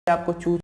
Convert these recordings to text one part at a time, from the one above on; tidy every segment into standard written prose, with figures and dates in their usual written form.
आपको चूज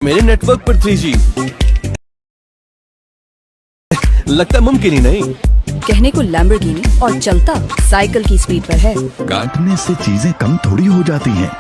मेरे नेटवर्क पर 3G लगता मुमकिन ही नहीं। कहने को लैम्बोर्गिनी और चलता साइकिल की स्पीड पर है। काटने से चीजें कम थोड़ी हो जाती हैं।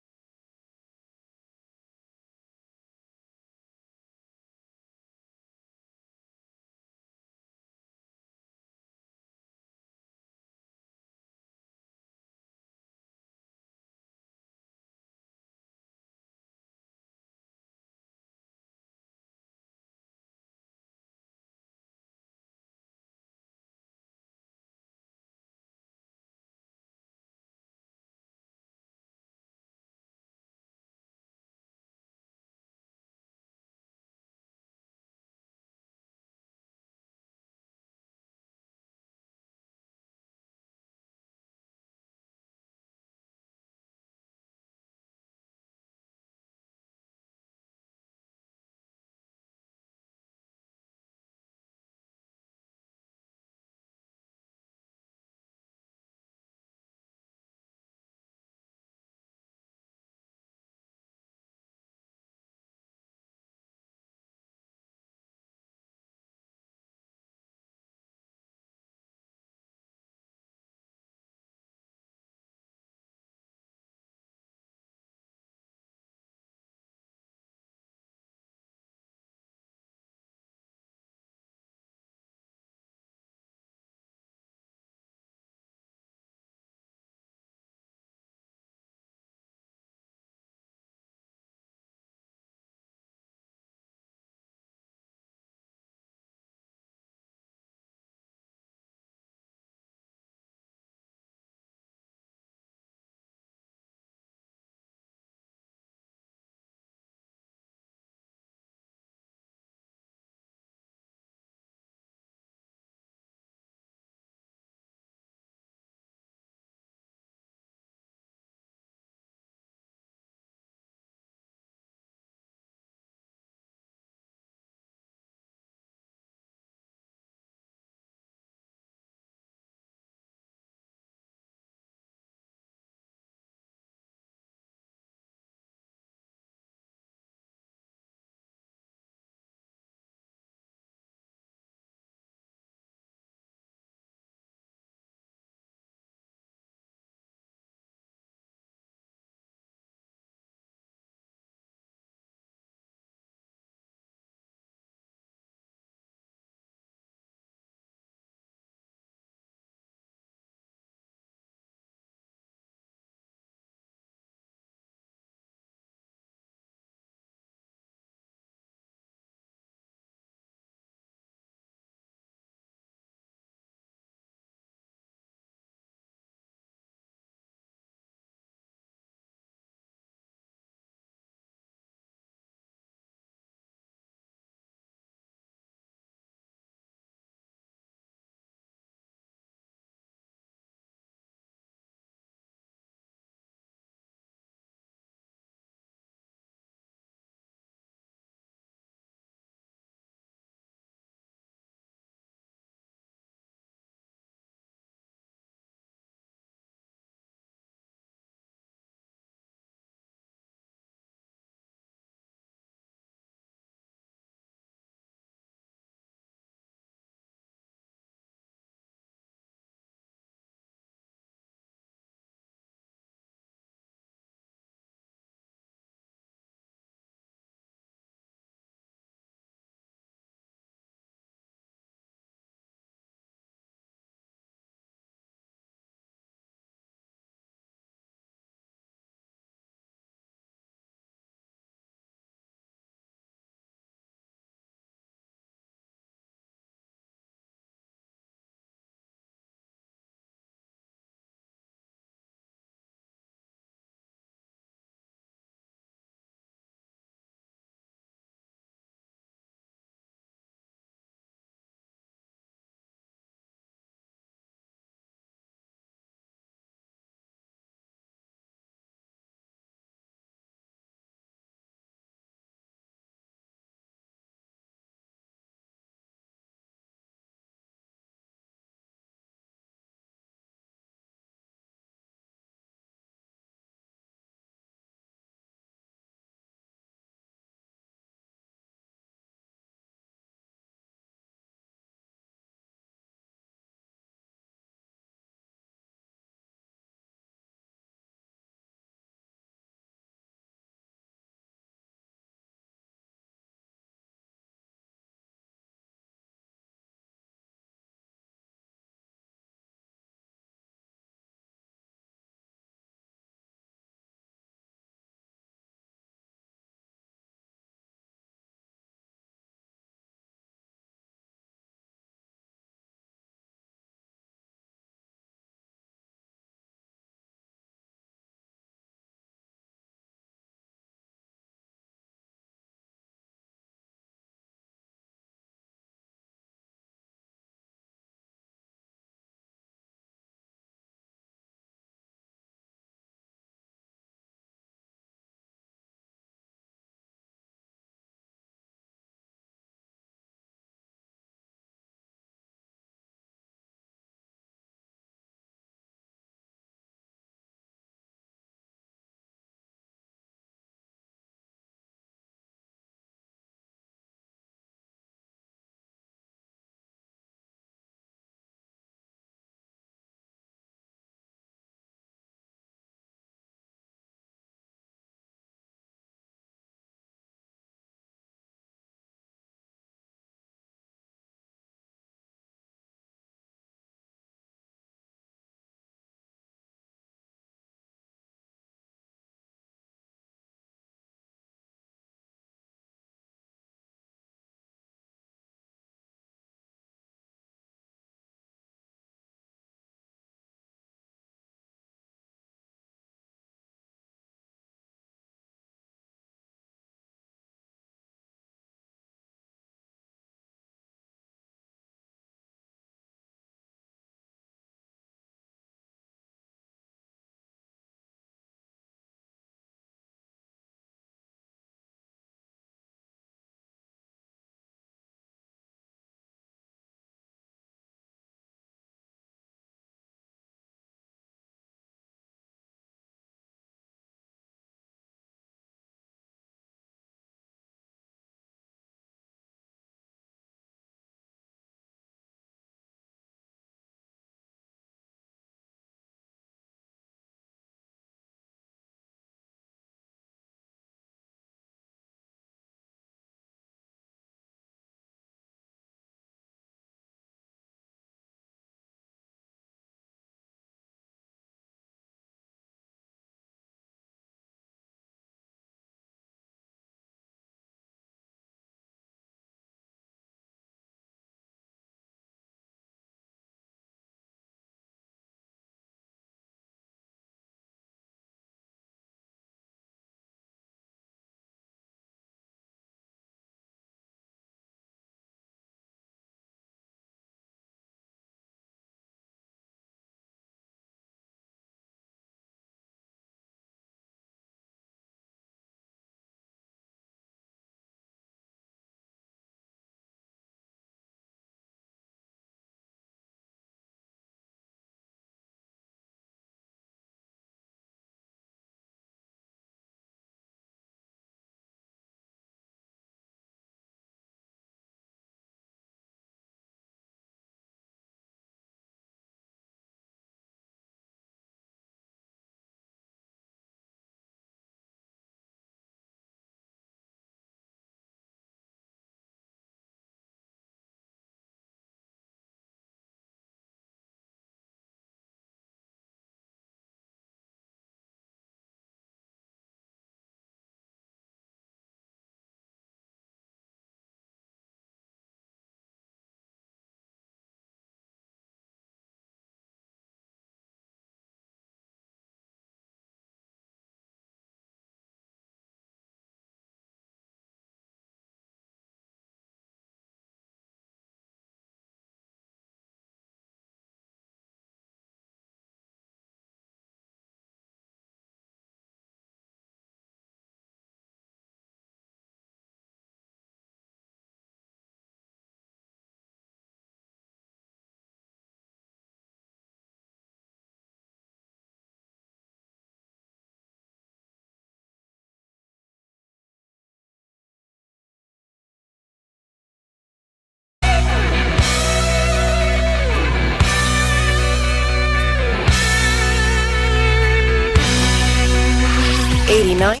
89.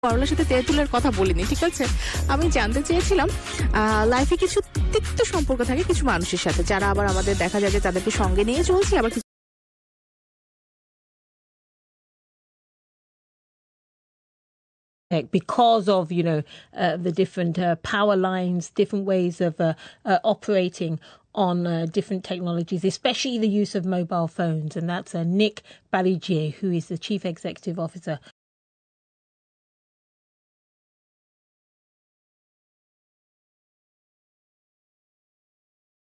করলার সাথে তেঁতুলের কথা বলিনি, ঠিক আছে? আমি জানতে চেয়েছিলাম লাইফে কিছু তিক্ত সম্পর্ক থাকে কিছু মানুষের সাথে, যারা আবার আমাদের দেখা যায় যে তাদেরকে সঙ্গে নিয়ে চলছি, আবার কিছু because of the different power lines, different ways of operating on different technologies, especially the use of mobile phones. And that's Nick Baligier, who is the Chief Executive Officer.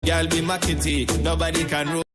Girl be Makiti, nobody can rule.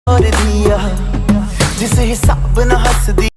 और दिया जिसे हिसाब न हंस दिया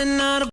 running out of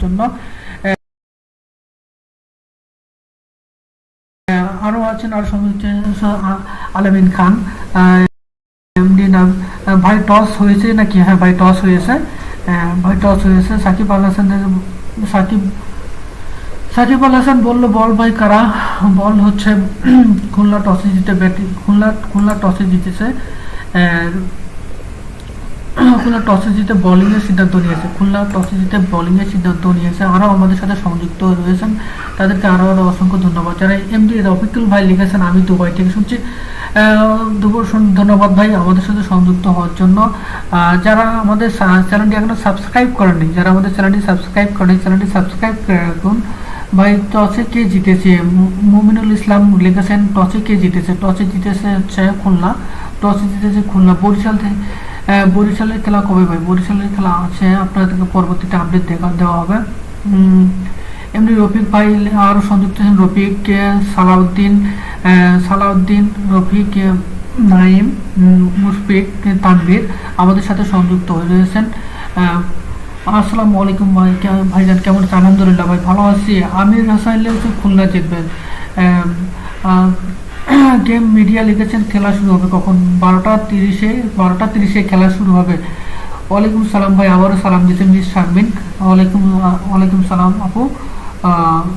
জন্য। আরো আছেন, আরো সঙ্গে আলামিন খান। ভাই টস হয়েছে নাকি? হ্যাঁ ভাই টস হয়েছে, ভাই টস হয়েছে। সাকিব আল হাসানের সাকিব আল হাসান বললো বল ভাই কারা? বল হচ্ছে খুলনা টসে জিতে ব্যাটিং, খুলনা টসে জিতেছে, খুলনা টসে জিতে বোলিং এর সিদ্ধান্ত নিয়েছে, খুলনা টসে জিতে বোলিং এর সিদ্ধান্ত নিয়েছে। আরো আমাদের সাথে সংযুক্ত রয়েছেন, তাদেরকে আরো অসংখ্য ধন্যবাদ। যারা এমডি রফিকুল ভাই লিখেছেন, আমি দুবাই থেকে শুনছি, ধন্যবাদ ভাই আমাদের সাথে সংযুক্ত হওয়ার জন্য। যারা আমাদের চ্যানেলটি এখনো সাবস্ক্রাইব করেননি, যারা আমাদের চ্যানেলটি সাবস্ক্রাইব করেন, চ্যানেলটি সাবস্ক্রাইব রাখুন। ভাই টসে কে জিতেছে? মুমিনুল ইসলাম লিখেছেন টসে কে জিতেছে? টসে জিতেছে হচ্ছে খুলনা, টসে জিতেছে খুলনা। বরিশালের খেলা কবে ভাই? বরিশালের খেলা আছে, আপনাদেরকে পরবর্তীতে আপডেট দেওয়া হবে। এমনি রফিক ভাই আরো সংযুক্ত আছেন, রফিক, সালাউদ্দিন, রফিক, নাইম, মুশফিক, তানভীর আমাদের সাথে সংযুক্ত হয়ে রয়েছেন। আসসালামু আলাইকুম ভাইজান, কেমন আছেন? আলহামদুলিল্লাহ ভাই ভালো আছি। আমির হাসান লিখেছেন খুলনা জিতবেন। গেম মিডিয়া লিখেছেন খেলা শুরু হবে কখন? 12:30 খেলা শুরু হবে। ওয়ালাইকুম সালাম ভাই, আবারও সালাম দিচ্ছেন মিস শারমিন। ওয়ালাইকুম সালাম আপু।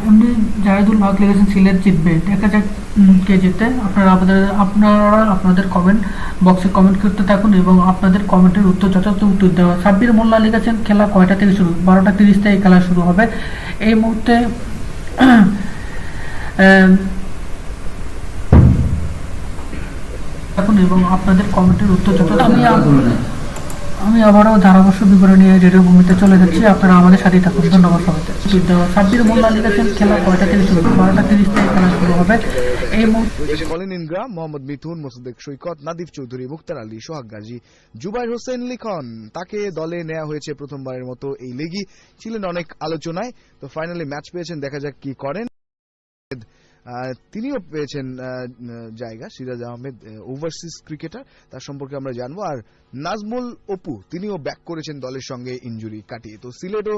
এমনি জাহিদুল হক লিখেছেন সিলেট জিতবে, দেখা যাক কে জিতে। আপনারা আপনাদের কমেন্ট বক্সে কমেন্ট করতে থাকুন এবং আপনাদের কমেন্টের উত্তর যথাযথ উত্তর দেওয়া। সাব্বির মোল্লা লিখেছেন খেলা কয়টা থেকে শুরু? 12:30 থেকে খেলা শুরু হবে। এই মুহূর্তে থাকুন এবং আপনাদের কমেন্টের উত্তর যথাযথ। আমি আবারও ধারাভাষ্য বিবরণ নিয়ে রেডিও ভূমিতে চলে যাচ্ছি, আপনারা আমাদের সাথেই থাকুন। ধন্যবাদ সবাইকে। সাব্বির মোল্লা লিখেছেন খেলা কয়টা থেকে শুরু? 12:30 থেকে খেলা শুরু হবে। এই মুহূর্তে কলিন ইনগ্রাম, মোহাম্মদ মিথুন, মোসাদ্দেক সৈকত, নাদিফ চৌধুরী, মুক্তার আলী, সোহাগ গাজী, জুবাইর হোসেন লিখন, তাকে দলে নেওয়া হয়েছে প্রথমবারের মতো এই লিগই। ছিলেন অনেক আলোচনায়, তো ফাইনালি ম্যাচ পেয়েছেন, দেখা যাক কি করেন। তিনিও পেয়েছেন জায়গা, সিরাজ আহমেদ ওভারসিজ ক্রিকেটার, তার সম্পর্কে আমরা জানবো। আর নাজমুল অপু, তিনিও ব্যাক করেছেন দলের সঙ্গে ইনজুরি কাটিয়ে। তো সিলেটও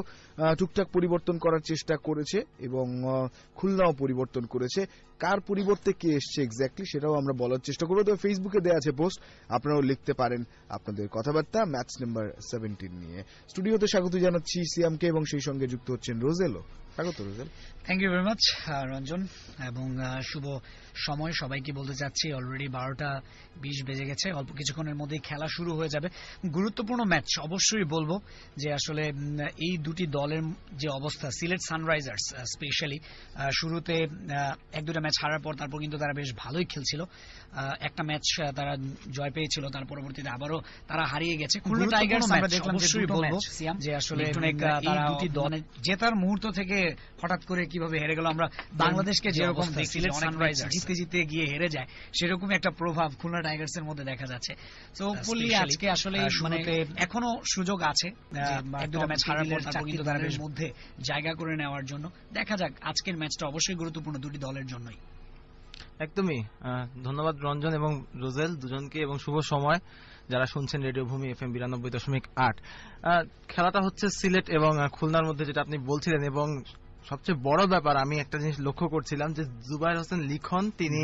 টুকটাক পরিবর্তন করার চেষ্টা করেছে এবং খুলনাও পরিবর্তন করেছে। কার পরিবর্তে কে এসছে এক্স্যাক্টলি সেটাও আমরা বলার চেষ্টা করবো। তো ফেসবুকে দেওয়া আছে পোস্ট, আপনারাও লিখতে পারেন আপনাদের কথাবার্তা ম্যাচ নাম্বার 17 নিয়ে। স্টুডিওতে স্বাগত জানাচ্ছি সিয়ামকে এবং সেই সঙ্গে যুক্ত হচ্ছেন রোজেলও। স্বাগত রোজেল। Thank you very much Ranjan, এবং শুভ সময় সবাইকে বলতে চাচ্ছি। অলরেডি 12:20 বেজে গেছে, অল্প কিছুক্ষণের মধ্যেই খেলা শুরু হয়ে যাবে। গুরুত্বপূর্ণ ম্যাচ অবশ্যই বলবো যে আসলে এই দুটি দলের যে অবস্থা, সিলেট সানরাইজার্স স্পেশালি শুরুতে 1-2টা ম্যাচ হারার পর তারপর কিন্তু তারা বেশ ভালোই খেলছিল। একটা ম্যাচ তারা জয় পেয়েছিল, তার পরবর্তীতে আবারও তারা হারিয়ে গেছে। খুলনা টাইগার্স আমরা দেখলাম অবশ্যই বলবো যে আসলে তারা দুটি দল জেতার মুহূর্ত থেকে হঠাৎ করে কিভাবে হেরে গেল। আমরা বাংলাদেশকে যেরকম সিলেট সানরাইজার্স জিতে জিতে গিয়ে হেরে যায়, সেরকমই একটা প্রভাব খুলনা টাইগার্স এর মধ্যে দেখা যাচ্ছে। তো হোপফুলি আজকে আসলে মানে এখনো সুযোগ আছে 1-2টা ম্যাচ হারার পর তারপর কিন্তু তাদের মধ্যে জায়গা করে নেওয়ার জন্য। দেখা যাক, আজকের ম্যাচটা অবশ্যই গুরুত্বপূর্ণ দুটি দলের জন্যই। একদমই ধন্যবাদ রঞ্জন এবং রোজেল দুজনকে, এবং শুভ সময় যারা শুনছেন রেডিও ভূমি FM 92.8। খেলাটা হচ্ছে সিলেট এবং খুলনার মধ্যে, যেটা আপনি বলছিলেন। এবং সবচেয়ে বড় ব্যাপার, আমি একটা জিনিস লক্ষ্য করছিলাম যে জুবাইর হোসেন লিখন তিনি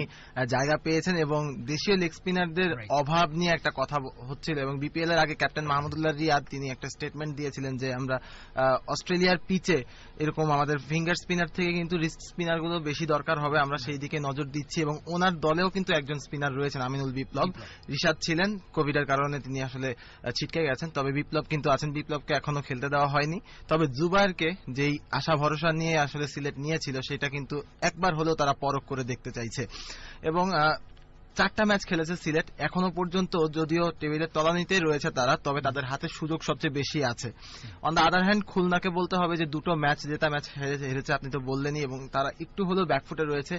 জায়গা পেয়েছেন এবং দেশীয় লেগ স্পিনারদের অভাব নিয়ে একটা কথা হচ্ছিল। এবং বিপিএল এর আগে ক্যাপ্টেন মাহমুদুল্লাহ রিয়াদ তিনি একটা স্টেটমেন্ট দিয়েছিলেন যে আমরা অস্ট্রেলিয়ার পিচে এরকম আমাদের ফিঙ্গার স্পিনার থেকে কিন্তু রিস্ট স্পিনার গুলো বেশি দরকার হবে, আমরা সেই দিকে নজর দিচ্ছি। এবং ওনার দলেও কিন্তু একজন স্পিনার রয়েছেন, আমিনুল বিপ্লব। রিশাদ ছিলেন, কোভিডের কারণে তিনি আসলে ছিটকে গেছেন, তবে বিপ্লব কিন্তু আছেন। বিপ্লবকে এখনো খেলতে দেওয়া হয়নি, তবে জুবাইরকে যেই আশা ভরসা নিয়ে আসলে সিলেট নিয়েছিল সেটা কিন্তু একবার হলেও তারা পরখ করে দেখতে চাইছে। এবং 4টা ম্যাচ খেলেছে সিলেট এখনো পর্যন্ত, যদিও টেবিলের তলানিতে রয়েছে তারা, তবে তাদের হাতে সুযোগ সবচেয়ে বেশি আছে। অন দ্য আদার হ্যান্ড খুলনাকে বলতে হবে যে 2টো ম্যাচ জেতা ম্যাচ হেরেছে, আপনি তো বললেনই, এবং তারা একটু হলেও ব্যাকফুটে রয়েছে,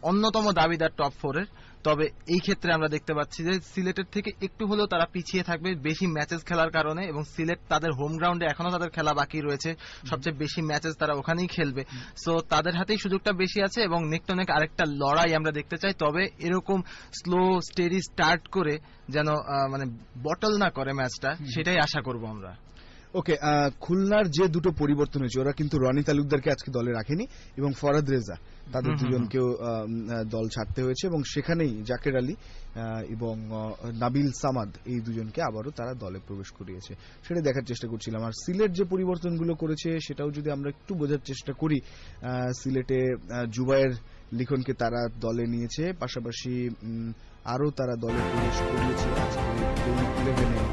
অন্যতম দাবিদার টপ 4-এর। তবে এই ক্ষেত্রে আমরা দেখতে পাচ্ছি যে সিলেটের থেকে একটু হলেও তারা পিছিয়ে থাকবে বেশি ম্যাচেস খেলার কারণে। এবং সিলেট তাদের হোম গ্রাউন্ডে এখনো তাদের খেলা বাকি রয়েছে, সবচেয়ে বেশি ম্যাচেস তারা ওখানেই খেলবে, সো তাদের হাতেই সুযোগটা বেশি আছে। এবং নেক টু নেক আরেকটা লড়াই আমরা দেখতে চাই, তবে এরকম স্লো স্টেডি স্টার্ট করে যেন মানে বটল না করে ম্যাচটা, সেটাই আশা করব আমরা। ওকে, খুলনার যে দুটো পরিবর্তন হয়েছে, ওরা কিন্তু রনি তালুকদারকে আজকে দলে রাখেনি এবং ফরাদ রেজা, তাদের দুজনকেও দল ছাড়তে হয়েছে এবং সেখানেই জাকের আলী এবং নাবিল সামাদ, এই দুজনকে আবারও তারা দলে প্রবেশ করিয়েছে। সেটা দেখার চেষ্টা করছিলাম। আর সিলেট যে পরিবর্তনগুলো করেছে সেটাও যদি আমরা একটু বোঝার চেষ্টা করি, সিলেটে জুবায়ের লিখনকে তারা দলে নিয়েছে, পাশাপাশি আরও তারা দলে প্রবেশ করিয়েছে আজকে দৈনিক 11-এ।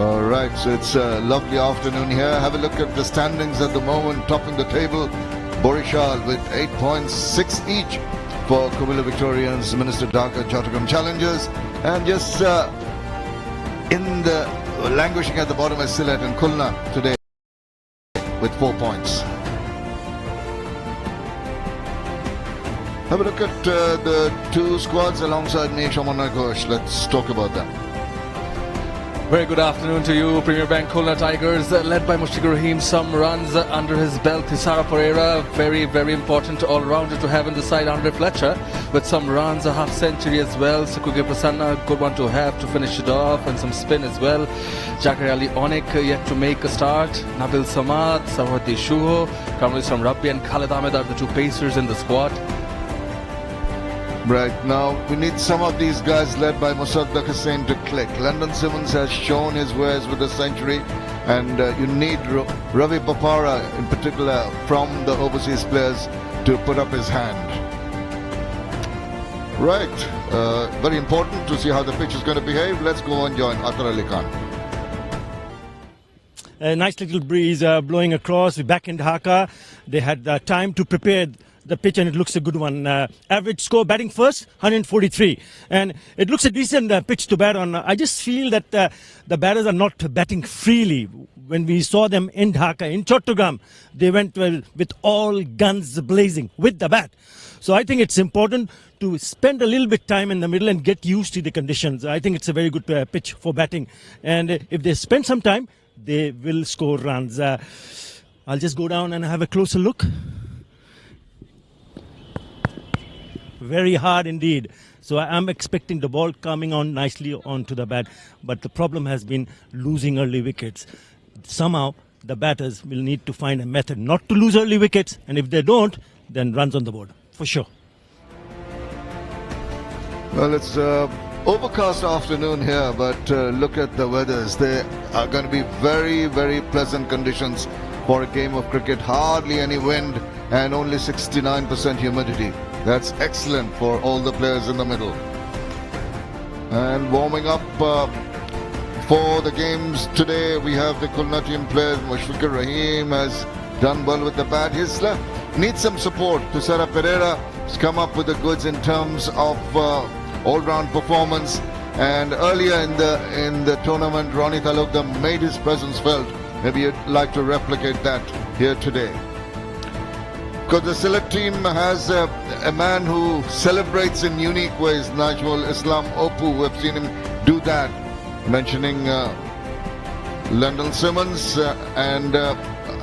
All right, so it's a lovely afternoon here. Have a look at the standings at the moment. Topping the table, Borishal with 8 points, 6 each for Khulna Victorians, Minister Dhaka, Chattogram Challengers, and just in the languishing at the bottom is Sylhet and Khulna today with 4 points. Have a look at the two squads alongside me, Shaman Ghosh. Let's talk about them. Very good afternoon to you. Premier Bank Khulna Tigers, led by Mushtaqur Rahim, some runs under his belt. Thisara Pereira, very, very important all-rounder to have in the side under Fletcher, with some runs, a half-century as well. Sakuge Prasanna, good one to have to finish it off, and some spin as well. Jakar Ali Onik yet to make a start. Nabil Samad, Sawadi Shuho, Kamalisram Rabbi and Khalid Ahmed are the two pacers in the squad. Right, now we need some of these guys led by Musaddaq Hussain to click. London Simmons has shown his wares with a century, and you need Ravi Bapara in particular from the overseas players to put up his hand. Right, very important to see how the pitch is going to behave. Let's go and join Atar Ali Khan. A nice little breeze blowing across. We're back in Dhaka. They had time to prepare the pitch, and it looks a good one. Average score batting first, 143. And it looks a decent pitch to bat on. I just feel that the batters are not batting freely. When we saw them in Dhaka, in Chattogram, they went with all guns blazing with the bat. So I think it's important to spend a little bit time in the middle and get used to the conditions. I think it's a very good pitch for batting. And if they spend some time, they will score runs. I'll just go down and have a closer look. Very hard indeed. So I'm expecting the ball coming on nicely onto the bat. But the problem has been losing early wickets. Somehow the batters will need to find a method not to lose early wickets. And if they don't, then runs on the board, for sure. Well, it's overcast afternoon here, but look at the weathers. They are going to be very, very pleasant conditions for a game of cricket. Hardly any wind and only 69% humidity. That's excellent for all the players in the middle. And warming up for the games today, we have the Khulna team players. Mushtaqur Rahim has done well with the bat. He needs some support. Thisara Pereira has come up with the goods in terms of all-round performance. And earlier in the tournament, Roni Talukdar made his presence felt. Maybe you'd like to replicate that here today. Because the Sylhet team has a man who celebrates in unique ways, Najmul Islam Opu. We've seen him do that, mentioning London Simmons and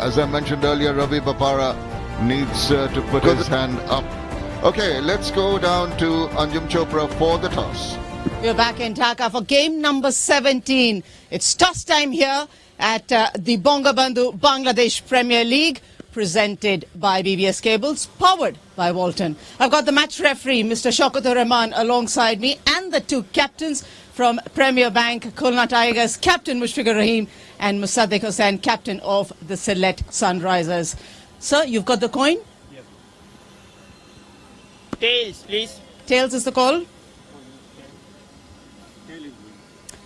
as I mentioned earlier, Ravi Bapara needs to put his hand up. Okay, let's go down to Anjum Chopra for the toss. We're back in Dhaka for game number 17. It's toss time here at the Bangabandhu Bangladesh Premier League, presented by BBS Cables, powered by Walton. I've got the match referee, Mr. Shaukatur Rahman, alongside me, and the two captains from Premier Bank Khulna Tigers, Captain Mushtaqur Rahim and Musaddaq Hussain, captain of the Sylhet Sunrisers. Sir, you've got the coin? Yep. Tails, please. Tails is the call.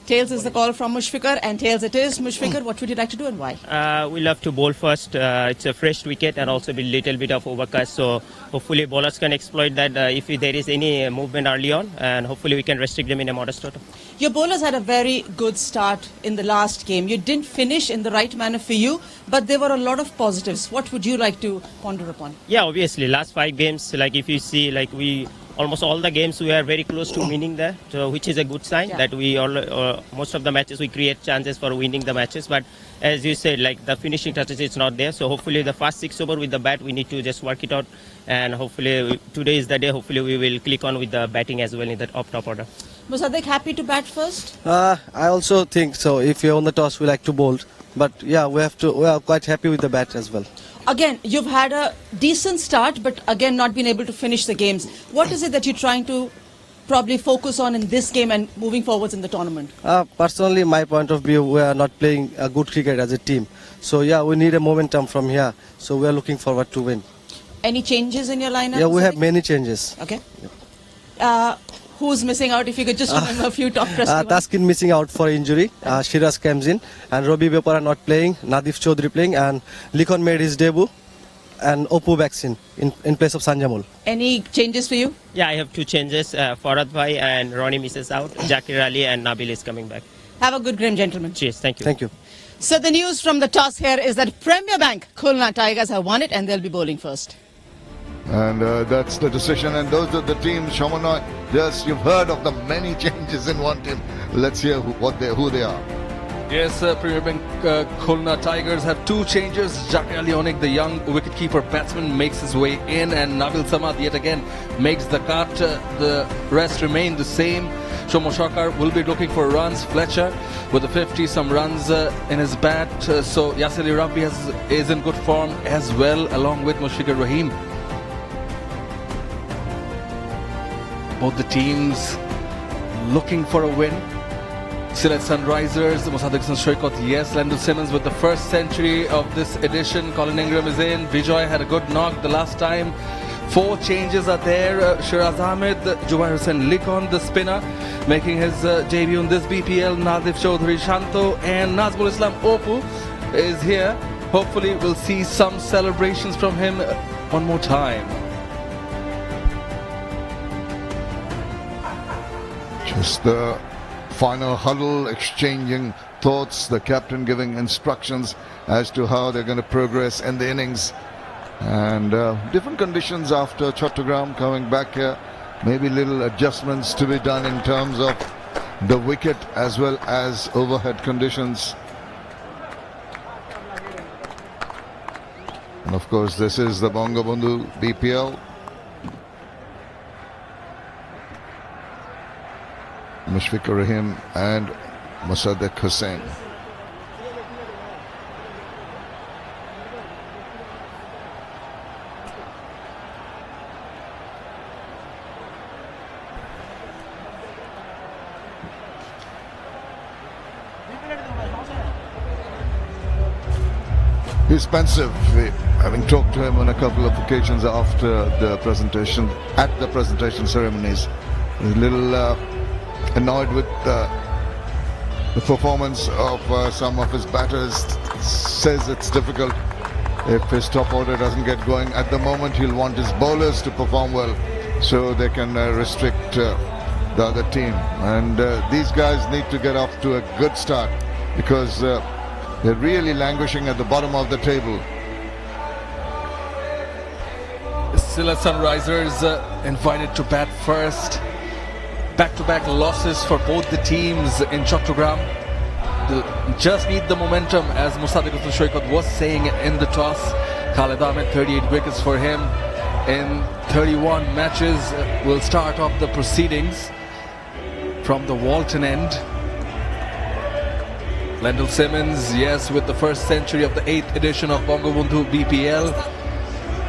Tails is the call from Mushfiqur, and tails it is. Mushfiqur, what would you like to do and why? We love to bowl first. It's a fresh wicket and also a little bit of overcast. So hopefully bowlers can exploit that if there is any movement early on, and hopefully we can restrict them in a modest total. Your bowlers had a very good start in the last game. You didn't finish in the right manner for you, but there were a lot of positives. What would you like to ponder upon? Yeah, obviously last 5 games, like if you see, like we almost all the games we are very close to winning there, so which is a good sign that we all most of the matches we create chances for winning the matches. But as you said, like the finishing touches is not there. So hopefully the first 6 over with the bat we need to just work it out, and hopefully today is the day. Hopefully we will click on with the batting as well in the top order. Musaddaq, happy to bat first? I also think so. If you're on the toss, we like to bowl. But yeah, we are quite happy with the bat as well. Again, you've had a decent start, but again, not been able to finish the games. What is it that you're trying to probably focus on in this game and moving forwards in the tournament? Personally, my point of view, we are not playing a good cricket as a team. So yeah, we need a momentum from here. So we are looking forward to win. Any changes in your lineup? Yeah, we have many changes. Okay. Who's missing out? If you could just remember a few top press. Taskin missing out for injury. Shiraz comes in, and Robbie Bepara not playing. Nadif Chaudhary playing, and Likon made his debut, and Oppo backs in place of Sanjamul. Any changes for you? Yeah, I have two changes. Farad Bhai and Ronnie misses out. Zakir Ali and Nabil is coming back. Have a good game, gentlemen. Cheers. Thank you. Thank you. So the news from the toss here is that Premier Bank Khulna Tigers have won it, and they'll be bowling first. And that's the decision. And those are the teams, Shamanoi. Yes, you've heard of the many changes in one team. Let's hear who they are. Yes, Premier Bank Khulna Tigers have two changes. Zakir Ali Onik, the young wicketkeeper batsman, makes his way in, and Nabil Samad yet again makes the cut. The rest remain the same. Shomo Shakar will be looking for runs. Fletcher with the 50, some runs in his bat. So Yasir Ali Rabbi is in good form as well, along with Mushfiqur Rahim. Both the teams looking for a win. Sylhet Sunrisers, Mosaddek Shoykot, yes. Lendl Simmons with the first century of this edition. Colin Ingram is in. Vijay had a good knock the last time. 4 changes are there. Shiraz Ahmed, Jubair Hussain Likon, the spinner, making his debut in this BPL. Nadif Chaudhary Shanto and Nazmul Islam Oppo is here. Hopefully we'll see some celebrations from him one more time. Just the final huddle, exchanging thoughts, the captain giving instructions as to how they're going to progress in the innings. And different conditions after Chattogram coming back here. Maybe little adjustments to be done in terms of the wicket as well as overhead conditions. And of course, this is the Bangabandhu BPL. Mushfiqur Rahim and Mosaddek Hussain. He's pensive, having talked to him on a couple of occasions after the presentation, at the presentation ceremonies. He's a little annoyed with the performance of some of his batters. Says it's difficult if his top order doesn't get going. At the moment, he'll want his bowlers to perform well so they can restrict the other team. And these guys need to get off to a good start because they're really languishing at the bottom of the table. Sylhet Sunrisers invited to bat first. Back-to-back losses for both the teams in Chattogram. Just need the momentum, as Mosaddek Shoykot was saying in the toss. Khalid Ahmed, 38 wickets for him in 31 matches. Will start off the proceedings from the Walton end. Lendl Simmons, yes, with the first century of the 8th edition of Bangabandhu BPL.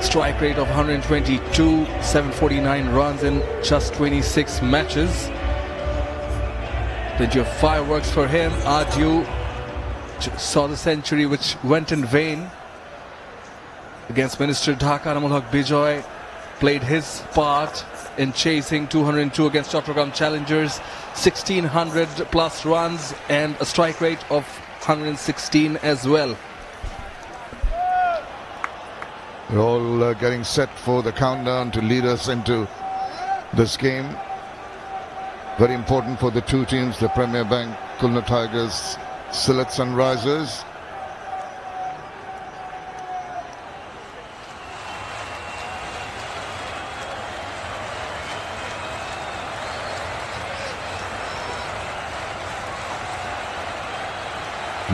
Strike rate of 122, 749 runs in just 26 matches. Plenty of fireworks for him. Adiu saw the century which went in vain against Minister Dhaka. Anamul Haq Bijoy played his part in chasing 202 against Chattogram Challengers. 1600 plus runs and a strike rate of 116 as well. We're all getting set for the countdown to lead us into this game. Very important for the two teams, the Premier Bank Khulna Tigers, Sylhet Sunrisers.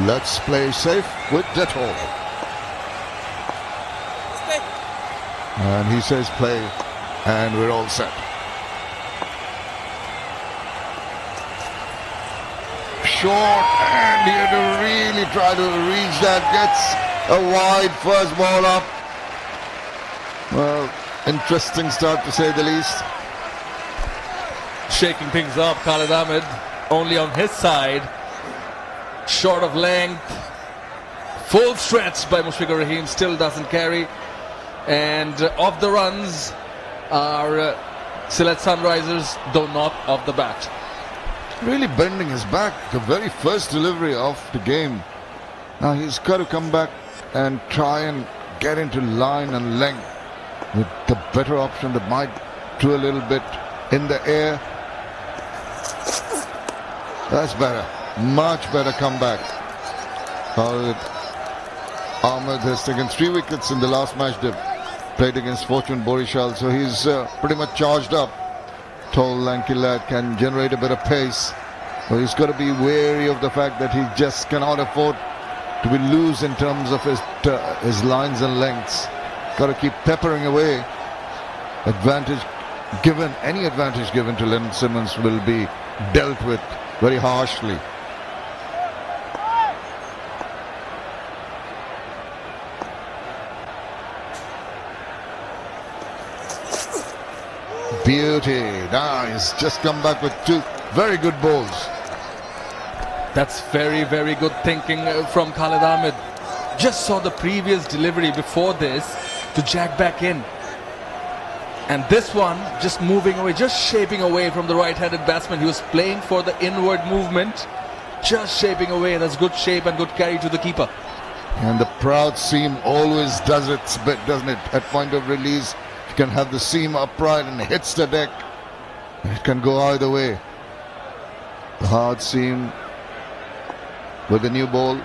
Let's play safe with Dettol. And he says play, and we're all set. short, and he had to really try to reach that. Gets a wide first ball up. Well, interesting start to say the least. Shaking things up, Khalid Ahmed only on his side, short of length. Full stretch by Mushfiqur Rahim, still doesn't carry. And off the runs are Sylhet Sunrisers, though not off the bat. Really bending his back, the very first delivery of the game. Now he's got to come back and try and get into line and length with the better option that might do a little bit in the air. That's better, much better comeback. Ahmed has taken 3 wickets in the last match they played against Fortune Borishal, so he's pretty much charged up. Tall, lanky lad can generate a bit of pace, but he's got to be wary of the fact that he just cannot afford to be loose in terms of his lines and lengths. Got to keep peppering away. Any advantage given to Lendl Simmons will be dealt with very harshly. Beauty. Now he's just come back with 2 very good balls. That's very, very good thinking from Khalid Ahmed. Just saw the previous delivery before this to jack back in. And this one just moving away, just shaping away from the right-handed batsman. He was playing for the inward movement, just shaping away. That's good shape and good carry to the keeper. And the proud seam always does its bit, doesn't it? At point of release, you can have the seam upright and hits the deck. It can go either way. The hard seam with the new ball.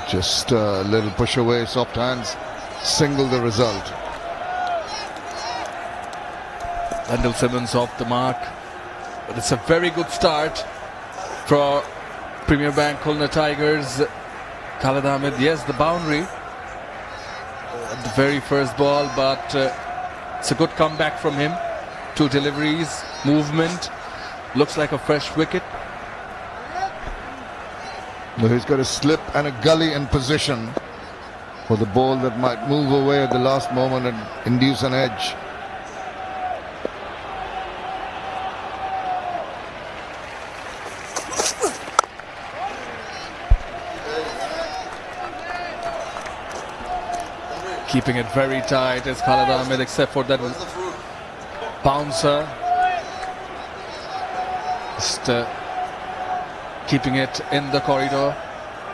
Just a little push away, soft hands. Single the result. Lendl Simmons off the mark, but it's a very good start for Premier Bank Khulna Tigers. Khalid Ahmed, yes, the boundary at the very first ball, but it's a good comeback from him. 2 deliveries, movement, looks like a fresh wicket. But he's got a slip and a gully in position for the ball that might move away at the last moment and induce an edge. Keeping it very tight is Khalid Ahmed, except for that bouncer. Just keeping it in the corridor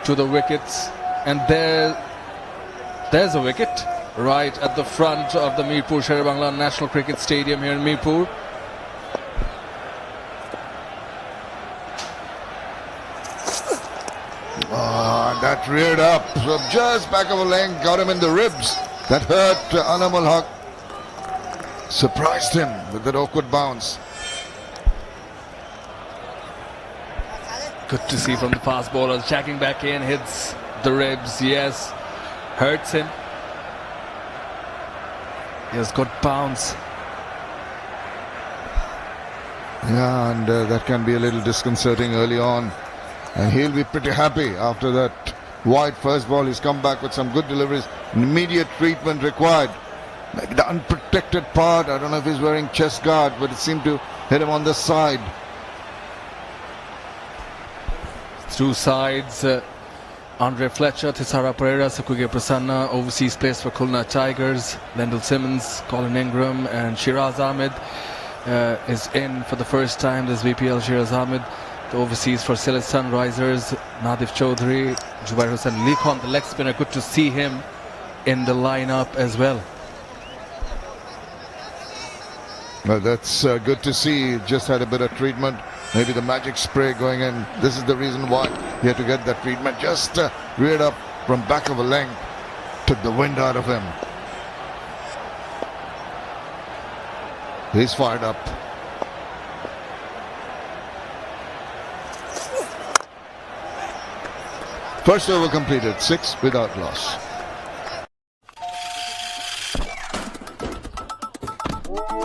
to the wickets. And there's a wicket right at the front of the Mirpur Sher-e-Bangla National Cricket Stadium here in Mirpur. That reared up, so just back of a length, got him in the ribs. That hurt Anam ul Haq. Surprised him with that awkward bounce. Good to see from the fast bowlers, jacking back in, hits the ribs, yes, hurts him. Yes, good bounce. Yeah, and that can be a little disconcerting early on. And he'll be pretty happy after that wide first ball. He's come back with some good deliveries. Immediate treatment required. Maybe the unprotected part. I don't know if he's wearing chest guard, but it seemed to hit him on the side. Through sides, Andre Fletcher, Thisara Pereira, Sakuge Prasanna, overseas players for Khulna Tigers, Lendl Simmons, Colin Ingram, and Shiraz Ahmed is in for the first time this BPL. Shiraz Ahmed, the overseas for Sylhet Sunrisers, Nadif Chaudhary, Jubair Hussain Likhon, the leg spinner. Good to see him in the lineup as well. Well, that's good to see. Just had a bit of treatment. Maybe the magic spray going in. This is the reason why he had to get that treatment. Just reared up from back of a length. Took the wind out of him. He's fired up. First over completed. 6 without loss.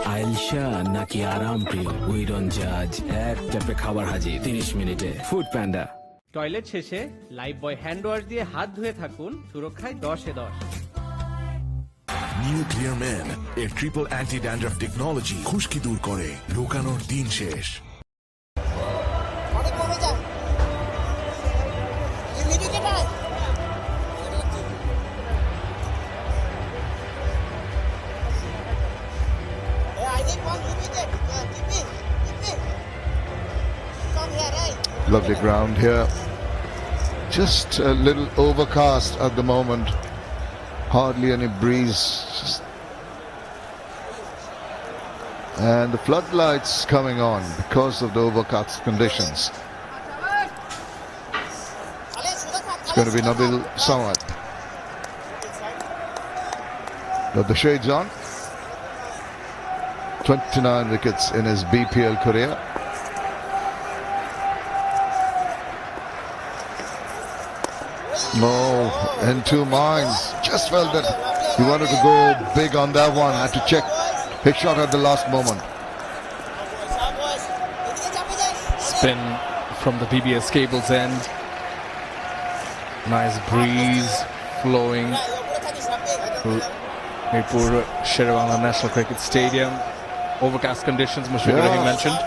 I জালসা নাকি আরাম প্রিয় we don't জাজ এক চাপে খাবার হাজির 30 মিনিটে ফুড প্যান্ডা। টয়লেট শেষে লাইফ বয় হ্যান্ড ওয়াশ দিয়ে হাত ধুয়ে থাকুন, সুরক্ষায় 10-10। নিউ ক্লিয়ার ম্যান এর ট্রিপল অ্যান্টি ড্যান্ড্রাফ টেকনোলজি খুশকি দূর করে, লুকানোর দিন শেষ। Lovely ground here. Just a little overcast at the moment. Hardly any breeze. And the floodlights coming on because of the overcast conditions. It's going to be Nabil Samad. Got the shades on. 29 wickets in his BPL career. No, in two minds. Just felt that he wanted to go big on that one. Had to check his shot at the last moment. Spin from the BBS cable's end. Nice breeze flowing through Mirpur Sherwala National Cricket Stadium. Overcast conditions, Mushfiqur Rahim mentioned.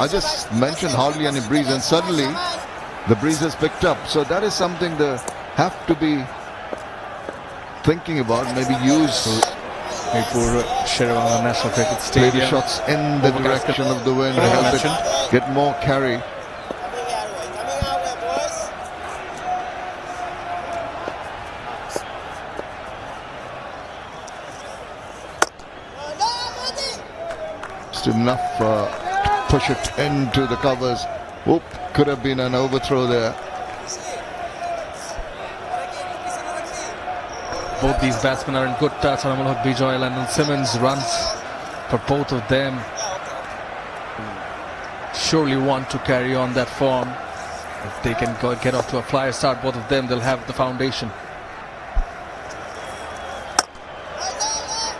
I just mentioned hardly any breeze, and suddenly the breeze has picked up. So that is something they have to be thinking about. Maybe use Mirpur Sherwala National Cricket Stadium. maybe shots in the direction of the wind to help it get more carry. Just enough to push it into the covers. Oop, could have been an overthrow there. Both these batsmen are in good touch. Anamul Haq Bijoy and Simmons runs for both of them. Surely want to carry on that form. If they can get off to a flyer start, both of them, they'll have the foundation.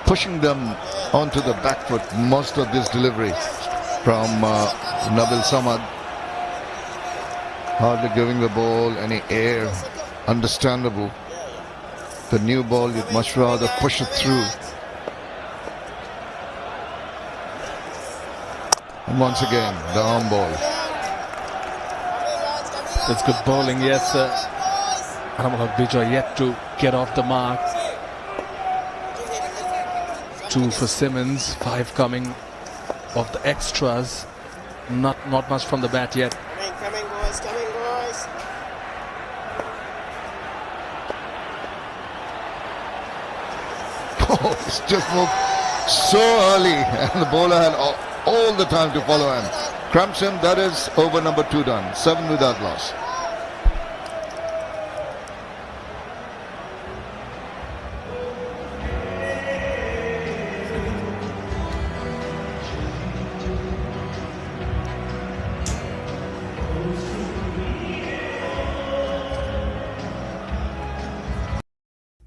Pushing them onto the back foot, most of this delivery from Nabil Samad. Hardly giving the ball any air. Understandable. The new ball, you'd much rather push it through. And once again, the arm ball. It's good bowling, yes. Anamul Haq Bijoy yet to get off the mark. 2 for Simmons, 5 coming of the extras. Not much from the bat yet. Coming boys, coming boys. Oh, it's just moved so early, and the bowler had all the time to follow him. Cramps him, that is over number 2 done. 7 without loss.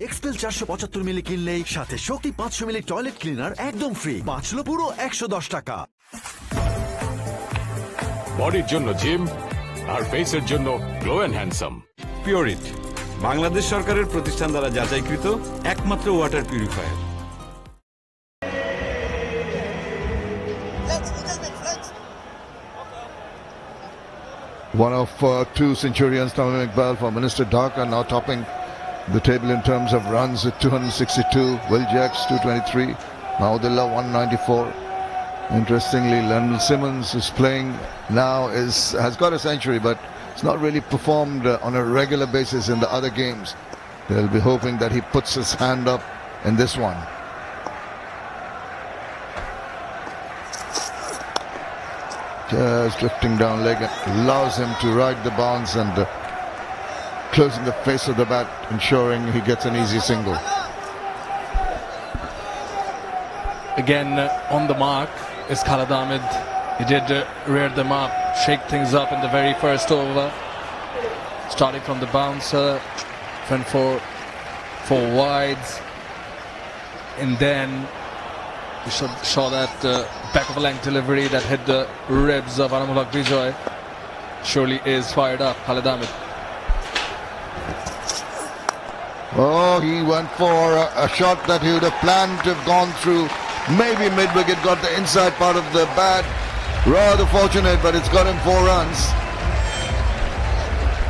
Expel 475 মিলি কিনলেই সাথে শক্তি 500 মিলি toilet cleaner একদম free, বাঁচলো পুরো 110 টাকা। বডির জন্য gym আর ফেসের জন্য glow and handsome. Pureit Bangladesh সরকারের প্রতিষ্ঠান দ্বারা যাচাইকৃত একমাত্র water purifier. One of 2 centurions, Tamim Iqbal for Minister Dhaka, now topping the table in terms of runs with 262. Will Jacks 223. Mahmudullah 194. Interestingly, Lionel Simmons, who's playing now, has got a century, but it's not really performed on a regular basis in the other games. They'll be hoping that he puts his hand up in this one. Just drifting down leg, allows him to ride the bounce and closing the face of the bat, ensuring he gets an easy single. Again, on the mark is Khalid Ahmed. He did rear them up, shake things up in the very first over. Starting from the bouncer, went for 4 wides, and then You saw that back of a length delivery that hit the ribs of Anamul Haq Bijoy. Surely is fired up, Khalid Ahmed. Oh, he went for a shot that he would have planned to have gone through. Maybe mid-wicket, got the inside part of the bat. Rather fortunate, but it's got him 4 runs.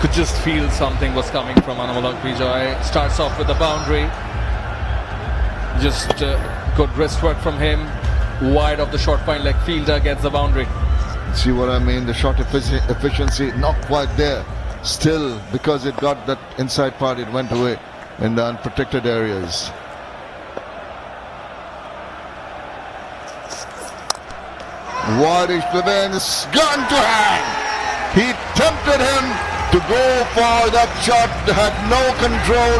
Could just feel something was coming from Anamul Haq Bijoy. Starts off with the boundary. Just good wrist work from him. Wide of the short fine leg fielder, gets the boundary. See what I mean? The shot efficiency not quite there. Still, because it got that inside part, it went away in the unprotected areas. Wadish Plavins gun to hand. He tempted him to go for that shot, had no control,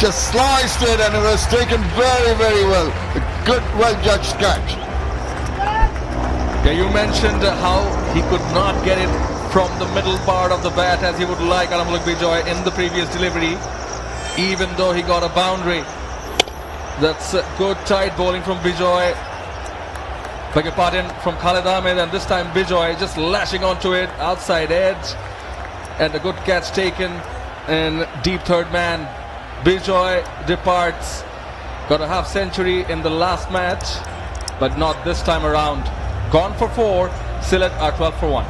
just sliced it, and it was taken very, very well. A good, well-judged catch. Yeah, you mentioned how he could not get it from the middle part of the bat as he would like, Anamul Haq Bijoy, in the previous delivery, even though he got a boundary. That's good tight bowling from Bijoy. Beg your pardon, from Khalid Ahmed, and this time Bijoy just lashing onto it, outside edge, and a good catch taken in deep third man. Bijoy departs, got a half century in the last match, but not this time around. Gone for 4, Sylhet are 12 for 1.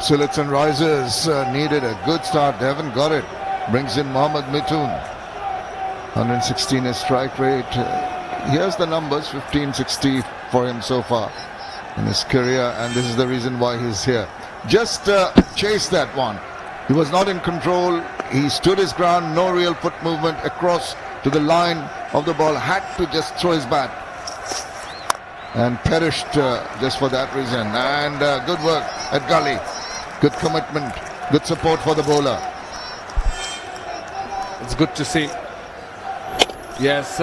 Sylhet Sunrisers needed a good start. They haven't got it. Brings in Mohammad Mithun. 116 is strike rate. Here's the numbers, 1560 for him so far in his career, and this is the reason why he's here. Just chased that one. He was not in control. He stood his ground, no real foot movement across to the line of the ball. Had to just throw his bat and perished just for that reason. And good work at Gully. Good commitment, good support for the bowler. It's good to see. Yes,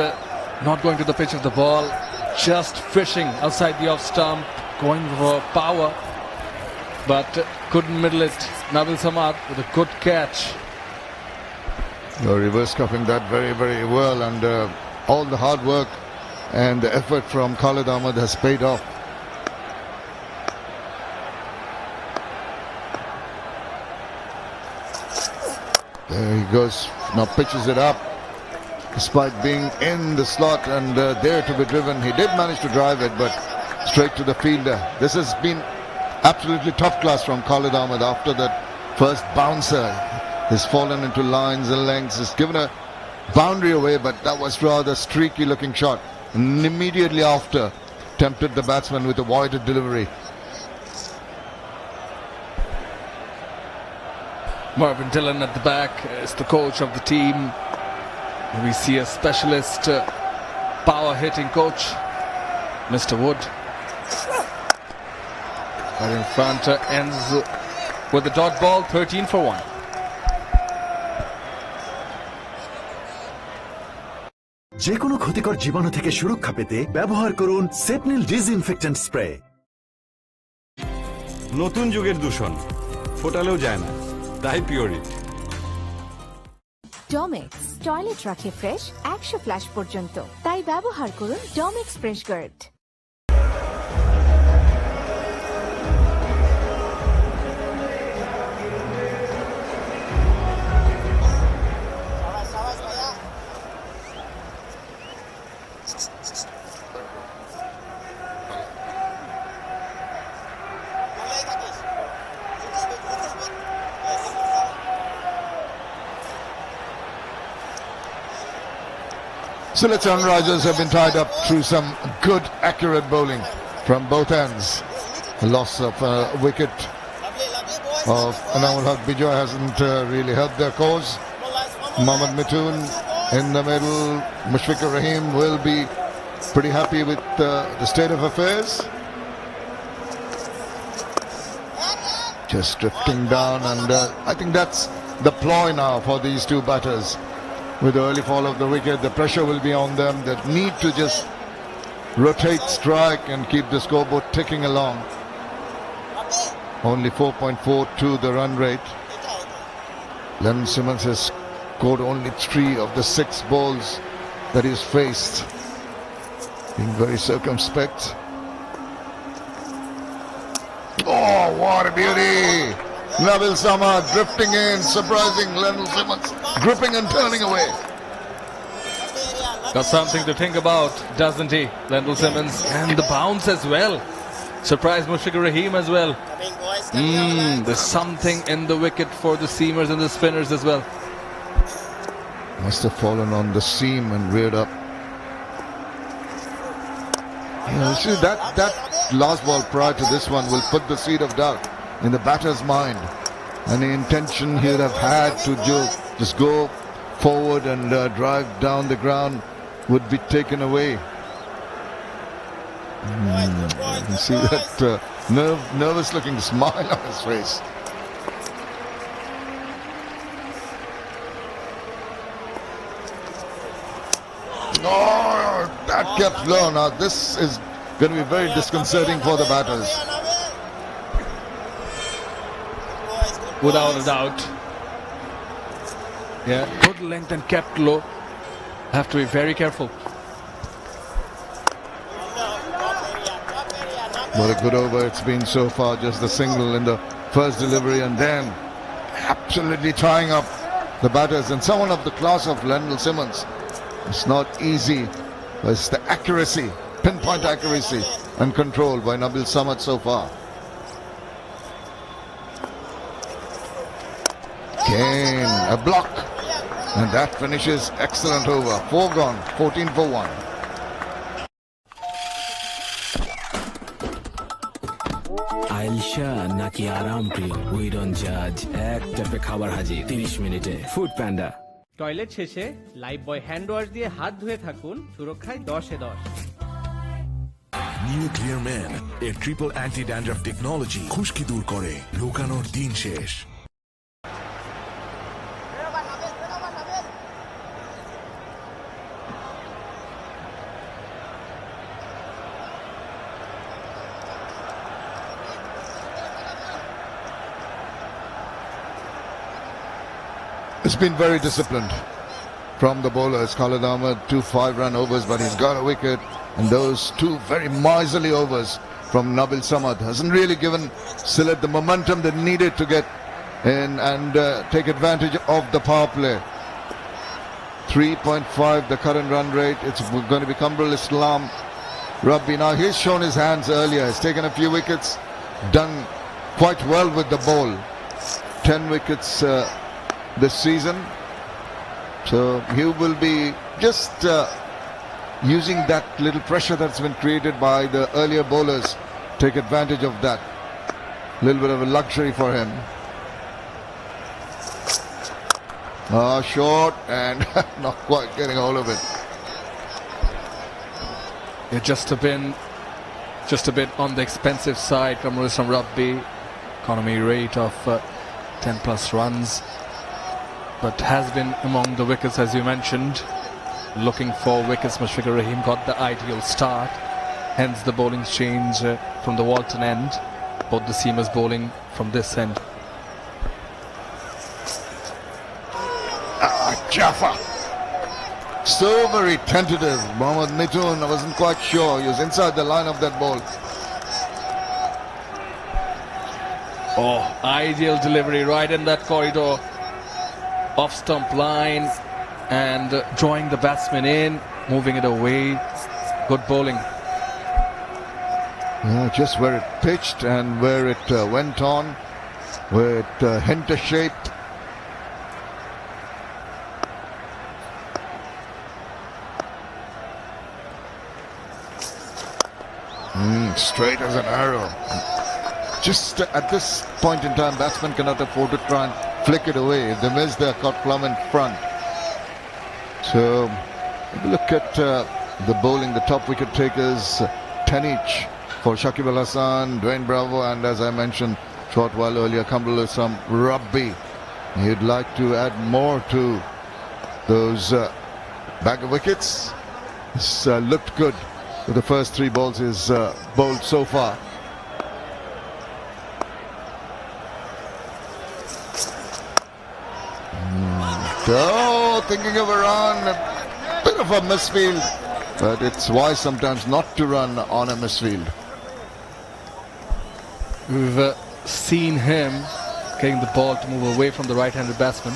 not going to the pitch of the ball, just fishing outside the off stump, going for power, but couldn't middle it. Nabil Samad with a good catch. Reverse cuffing that very, very well, and all the hard work and the effort from Khalid Ahmed has paid off. There he goes, now pitches it up. Despite being in the slot and there to be driven, he did manage to drive it, but straight to the fielder. This has been absolutely top class from Khalid Ahmed after that first bouncer. He's fallen into lines and lengths. He's given a boundary away, but that was rather streaky looking shot. And immediately after, tempted the batsman with a voided delivery. Marvin Dillon at the back is the coach of the team. We see a specialist power hitting coach, Mr. Wood. Right in front, ends with the dot ball, 13 for 1. যে কোনো ক্ষতিকর জীবাণু থেকে সুরক্ষা পেতে ব্যবহার করুন সেপনিল disinfectant spray. নতুন যুগের দূষণ ফোটালেও যায় না, তাই পিওরিট। ডমেক্স টয়লেট রাখে ফ্রেশ 100 ফ্ল্যাশ পর্যন্ত, তাই ব্যবহার করুন Domex fresh guard. Sylhet Sunrisers have been tied up through some good, accurate bowling from both ends. The loss of a wicket of Anamul Haq Bijoy hasn't really helped their cause. Mohammad Mitoon in the middle. Mushfiqur Rahim will be pretty happy with the state of affairs. Just drifting down, and I think that's the ploy now for these two batters. With the early fall of the wicket, the pressure will be on them. They need to just rotate, strike, and keep the scoreboard ticking along. Only 4.42 the run rate. Lennon Simmons has scored only 3 of the 6 balls that he's faced. Being very circumspect. Oh, what a beauty! Nabil Samad drifting in, surprising Lennon Simmons, gripping and turning away. Got something to think about, doesn't he? Lendl Simmons, and the bounce as well. Surprised Mushfiqur Rahim as well. There's something in the wicket for the seamers and the spinners as well. Must have fallen on the seam and reared up. Yeah, see, that last ball prior to this one will put the seed of doubt in the batter's mind. And the intention he would have had to just go forward and drive down the ground would be taken away. You can see that nervous looking smile on his face. Oh, that kept low. Now this is going to be very disconcerting for the batters. Without a doubt. Yeah, good length and kept low. Have to be very careful. What a good over it's been so far. Just the single in the first delivery, and then absolutely tying up the batters. And someone of the class of Lendl Simmons. It's not easy, but it's the accuracy, pinpoint accuracy and control by Nabil Samad so far. Again, a block. And that finishes excellent over. 4 gone, 14 for 1. আইলশা নাকি আরাম প্রিয় we don't জাজ এক চাপে খাবার হাজির 30 মিনিটে food panda toilet শেষে লাইফ বয় হ্যান্ড ওয়াশ দিয়ে হাত ধুয়ে থাকুন সুরক্ষায় 10-10 নিউ ক্লিয়ার ম্যান এর ট্রিপল অ্যান্টি ড্যান্ড্রাফ টেকনোলজি খুশকি দূর করে লুকানোর দিন শেষ। It's been very disciplined from the bowlers. Khalid Ahmed, 2 5-run overs, but he's got a wicket. And those 2 very miserly overs from Nabil Samad hasn't really given Sylhet the momentum they needed to get in and take advantage of the power play. 3.5 the current run rate. It's going to be Kamrul Islam Rabbi. Now he's shown his hands earlier. He's taken a few wickets, done quite well with the ball. 10 wickets this season, so he will be just using that little pressure that's been created by the earlier bowlers. Take advantage of that. A little bit of a luxury for him. Short and not quite getting hold of it. Yeah, just a bit on the expensive side. Kamrul Islam Rabbi, economy rate of 10 plus runs. But has been among the wickets, as you mentioned. Looking for wickets. Mushfiqur Rahim got the ideal start. Hence the bowling change from the Walton end. Both the seamers bowling from this end. Jaffa. So very tentative. Mohammad Mitoon, I wasn't quite sure. He was inside the line of that ball. Oh, ideal delivery right in that corridor. Off stump line and drawing the batsman in, moving it away. Good bowling. Yeah, just where it pitched and where it went on, where it hinter shaped. Straight as an arrow. Just at this point in time, batsmen cannot afford to try and flick it away. If they miss, they're caught plumb in front. So, look at the bowling, the top wicket takers, 10 each for Shakib Al Hasan, Dwayne Bravo, and as I mentioned short while earlier, Kamrul Islam Rabbi. He'd like to add more to those bag of wickets. This looked good with the first 3 balls he's bowled so far. Oh, thinking of a run, a bit of a misfield, but it's wise sometimes not to run on a misfield. We've seen him getting the ball to move away from the right-handed batsman.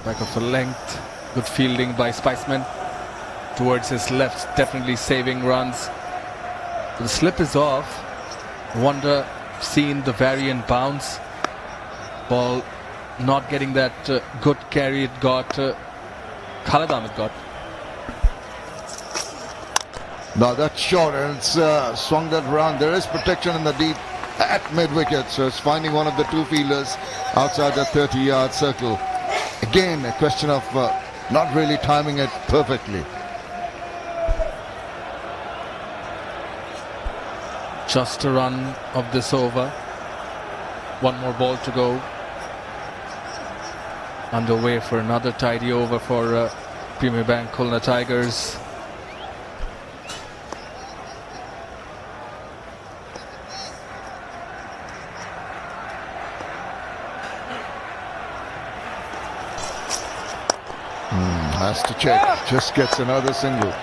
Back of a length, good fielding by Spiceman towards his left, definitely saving runs. The slip is off. Wonder seen the variant bounce. Ball not getting that good carry it got. Khalid Ahmed got. Now that's short and it's swung that round. There is protection in the deep at mid-wicket, so it's finding one of the 2 fielders outside the 30-yard circle. Again, a question of not really timing it perfectly. Just a run of this over. 1 more ball to go. Underway for another tidy over for Premier Bank Khulna Tigers. Has to check, just gets another single.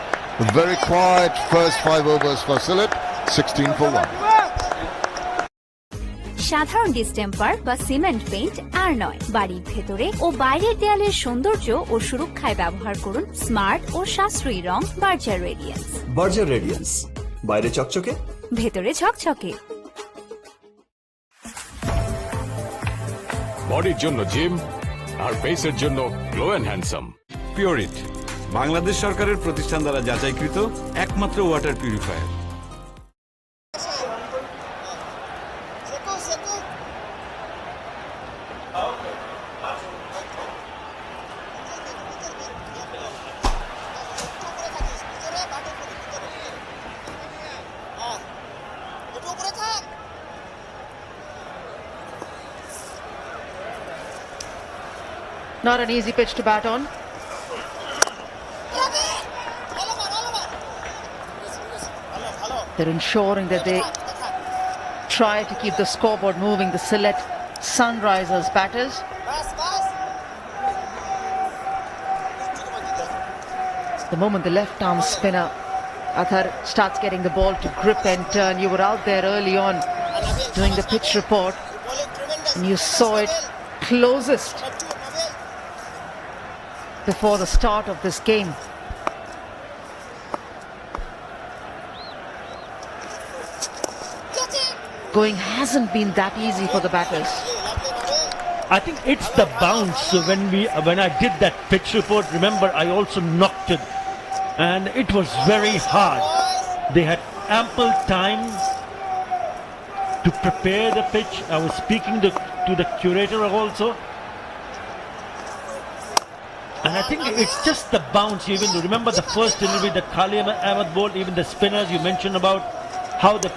A very quiet first 5 overs for Sylhet, 16 for 1. সাধারণ distemper বা cement paint আর নয়, বাড়ির ভেতরে ও বাইরের দেয়ালের সৌন্দর্য ও সুরক্ষায় ব্যবহার করুন স্মার্ট ও সাশ্রয়ী রং বার্জার রেডিয়েন্স। বার্জার রেডিয়েন্স, বাইরে চকচকে, ভেতরে ঝকঝকে। বডির জন্য জিম আর ফেসের জন্য glow and handsome. Pureit, Bangladesh সরকারের প্রতিষ্ঠান দ্বারা যাচাইকৃত একমাত্র water purifier. Not an easy pitch to bat on. They're ensuring that they try to keep the scoreboard moving, the Sylhet Sunrisers batters. The moment the left arm spinner Athar starts getting the ball to grip and turn, you were out there early on doing the pitch report and you saw it closest before the start of this game. Going hasn't been that easy for the batters. I think it's the bounce. When I did that pitch report, remember I also knocked it and it was very hard. They had ample time to prepare the pitch. I was speaking to the curator also. And I think it's just the bounce. Even remember the first delivery that Khalid Ahmed bowled, even the spinners you mentioned about how the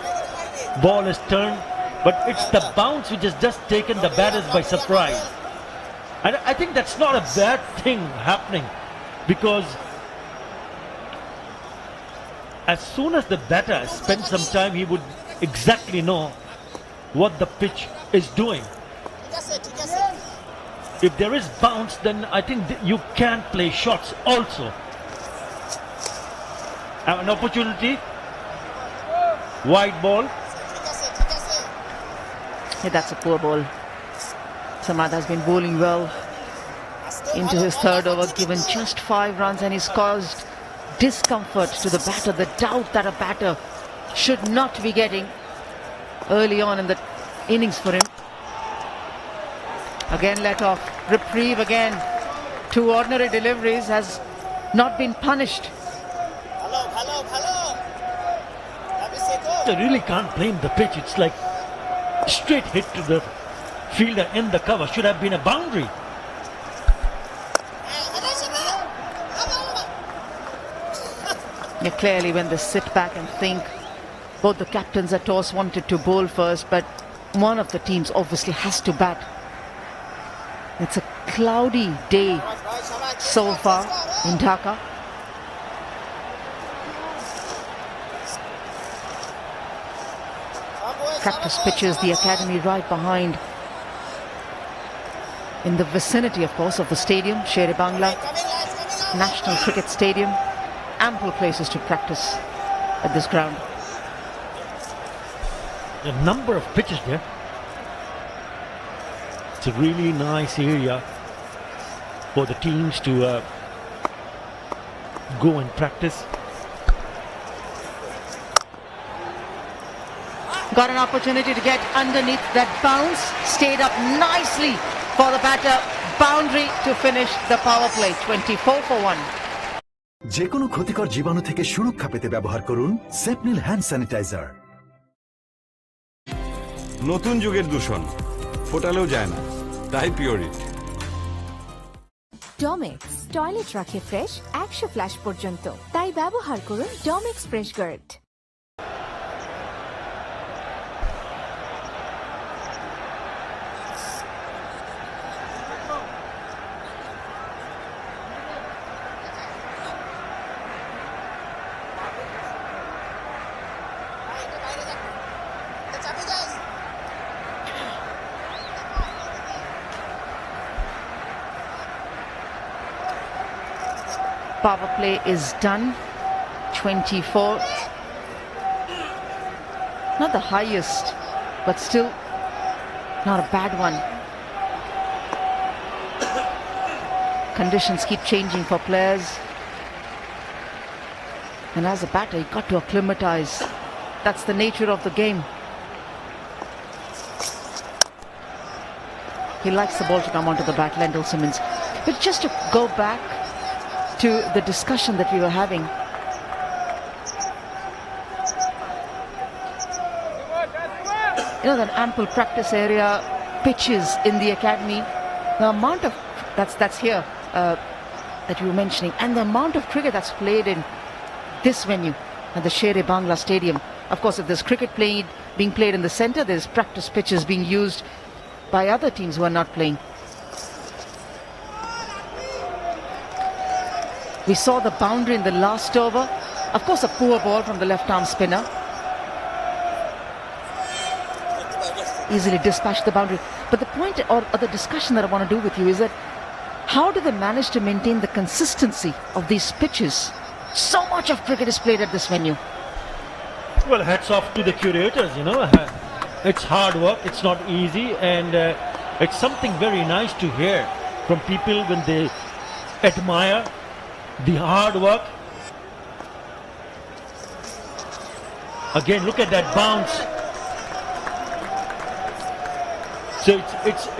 ball is turned. But it's the bounce which has just taken the batters by surprise. And I think that's not a bad thing happening, because as soon as the batter spends some time, he would exactly know what the pitch is doing. If there is bounce, then I think you can play shots also. Have an opportunity. Wide ball. Yeah, that's a poor ball. Samad has been bowling well into his 3rd over, given just 5 runs, and he's caused discomfort to the batter, the doubt that a batter should not be getting early on in the innings for him. Again let off, reprieve again. 2 ordinary deliveries, has not been punished. I really can't blame the pitch. It's like straight hit to the fielder in the cover. Should have been a boundary. Yeah, clearly when they sit back and think, both the captains at toss wanted to bowl first, but one of the teams obviously has to bat. It's a cloudy day so far in Dhaka. Practice pitches, the academy right behind, in the vicinity, of course, of the stadium, Sher-e-Bangla, National Cricket Stadium. Ample places to practice at this ground. A number of pitches there. It's a really nice area for the teams to go and practice. Got an opportunity to get underneath that bounce. Stayed up nicely for the batter. Boundary to finish the power play. 24 for 1. যে কোনো ক্ষতিকর জীবাণু থেকে সুরক্ষা পেতে ব্যবহার করুন সেপনিল hand sanitiser. নতুন যুগের দূষণ ফোটালেও যায় না, তাই পিওরিট। ডমেক্স টয়লেট রাখে ফ্রেশ 100 ফ্ল্যাশ পর্যন্ত, তাই ব্যবহার করুন Domex fresh guard. Power play is done. 24. Not the highest, but still not a bad one. Conditions keep changing for players. And as a batter, you got to acclimatize. That's the nature of the game. He likes the ball to come onto the bat, Lendl Simmons. But just to go back to the discussion that we were having. You know, that ample practice area, pitches in the academy, the amount of, that's here, that you were mentioning, and the amount of cricket that's played in this venue at the Sher-e-Bangla Stadium. Of course, if there's cricket being played in the center, there's practice pitches being used by other teams who are not playing. We saw the boundary in the last over. Of course, a poor ball from the left-arm spinner. Easily dispatched the boundary. But the point or the discussion that I want to do with you is that how do they manage to maintain the consistency of these pitches? So much of cricket is played at this venue. Well, hats off to the curators, you know. It's hard work, it's not easy, and it's something very nice to hear from people when they admire the hard work. Again, look at that bounce. So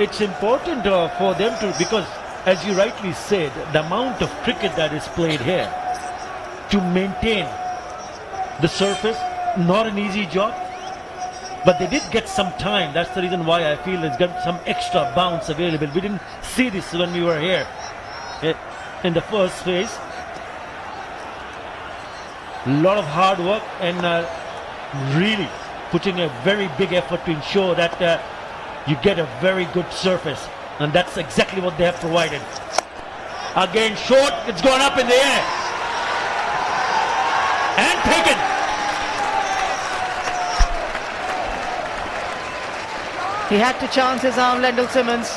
it's important for them to, because as you rightly said, the amount of cricket that is played here, to maintain the surface, not an easy job, but they did get some time. That's the reason why I feel there's got some extra bounce available. We didn't see this when we were here in the first phase. A lot of hard work and really putting a very big effort to ensure that you get a very good surface, and that's exactly what they have provided. Again, short, it's gone up in the air and taken. He had to chance his arm, Lendl Simmons.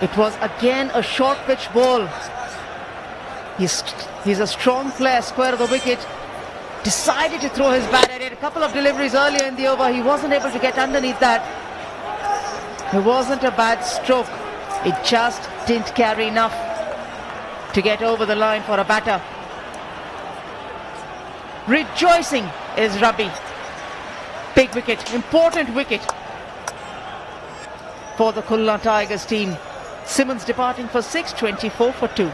It was again a short pitch ball. He's a strong player, square of the wicket. Decided to throw his bat at it. A couple of deliveries earlier in the over. He wasn't able to get underneath that. It wasn't a bad stroke. It just didn't carry enough to get over the line for a batter. Rejoicing is Rabi. Big wicket, important wicket for the Khulna Tigers team. Simmons departing for 6, 24 for 2.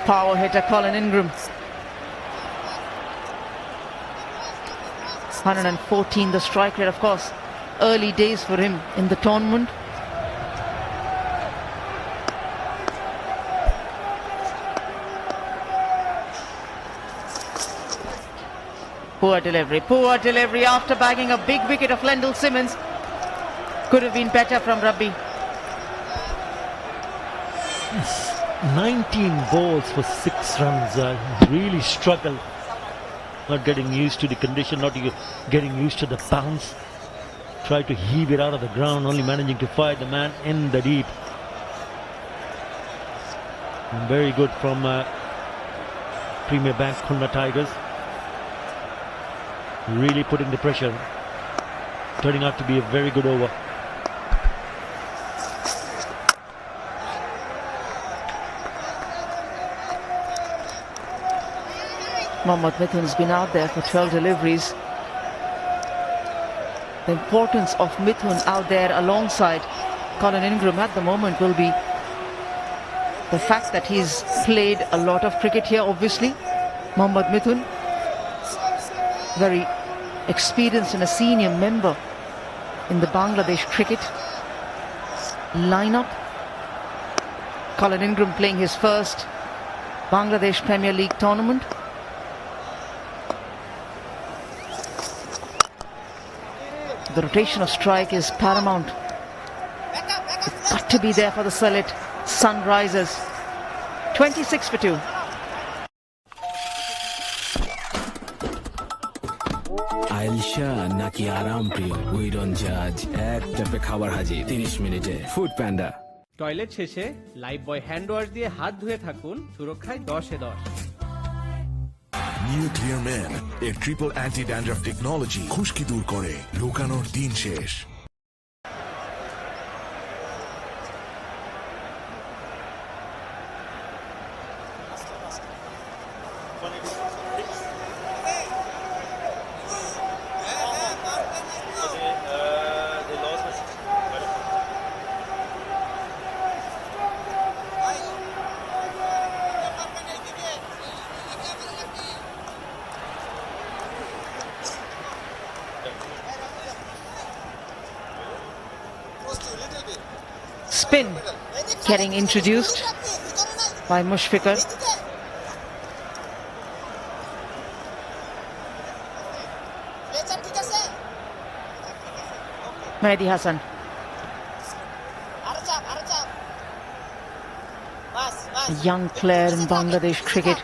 power hitter Colin Ingram. 114 the strike rate, of course. Early days for him in the tournament. Poor delivery after bagging a big wicket of Lendl Simmons. Could have been better from Rabbi. 19 balls for 6 runs. Really struggled. Not getting used to the condition, not getting used to the bounce. Tried to heave it out of the ground, only managing to find the man in the deep. And very good from Premier Bank Khulna Tigers. Really putting the pressure. Turning out to be a very good over. Mohammad Mithun's been out there for 12 deliveries. The importance of Mithun out there alongside Colin Ingram at the moment will be the fact that he's played a lot of cricket here, obviously. Mohammad Mithun, very experienced and a senior member in the Bangladesh cricket lineup. Colin Ingram playing his first Bangladesh Premier League tournament. The rotation of strike is paramount. It's got to be there for the Sylhet Sunrisers. 26 for 2. আইলশা নাকি আরাম প্রিয় উইরন জাজ এক ট্যাপে খাবার হাজির 30 মিনিটে food panda. Toilet শেষে Lifebuoy hand wash দিয়ে হাত ধুয়ে থাকুন, সুরক্ষায় 10-10। নিউ ক্লিয়ার ম্যান এর ট্রিপল অ্যান্টি ড্যান্ড্রাফ টেকনোলজি খুশকি দূর করে লুকানোর দিন শেষ। Spin getting introduced by Mushfiqur. Mehdi Hassan. A young player in Bangladesh cricket.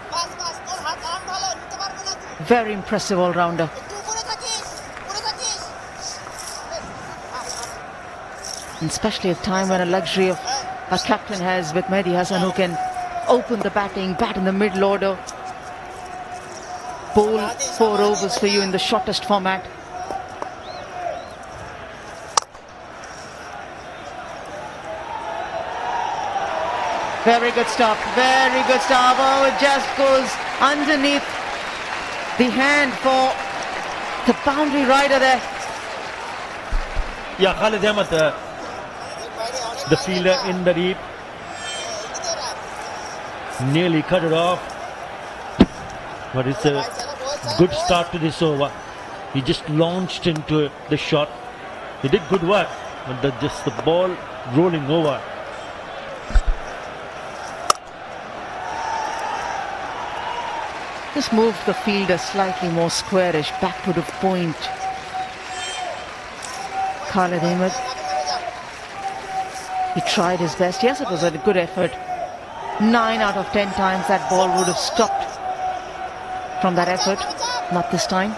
Very impressive all-rounder. Especially at a time when a luxury of a captain has with Mehdi Hassan, who can open the batting, bat in the middle order, bowl 4 overs for you in the shortest format. Very good stop, very good stop. Oh, it just goes underneath the hand for the boundary rider there. Yeah, Khalid Ahmed, the fielder in the deep, nearly cut it off, but it's a good start to this over. He just launched into the shot. He did good work, but just the ball rolling over. Just moved the fielder slightly more squarish, back to the point. Khalid Ahmed, he tried his best. Yes, it was a good effort. 9 out of 10 times that ball would have stopped from that effort. Not this time.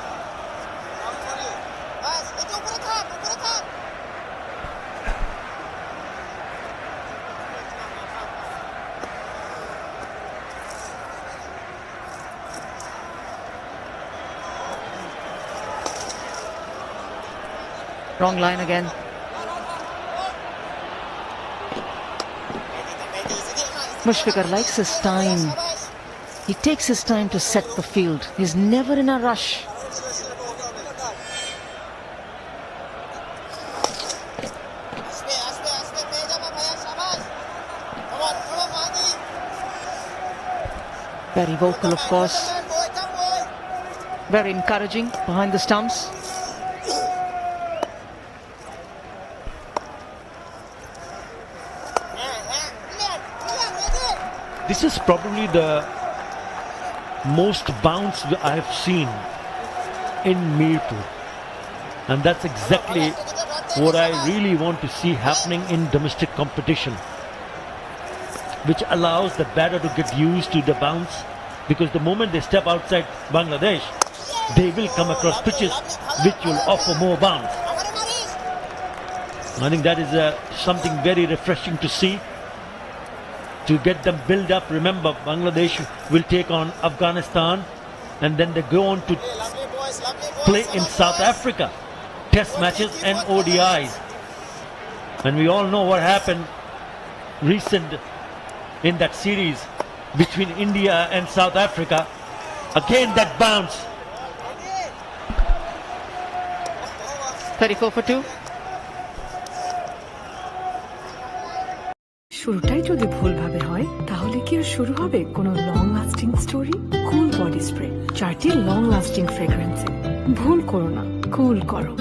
Wrong line again. Mushfiqur likes his time. He takes his time to set the field. He's never in a rush. Very vocal, of course. Very encouraging behind the stumps. This is probably the most bounce I've seen in Mirpur, and that's exactly what I really want to see happening in domestic competition, which allows the batter to get used to the bounce, because the moment they step outside Bangladesh, they will come across pitches which will offer more bounce. I think that is something very refreshing to see, to get them build up. Remember, Bangladesh will take on Afghanistan, and then they go on to play in South Africa, test matches and ODIs. And we all know what happened recent in that series between India and South Africa. Again, that bounce. 34 for 2. শুরুটাই যদি ভুলভাবে হয় তাহলে কি আর শুরু হবে কোনো long lasting story? কুল body spray, 4টি long lasting ফ্রেগ্রেন্সে। ভুল করো না, কুল করো।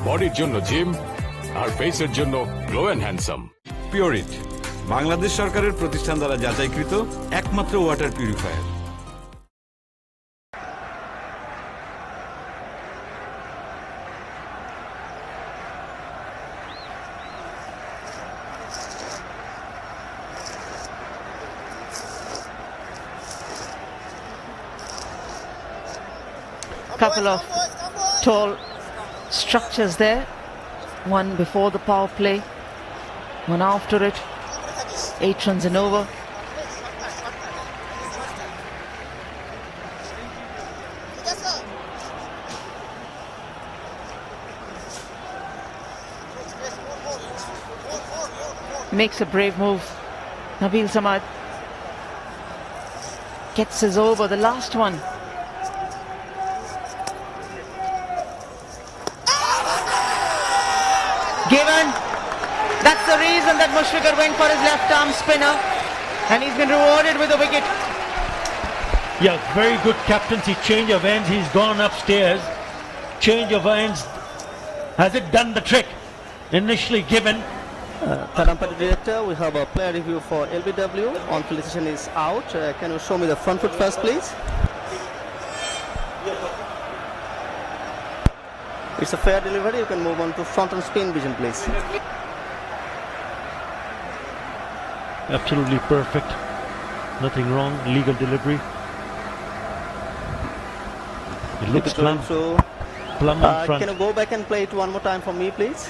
বডির জন্য জিম আর ফেসের জন্য glow and handsome. Pureit, Bangladesh সরকারের প্রতিষ্ঠান দ্বারা যাচাইকৃত একমাত্র water purifier. Couple of tall structures there, one before the power play, one after it. 8 runs and over. Makes a brave move. Nabil Samad gets his over, the last one. Given. That's the reason that Mushfiqur went for his left arm spinner, and he's been rewarded with a wicket. Yeah, very good captaincy, change of ends. He's gone upstairs. Change of ends. Has it done the trick? Initially given. Kadampati director, we have a player review for LBW. On field decision is out. Can you show me the front foot first, please? It's a fair delivery. You can move on to front and spin vision, please. Absolutely perfect. Nothing wrong. Legal delivery. It looks plumb in front. Can you go back and play it one more time for me, please?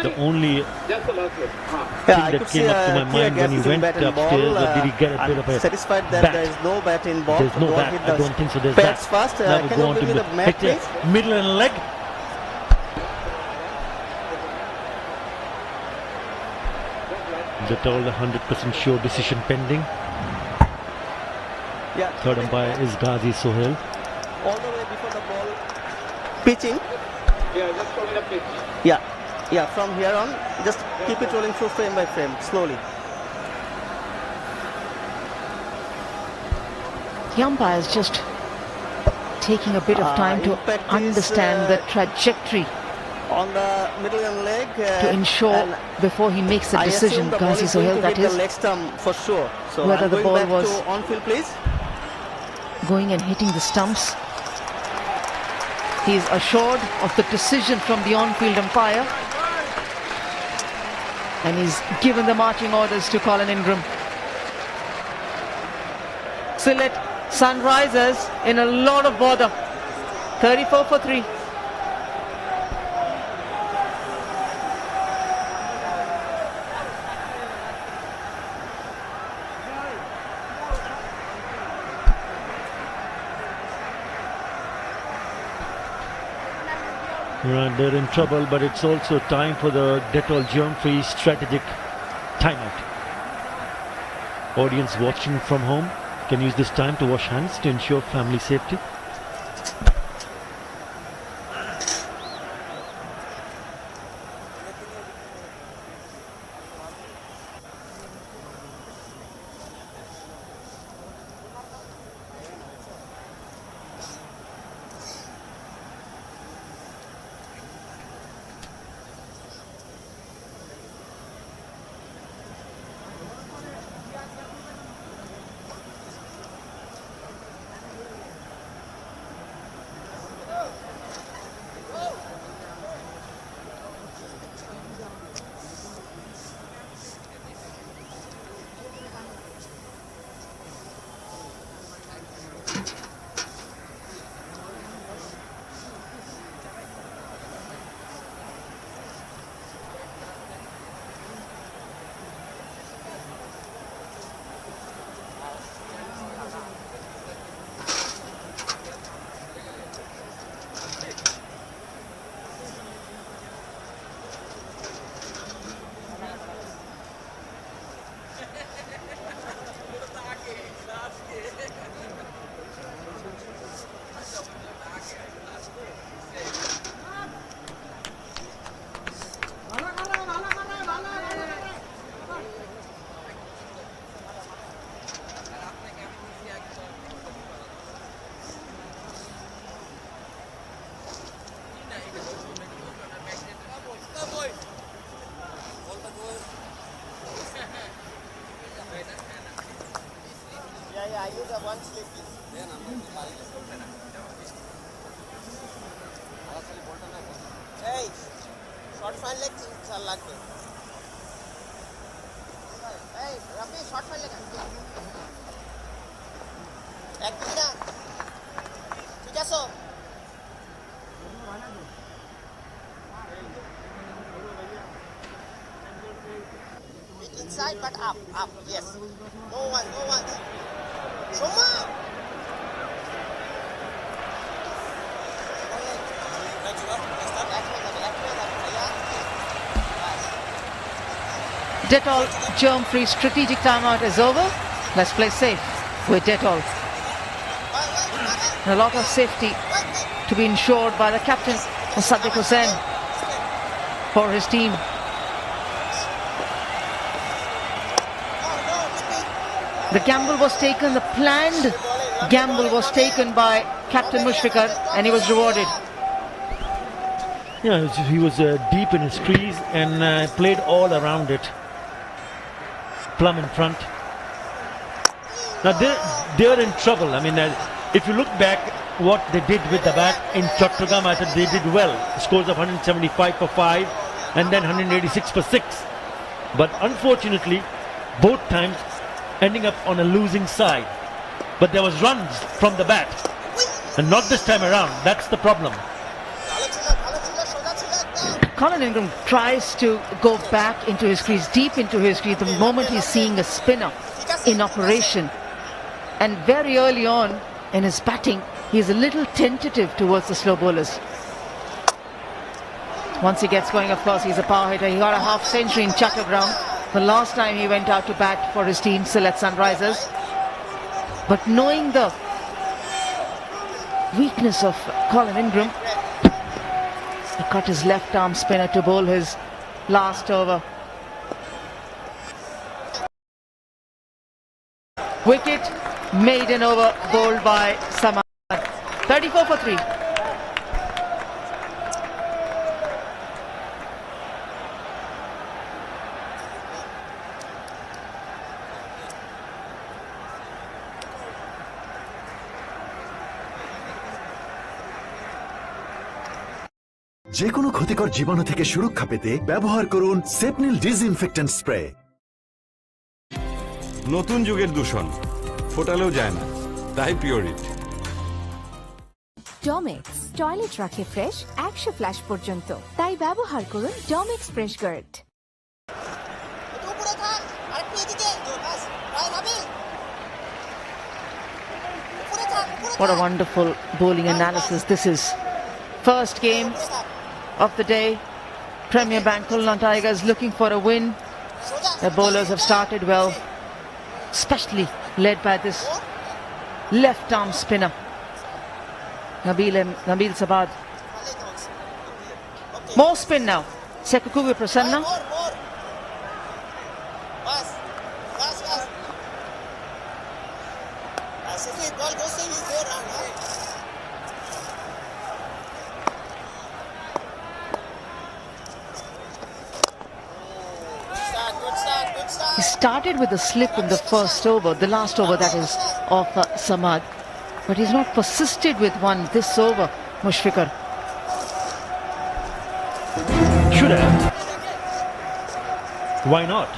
The only thing that came up to my mind when he went upstairs, or did he get a bit of a satisfied that bat? there is no bat in ball. There's no bat. I don't think so. There's bats that. first. Now we Can go you on to give me the mat, hit it. please? Middle and leg. That's all 100% sure decision pending. Yeah. Third umpire is Ghazi Sohail. All the way before the ball. Pitching. Yeah, just show me the pitch. Yeah, from here on, just keep it rolling through frame by frame, slowly. The umpire is just taking a bit of time to understand the trajectory on the middle and leg to ensure before he makes a decision. Ghazi Sohail, that is, the leg stump for sure. So whether the ball was on field, please. Going and hitting the stumps. He is assured of the decision from the on-field umpire, and he's given the marching orders to Colin Ingram. Sylhet Sunrisers in a lot of bother. 34 for 3. Right, they're in trouble, but it's also time for the Dettol germ-free strategic timeout. Audience watching from home can use this time to wash hands to ensure family safety. Inside but up, yes. No one. Shoma! Dettol germ-free strategic timeout is over. Let's play safe with Dettol. A lot of safety to be ensured by the captain, Sadiq Hussain, for his team. The gamble was taken, the planned gamble was taken by Captain Mushfiqur, and he was rewarded. Yeah, he was deep in his crease and played all around it. Plumb in front. Now they're in trouble. I mean, if you look back what they did with the bat in Chattogram, I thought they did well. Scores of 175 for 5 and then 186 for 6. But unfortunately, both times ending up on a losing side. But there was runs from the bat. And not this time around. That's the problem. Colin Ingram tries to go back into his crease, deep into his crease, the moment he's seeing a spinner in operation. And very early on in his batting, he's a little tentative towards the slow bowlers. Once he gets going, of course, he's a power hitter. He got a half century in Chattogram the last time he went out to bat for his team, Sylhet Sunrisers. But knowing the weakness of Colin Ingram, he cut his left arm spinner to bowl his last over. Wicket, maiden over, bowled by Samad. 34 for 3. যে কোনো ক্ষতিকর জীবাণু থেকে সুরক্ষা পেতে ব্যবহার করুন সেপনিল disinfectant spray. নতুন যুগের দূষণ ফোটালেও যায় না, তাই পিওরিট। ডমেক্স টয়লেট রাখে ফ্রেশ 100 ফ্ল্যাশ পর্যন্ত, তাই ব্যবহার করুন Domex fresh guard. What a wonderful bowling analysis this is. First game of the day. Premier Bank Khulna Tigers looking for a win. The bowlers have started well, especially led by this left arm spinner, Nabil Sabad. More spin now. Sekukubi Prasanna. He started with a slip in the first over, the last over that is, of Samad. But he's not persisted with one this over, Mushfiqur. Should have. Why not?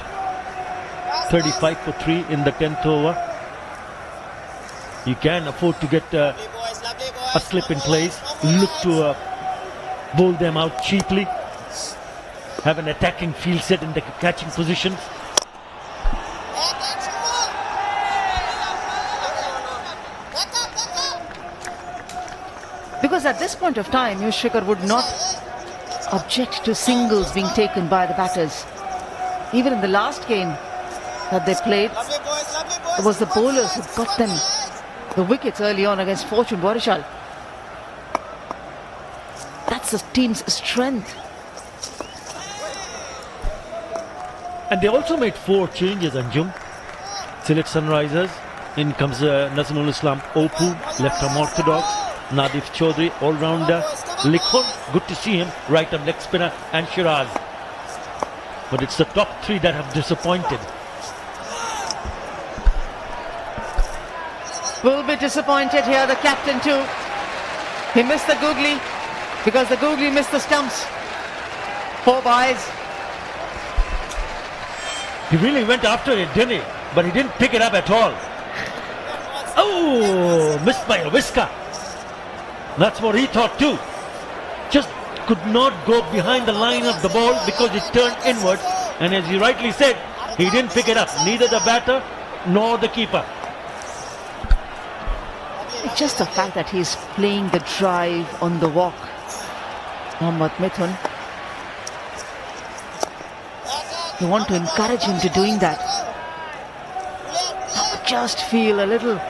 35 for 3 in the 10th over. You can afford to get a slip in place. Look to bowl them out cheaply. Have an attacking field set in the catching position. Because at this point of time, Mushfiqur would not object to singles being taken by the batters. Even in the last game that they played, it was the bowlers who got them the wickets early on against Fortune Borishal. That's the team's strength. And they also made 4 changes, Anjum. Sylhet Sunrisers. In comes Nazmul Islam Opu, left arm orthodox. Nadif Chaudhry, all-rounder. Likhon, good to see him, right arm leg spinner, and Shiraz. But it's the top 3 that have disappointed. Will be disappointed here, the captain too. He missed the googly because the googly missed the stumps. 4 byes. He really went after it, didn't he? But he didn't pick it up at all. Oh, missed by a whisker. That's what he thought too. Just could not go behind the line of the ball because it turned inwards. And as you rightly said, he didn't pick it up. Neither the batter nor the keeper. It's just the fact that he's playing the drive on the walk. Mohammad Mithun. You want to encourage him to doing that. I would just feel a little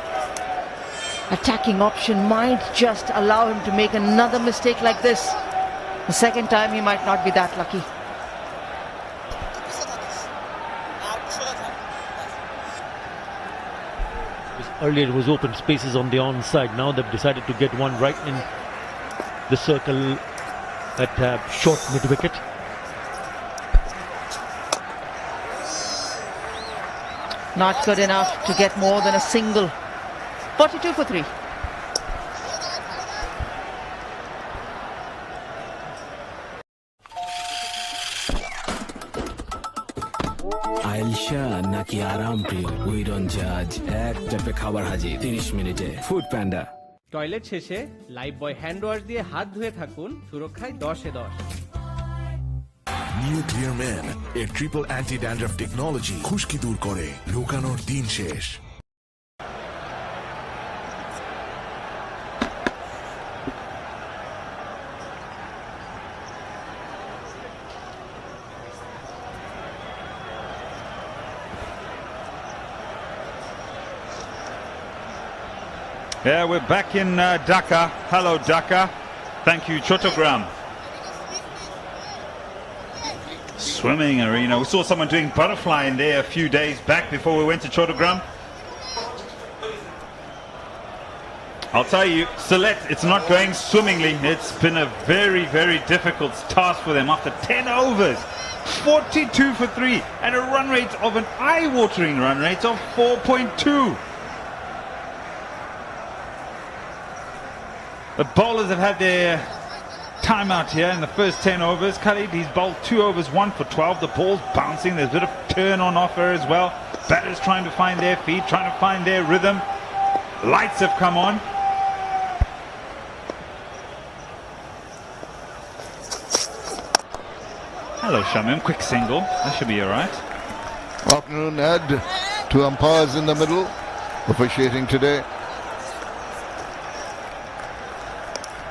attacking option might just allow him to make another mistake like this. The second time he might not be that lucky. Earlier it was open spaces on the onside. Now they've decided to get one right in the circle at short mid-wicket. Not good enough to get more than a single. 42 for 3. আইলশা নাকি আরাম প্রিয় we don't জাজ এক চাপে খাবার হাজির 30 মিনিটে food panda toilet শেষে লাইফ বয় হ্যান্ড ওয়াশ দিয়ে হাত ধুয়ে থাকুন সুরক্ষায় 10-এ 10 নিউ ক্লিয়ার ম্যান এর ট্রিপল অ্যান্টি ড্যান্ড্রাফ টেকনোলজি খুশকি দূর করে লুকানোর দিন শেষ Yeah, we're back in Dhaka. Hello, Dhaka. Thank you, Chotogram. Swimming arena. We saw someone doing butterfly in there a few days back before we went to Chotogram. I'll tell you, Sylhet, it's not going swimmingly. It's been a very, very difficult task for them after 10 overs. 42 for 3 and a run rate of an eye-watering run rate of 4.2. The bowlers have had their time out here in the first 10 overs. Khalid, he's bowled 2 overs, 1 for 12. The ball's bouncing. There's a bit of turn on offer as well. Batters trying to find their feet, trying to find their rhythm. Lights have come on. Hello, Shamim. Quick single. That should be all right. Afternoon, Ed. 2 umpires in the middle, officiating today.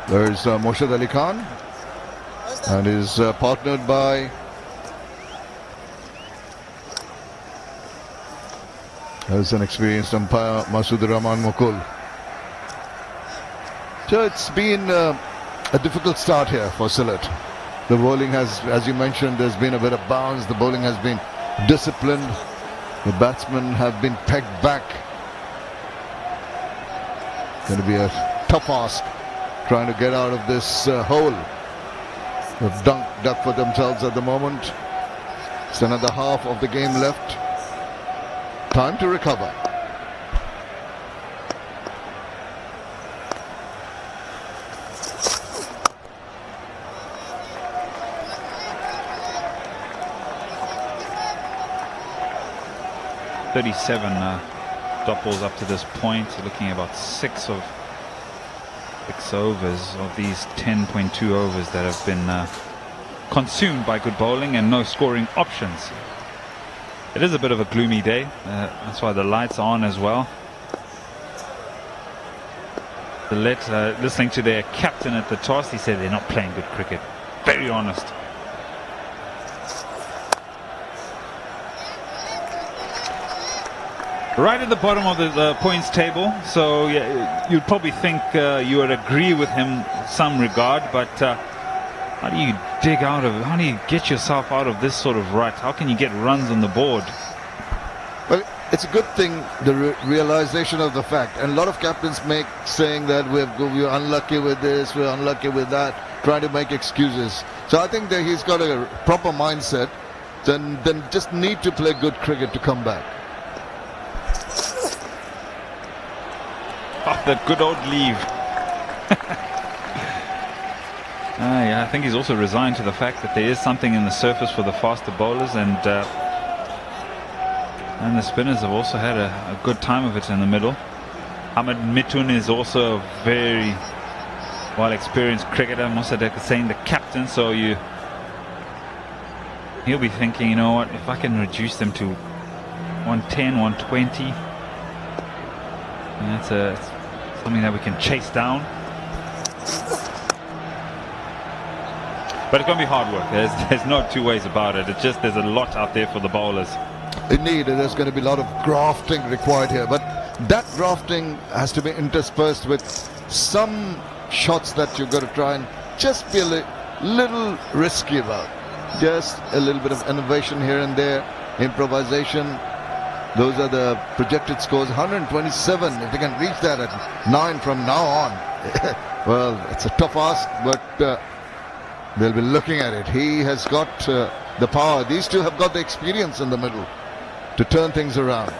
There's Moshad Ali Khan and is partnered by as an experienced umpire Masood Rahman Mukul. So it's been a difficult start here for Sylhet. The bowling has, as you mentioned, there's been a bit of bounce. The bowling has been disciplined. The batsmen have been pegged back. Going to be a tough ask trying to get out of this hole. They've dug for themselves at the moment. It's another half of the game left. Time to recover. Dot balls up to this point. You're looking at about 6 overs of these 10.2 overs that have been consumed by good bowling and no scoring options. It is a bit of a gloomy day. That's why the lights are on as well. Listening to their captain at the toss, he said they're not playing good cricket. Very honest. Right at the bottom of the points table, so yeah, you'd probably think you would agree with him in some regard, but how do you how do you get yourself out of this sort of rut? How can you get runs on the board? Well, it's a good thing, the realization of the fact, and a lot of captains make saying that we're unlucky with this, we're unlucky with that, trying to make excuses. So I think that he's got a proper mindset, then just need to play good cricket to come back. Oh, that good old leave. Yeah, I think he's also resigned to the fact that there is something in the surface for the faster bowlers, and And the spinners have also had a good time of it in the middle. Ahmed Mithun is also a very well experienced cricketer. Mossadegh saying the captain, so he'll be thinking, you know what, if I can reduce them to 110, 120, that's something that we can chase down. But it's going to be hard work. There's no two ways about it. It's just there's a lot out there for the bowlers. Indeed, there's going to be a lot of grafting required here, but that grafting has to be interspersed with some shots that you've got to try and just be a little risky about. Just a little bit of innovation here and there, improvisation. Those are the projected scores. 127, if they can reach that at 9 from now on. Well, it's a tough ask, but they'll be looking at it. He has got the power. These two have got the experience in the middle to turn things around.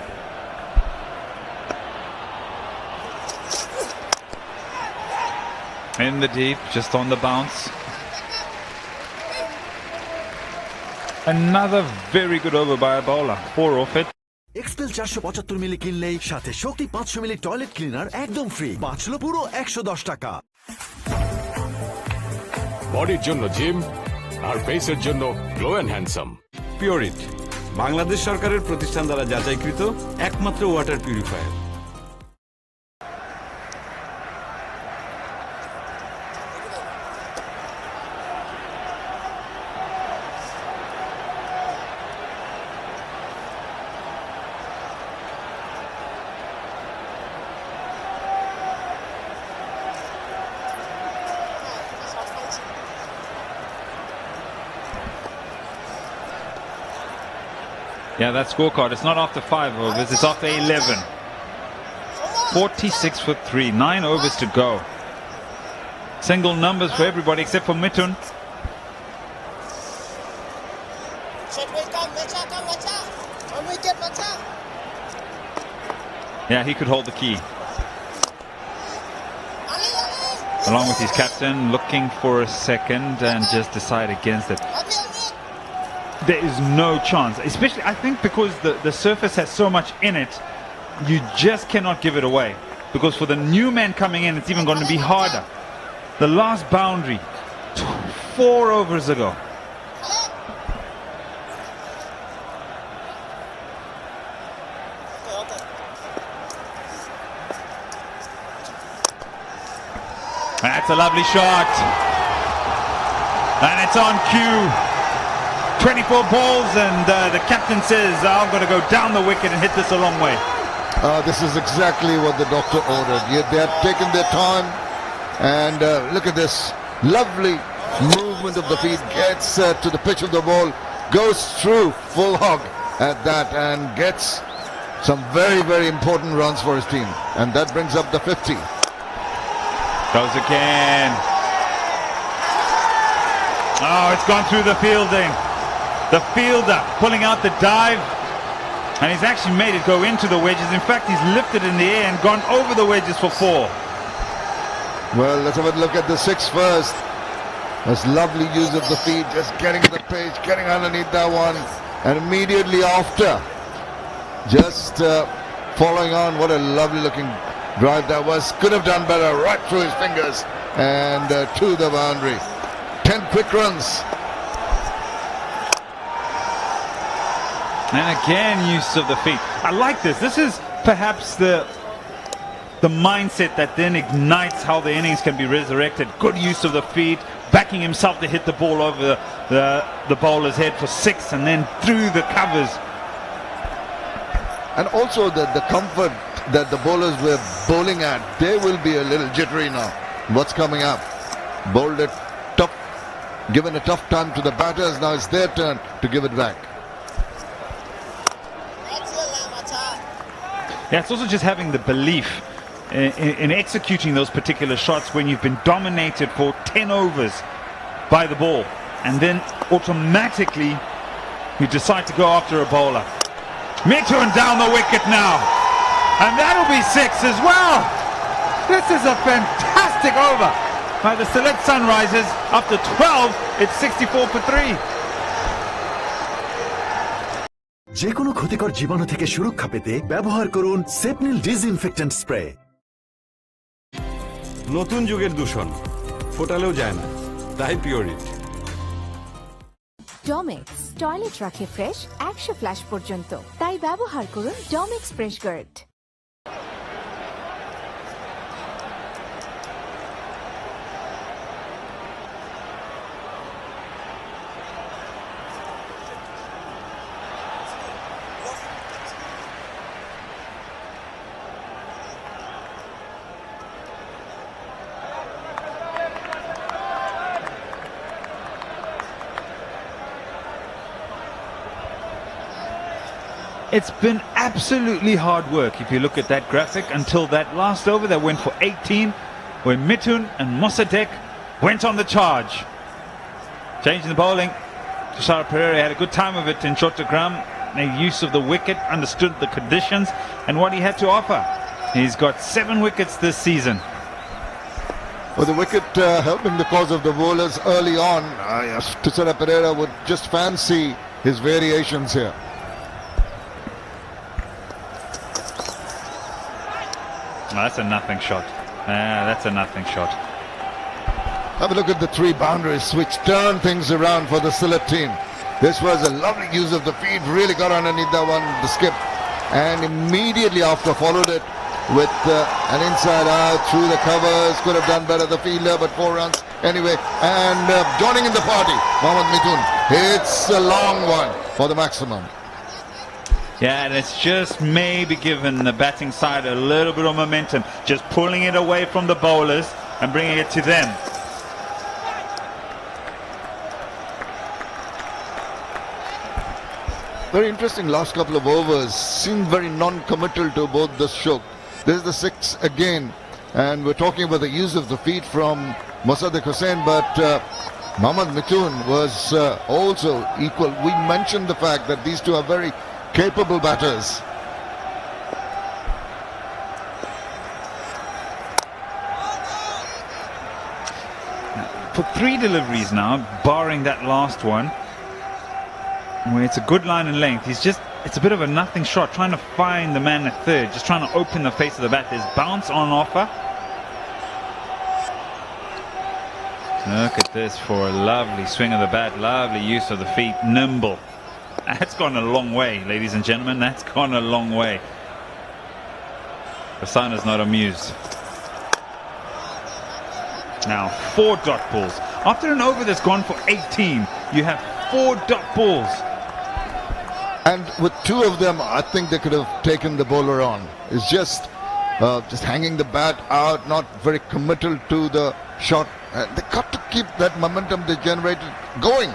In the deep, just on the bounce. Another very good over by a bowler. 4 off it. Expel 475 মিলি কিনলেই সাথে শক্তি 500 মিলি toilet cleaner একদম free. বাঁচলো পুরো 110 টাকা। বডির জন্য gym আর ফেসের জন্য glow and handsome. Pureit, Bangladesh সরকারের প্রতিষ্ঠান দ্বারা যাচাইকৃত একমাত্র water purifier. Yeah, that scorecard, it's not after 5 overs, it's after 11. 46 for 3, 9 overs to go. Single numbers for everybody except for Mithun. Yeah, he could hold the key. Along with his captain, looking for a second and just decide against it. There is no chance, especially I think because the surface has so much in it, you just cannot give it away. Because for the new man coming in, it's even going to be harder. The last boundary, 4 overs ago. That's a lovely shot. And it's on cue. 24 balls and the captain says, I'm going to go down the wicket and hit this a long way. This is exactly what the doctor ordered. They have taken their time and look at this lovely movement of the feet, gets to the pitch of the ball, goes through full hog at that and gets some very, very important runs for his team, and that brings up the 50. Goes again. Oh, it's gone through the fielding. The fielder pulling out the dive, and he's actually made it go into the wedges. In fact, he's lifted in the air and gone over the wedges for 4. Well, let's have a look at the 6 first. That's lovely use of the feet, just getting to the pitch, getting underneath that one, and immediately after, just following on. What a lovely looking drive that was. Could have done better, right through his fingers and to the boundary. 10 quick runs. And again, use of the feet. I like this. This is perhaps the mindset that then ignites how the innings can be resurrected. Good use of the feet, backing himself to hit the ball over the bowler's head for 6 and then through the covers. And also the comfort that the bowlers were bowling at, they will be a little jittery now. What's coming up? Bowled it tough, given a tough time to the batters. Now it's their turn to give it back. Yeah, it's also just having the belief in executing those particular shots when you've been dominated for 10 overs by the ball, and then automatically you decide to go after a bowler. Mithun down the wicket now, and that'll be 6 as well. This is a fantastic over by the Sylhet Sunrisers. After 12, it's 64 for 3. যে কোনো ক্ষতিকর জীবাণু থেকে সুরক্ষা পেতে ব্যবহার করুন সেপনিল disinfectant spray. নতুন যুগের দূষণ ফোটালেও যায় না, তাই পিওরিট। ডমেক্স টয়লেট রাখে ফ্রেশ 100 ফ্ল্যাশ পর্যন্ত, তাই ব্যবহার করুন Domex fresh guard. It's been absolutely hard work if you look at that graphic until that last over that went for 18 when Mithun and Mossadegh went on the charge. Changing the bowling. Tushar Pereira had a good time of it in Chattogram. Made use of the wicket, understood the conditions and what he had to offer. He's got 7 wickets this season. Well, the wicket helping the cause of the bowlers early on. Tushar Pereira would just fancy his variations here. Oh, that's a nothing shot. That's a nothing shot. Have a look at the 3 boundaries which turn things around for the Sylhet team. This was a lovely use of the feet, really got underneath that one, the skip, and immediately after followed it with an inside out through the covers. Could have done better, the fielder, but 4 runs anyway. And joining in the party, Mohammad Mithun hits a long one for the maximum. Yeah, and it's just maybe given the batting side a little bit of momentum, just pulling it away from the bowlers and bringing it to them. Very interesting last couple of overs. Seemed very non-committal to both the stroke. This is the 6 again, and we're talking about the use of the feet from Mossadegh Hossain, but Mohammad Mithun was also equal. We mentioned the fact that these two are very capable batters. For 3 deliveries now, barring that last one, where it's a good line and length, it's a bit of a nothing shot, trying to find the man at third, just trying to open the face of the bat. There's bounce on offer. Look at this for a lovely swing of the bat, lovely use of the feet, nimble. That's gone a long way, ladies and gentlemen. That's gone a long way. The sun is not amused. Now, 4 dot balls. After an over that's gone for 18, you have 4 dot balls. And with 2 of them, I think they could have taken the bowler on. It's just hanging the bat out, not very committal to the shot. They got to keep that momentum they generated going.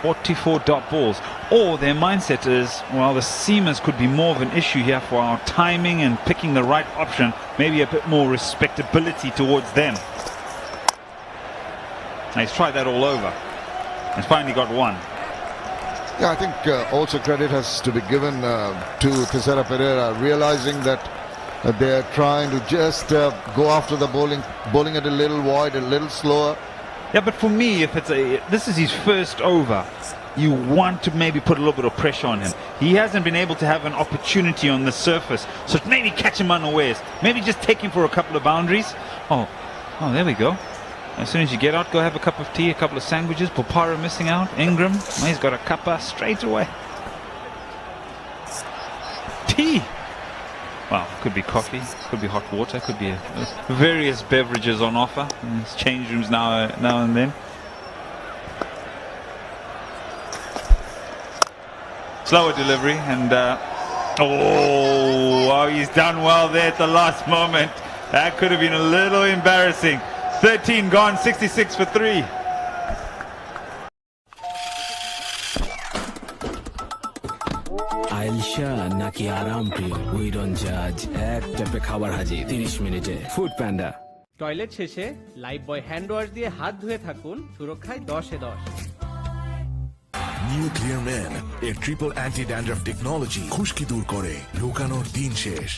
44 dot balls, or their mindset is, well, the seamers could be more of an issue here for our timing and picking the right option, maybe a bit more respectability towards them. Now he's tried that all over. He's finally got 1. Yeah, I think also credit has to be given to Tushar Pereira, realizing that they're trying to just go after the bowling it a little wide, a little slower. Yeah, but for me, if this is his first over, you want to maybe put a little bit of pressure on him. He hasn't been able to have an opportunity on the surface, so maybe catch him unawares. Maybe just take him for a couple of boundaries. Oh, there we go. As soon as you get out, go have a cup of tea, a couple of sandwiches. Popara missing out. Ingram, he's got a cuppa straight away. Tea. Well, could be coffee, could be hot water, could be various beverages on offer. There's change rooms now and then. Slower delivery, and he's done well there at the last moment. That could have been a little embarrassing. 13 gone, 66 for 3. আইলশা নাকি আরাম প্রিয়, we don't জাজ। এক ট্যাপে খাবার হাজির 30 মিনিটে। Food panda. Toilet শেষে Lifebuoy hand wash দিয়ে হাত ধুয়ে থাকুন, সুরক্ষায় 10-এ 10। নিউ ক্লিয়ার ম্যান এর ট্রিপল অ্যান্টি ড্যান্ড্রাফ টেকনোলজি খুশকি দূর করে, লুকানোর দিন শেষ।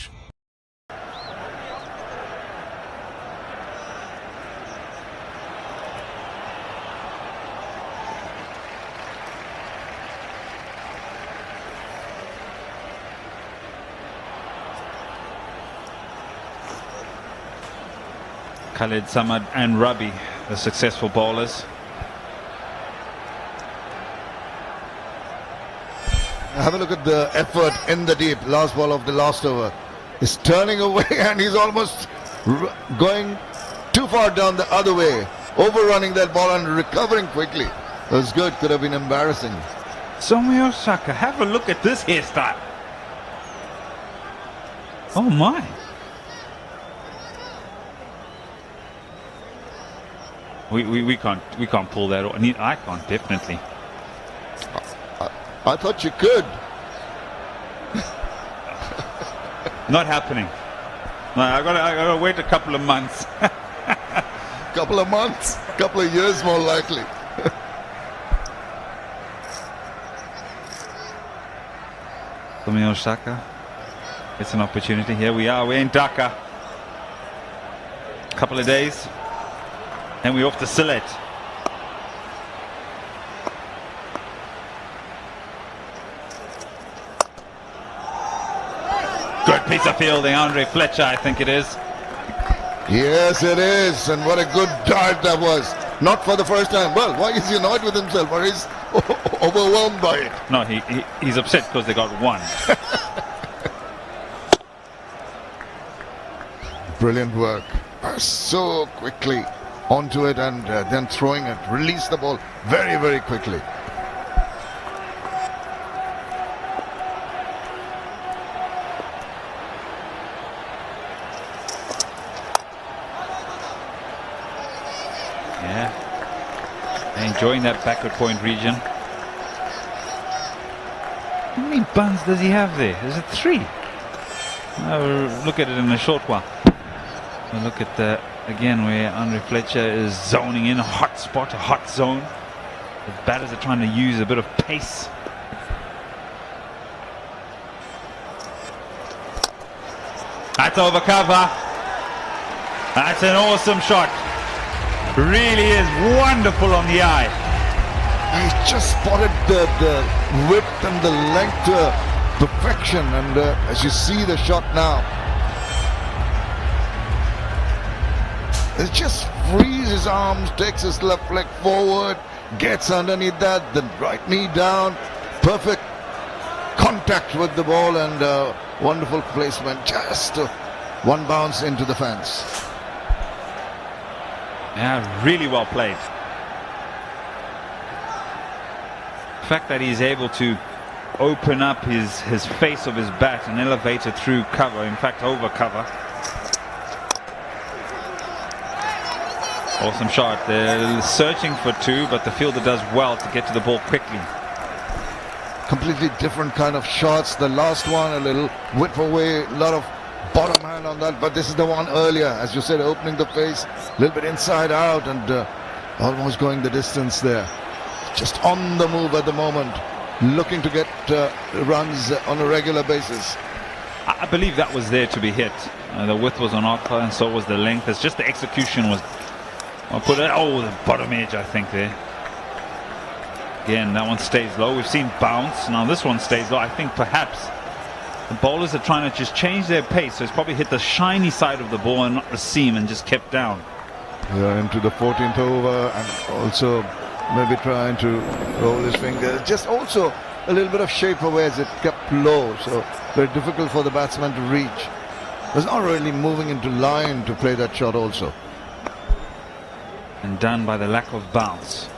Khalid, Samad and Rabi, the successful bowlers. Have a look at the effort in the deep. Last ball of the last over. He's turning away and he's almost going too far down the other way. Overrunning that ball and recovering quickly. It was good. Could have been embarrassing. Somi Osaka, have a look at this hairstyle. Oh my. We can't pull that off. I can't, definitely. I thought you could. Not happening. No, I gotta wait a couple of months. Couple of months, couple of years more likely. Somi Osaka. It's an opportunity. Here we are. We're in Dhaka. Couple of days. And we're off to Sylhet. Good piece of fielding, Andre Fletcher, I think it is. Yes, it is. And what a good dart that was. Not for the first time. Well, why is he annoyed with himself? Or is overwhelmed by it? No, he's upset because they got one. Brilliant work. So quickly onto it and then throwing it. Release the ball very, very quickly. Yeah. Enjoying that backward point region. How many buns does he have there? Is it 3? I'll look at it in a short while. We'll look at the again where Andre Fletcher is zoning in a hot spot, a hot zone. The batters are trying to use a bit of pace. That's over cover. That's an awesome shot. Really is wonderful on the eye. He's just spotted the width and the length to perfection, and as you see the shot now, it just frees his arms, takes his left leg forward, gets underneath that, then right knee down, perfect contact with the ball, and wonderful placement, just one bounce into the fence. Yeah, really well played. The fact that he's able to open up his face of his bat and elevate it through cover, in fact over cover. Awesome shot. They're searching for 2, but the fielder does well to get to the ball quickly. Completely different kind of shots. The last one a little width away, a lot of bottom hand on that, but this is the one earlier, as you said, opening the face, a little bit inside out, and almost going the distance there. Just on the move at the moment, looking to get runs on a regular basis. I believe that was there to be hit. The width was on offer, and so was the length. It's just the execution was. I'll put it. Oh, the bottom edge, I think there. Again, that one stays low. We've seen bounce. Now this one stays low. I think perhaps the bowlers are trying to just change their pace, so it's probably hit the shiny side of the ball and not the seam, and just kept down. Yeah, into the 14th over, and also maybe trying to roll his finger. Just also a little bit of shape away as it kept low, so very difficult for the batsman to reach. Was not really moving into line to play that shot also. And done by the lack of bounce.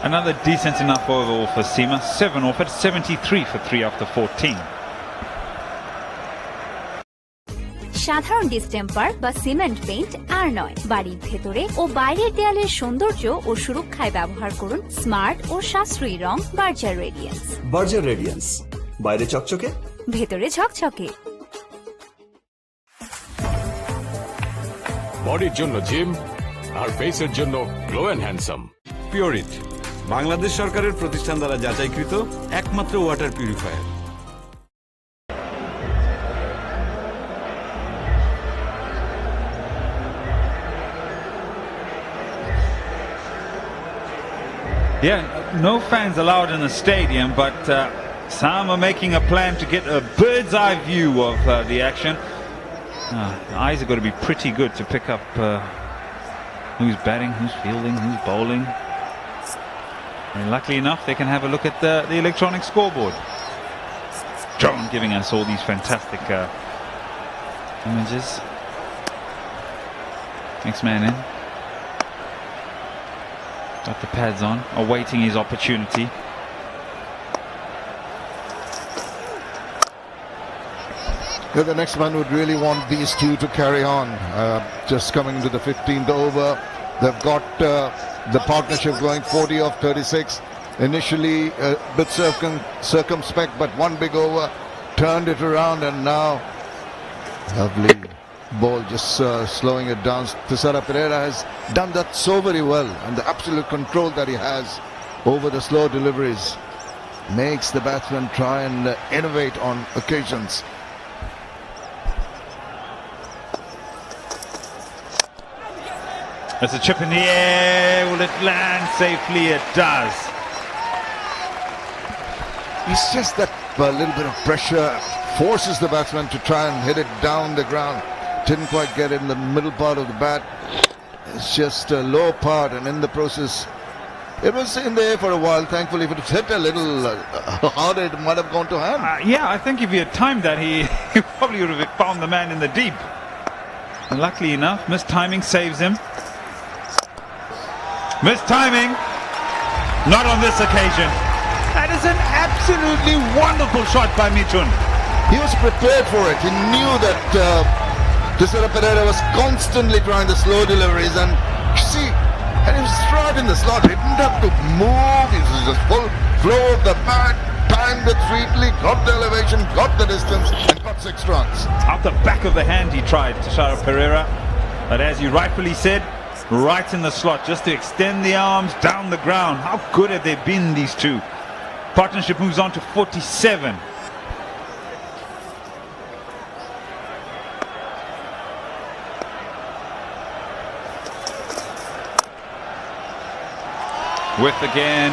Another decent enough overall for Seema. 7 off at 73 for 3 after 14. সাধারণ distemper বা cement paint আর নয়, বাড়ির ভেতরে ও বাইরের দেয়ালের সৌন্দর্য ও সুরক্ষায় ব্যবহার করুন স্মার্ট ও সাশ্রয়ী রং বার্জার রেডিয়েন্স। বার্জার রেডিয়েন্স, বাইরে চকচকে, ভেতরে ঝকঝকে। বডির জন্য জিম আর ফেসের জন্য glow and handsome. Pureit, Bangladesh সরকারের প্রতিষ্ঠান দ্বারা যাচাইকৃত একমাত্র water purifier. Yeah, no fans allowed in the stadium, but Some are making a plan to get a bird's eye view of the action. The eyes are going to be pretty good to pick up who's batting, who's fielding, who's bowling. And luckily enough, they can have a look at the electronic scoreboard. Drone giving us all these fantastic images. Next man in. Got the pads on, awaiting his opportunity. Yeah, the next man would really want these two to carry on. Just coming into the 15th over, they've got the partnership going 40 off 36. Initially a bit circumspect, but one big over turned it around, and now lovely ball just slowing it down. Thisara Pereira has done that so very well, and the absolute control that he has over the slow deliveries makes the batsman try and innovate on occasions. There's a chip in the air. Will it land safely? It does. It's just that little bit of pressure forces the batsman to try and hit it down the ground. Didn't quite get it in the middle part of the bat. It's just a low part, and in the process, it was in the air for a while. Thankfully, if it was hit a little harder, it might have gone to hand. Yeah, I think if he had timed that, he probably would have found the man in the deep. And luckily enough, missed timing saves him. Missed timing. Not on this occasion. That is an absolutely wonderful shot by Mithun. He was prepared for it. He knew that Thisara Pereira was constantly trying the slow deliveries, and see, and he was right in the slot. He didn't have to move. It was just full flow of the bat, timed it sweetly, got the elevation, got the distance, and got 6 runs. Out the back of the hand he tried, Thisara Pereira, but as you rightfully said, right in the slot, just to extend the arms down the ground. How good have they been, these two? Partnership moves on to 47. With again.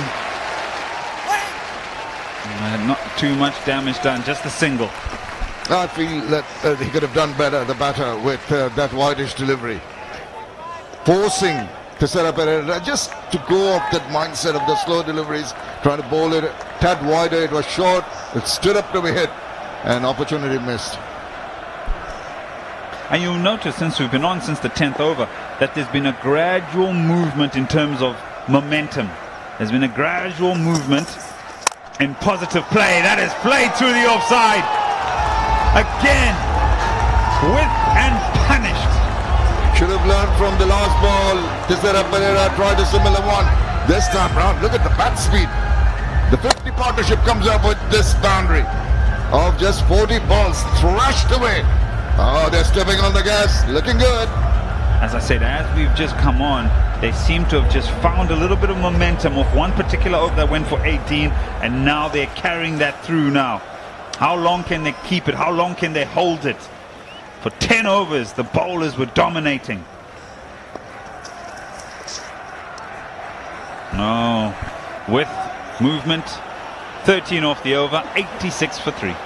Not too much damage done, just a single. I feel that he could have done better, the batter, with that wideish delivery. Forcing Thisara Pereira just to go off that mindset of the slow deliveries, trying to bowl it a tad wider. It was short, it stood up to be hit, and opportunity missed. And you'll notice, since we've been on since the 10th over, that there's been a gradual movement in terms of momentum. There's been a gradual movement in positive play. That is played through the offside. Again, with and punished. Should have learned from the last ball. Thisara Pereira tried a similar one. This time round, look at the bat speed. The 50 partnership comes up with this boundary of just 40 balls thrashed away. Oh, they're stepping on the gas, looking good. As I said, as we've just come on, they seem to have just found a little bit of momentum of one particular over that went for 18, and now they're carrying that through now. How long can they keep it? How long can they hold it? For 10 overs, the bowlers were dominating. No, with movement, 13 off the over, 86 for 3.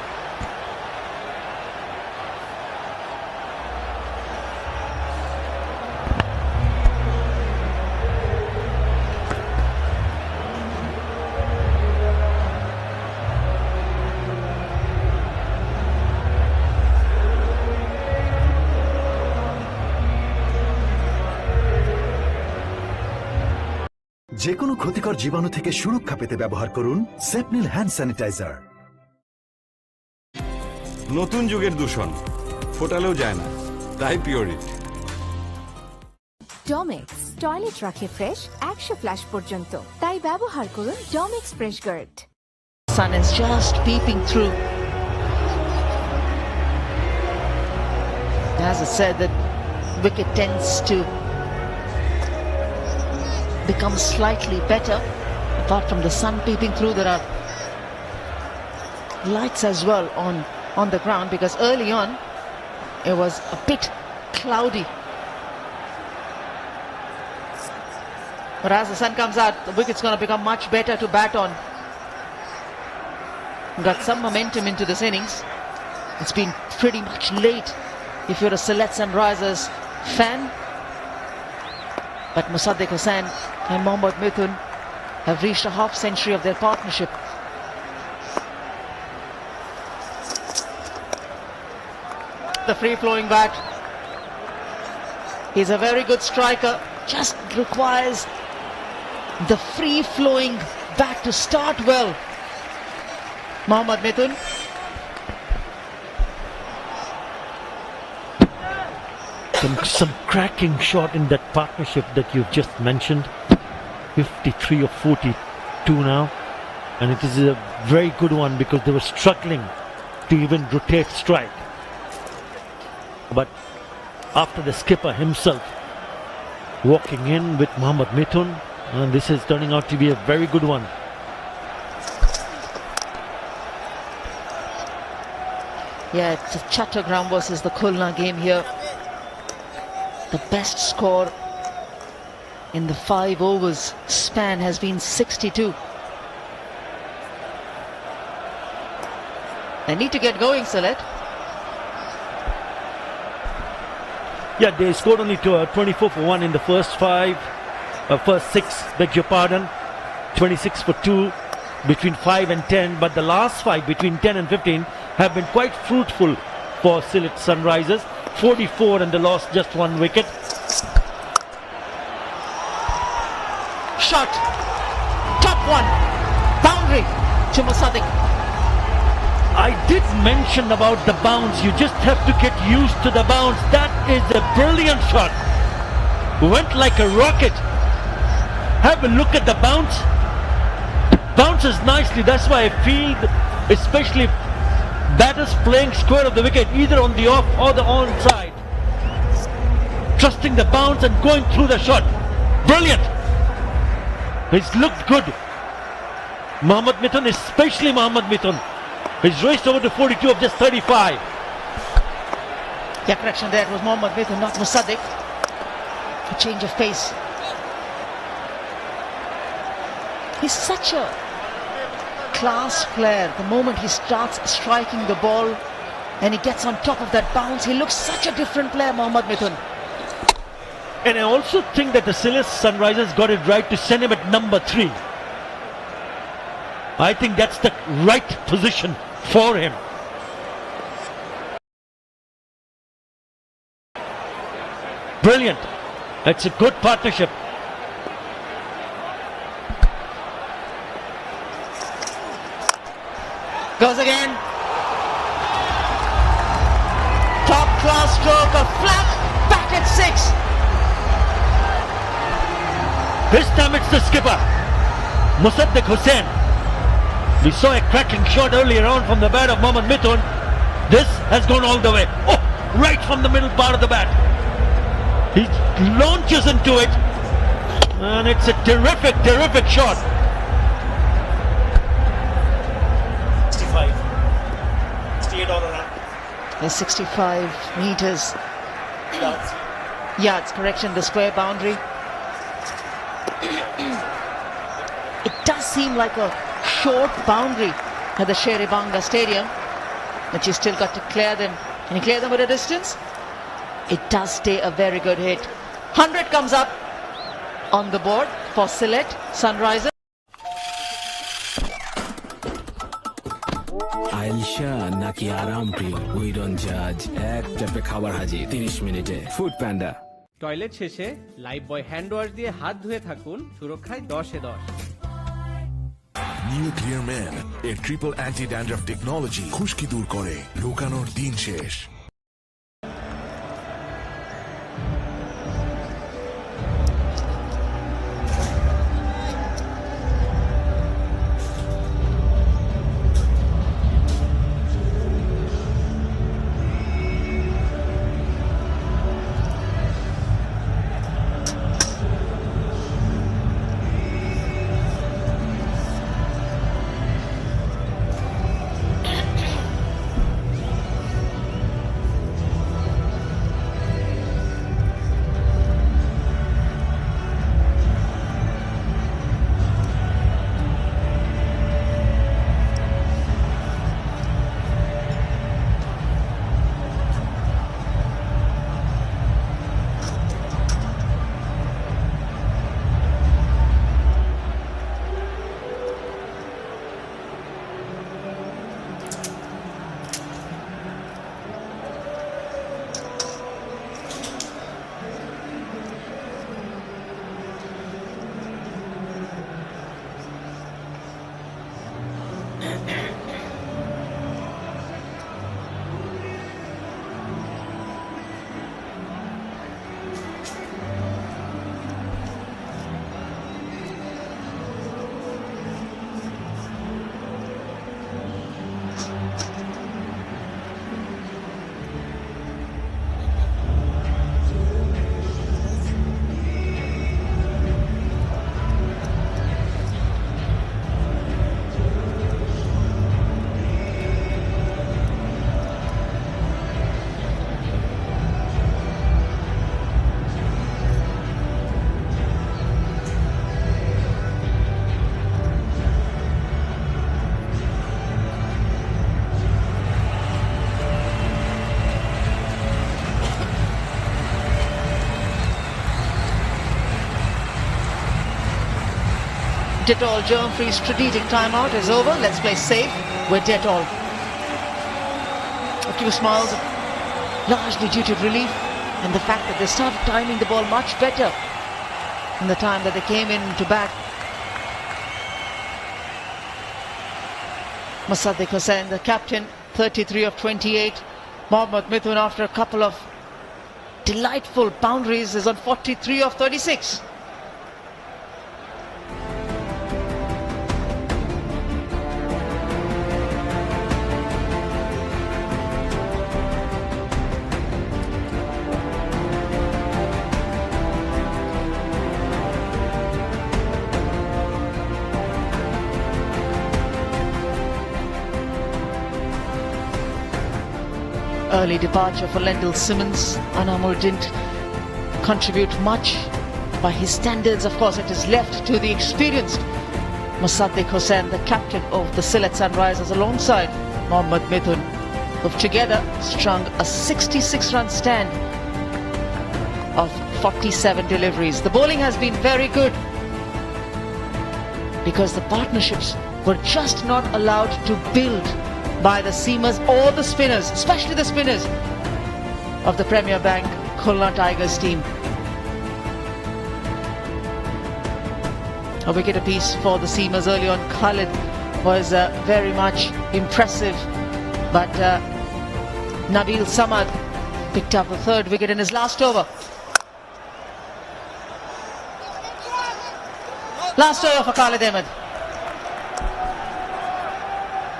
যে কোনো ক্ষতিকর জীবাণু থেকে সুরক্ষা পেতে ব্যবহার করুন সেপনিল hand sanitiser. নতুন যুগের দূষণ ফোটালেও যায় না, তাই পিওরিট। ডমেক্স টয়লেট রাখে ফ্রেশ 100 ফ্ল্যাশ পর্যন্ত, তাই ব্যবহার করুন Domex fresh guard. Sun is just peeping through. As I said, the wicket tends to become slightly better. Apart from the sun peeping through, there are lights as well on the ground, because early on it was a bit cloudy. But as the sun comes out, the wicket's going to become much better to bat on. got some momentum into this innings. It's been pretty much late if you're a Sylhet Sunrisers fan. But Musaddiq Hussain and Mohammad Mithun have reached a half century of their partnership. The free-flowing bat. He's a very good striker, just requires the free-flowing bat to start well. Mohammad Mithun. Some cracking shot in that partnership that you've just mentioned. 53 or 42 now. And it is a very good one because they were struggling to even rotate strike. But after the skipper himself walking in with Mohammad Mithun, and this is turning out to be a very good one. Yeah, it's a Chattogram versus the Khulna game here. The best score in the 5 overs span has been 62. They need to get going, Sylhet. Yeah, they scored only 24 for 1 in the first 6, beg your pardon. 26 for 2 between 5 and 10, but the last 5 between 10 and 15 have been quite fruitful for Sylhet Sunrisers. 44 and they lost just 1 wicket. Shot. Top one. Boundary to Musaddiq. I did mention about the bounce. You just have to get used to the bounce. That is a brilliant shot. Went like a rocket. Have a look at the bounce. Bounces nicely. That's why I feel, especially batters playing square of the wicket, either on the off or the on side, trusting the bounce and going through the shot. Brilliant. He's looked good. Mohammad Mithun, especially Mohammad Mithun, he's raced over to 42 of just 35. Yeah, correction there. It was Mohammad Mithun, not Musaddiq. A change of pace. He's such a class player. The moment he starts striking the ball and he gets on top of that bounce, he looks such a different player, Mohammad Mithun. And I also think that the Sylhet Sunrisers got it right to send him at number 3. I think that's the right position for him. Brilliant. It's a good partnership. Goes again. Top class stroke, a flat back at 6. This time it's the skipper, Musaddiq Hussain. We saw a cracking shot earlier on from the bat of Mohammad Mithun. This has gone all the way. Oh, right from the middle part of the bat. He launches into it. And it's a terrific, terrific shot. 65. 68 all around. There's 65 meters. Yards, correction, the square boundary. It does seem like a short boundary at the Sher-e-Banga Stadium, but you still got to clear them. Can you clear them with a distance? It does stay a very good hit. 100 comes up on the board for Sylhet Sunrisers. আইলশা নাকি আরাম প্রিয় we don't জাজ এক চাপে খাবার হাজির 30 মিনিটে food panda. Toilet শেষে লাইফ বয় হ্যান্ড ওয়াশ দিয়ে হাত ধুয়ে থাকুন, সুরক্ষায় 10-10। নিউ ক্লিয়ার ম্যান এর ট্রিপল অ্যান্টি ড্যান্ড্রাফ টেকনোলজি খুশকি দূর করে, লুকানোর দিন শেষ। Dettol germ-free strategic timeout is over. Let's play safe with Dettol. A few smiles, largely due to relief and the fact that they started timing the ball much better in the time that they came in to bat. Musaddiq Hussain, the captain, 33 of 28. Mohammad Mithun, after a couple of delightful boundaries, is on 43 of 36. Early departure for Lendl Simmons. Anamul didn't contribute much by his standards. Of course, it is left to the experienced Musaddiq Hussain, the captain of the Sylhet Sunrisers, alongside Mohammad Mithun, who've together strung a 66-run stand of 47 deliveries. The bowling has been very good because the partnerships were just not allowed to build by the seamers or the spinners, especially the spinners of the Premier Bank Khulna Tigers team. A wicket apiece for the seamers early on. Khalid was very much impressive, but Nabil Samad picked up the third wicket in his last over. Last over for Khalid Ahmed.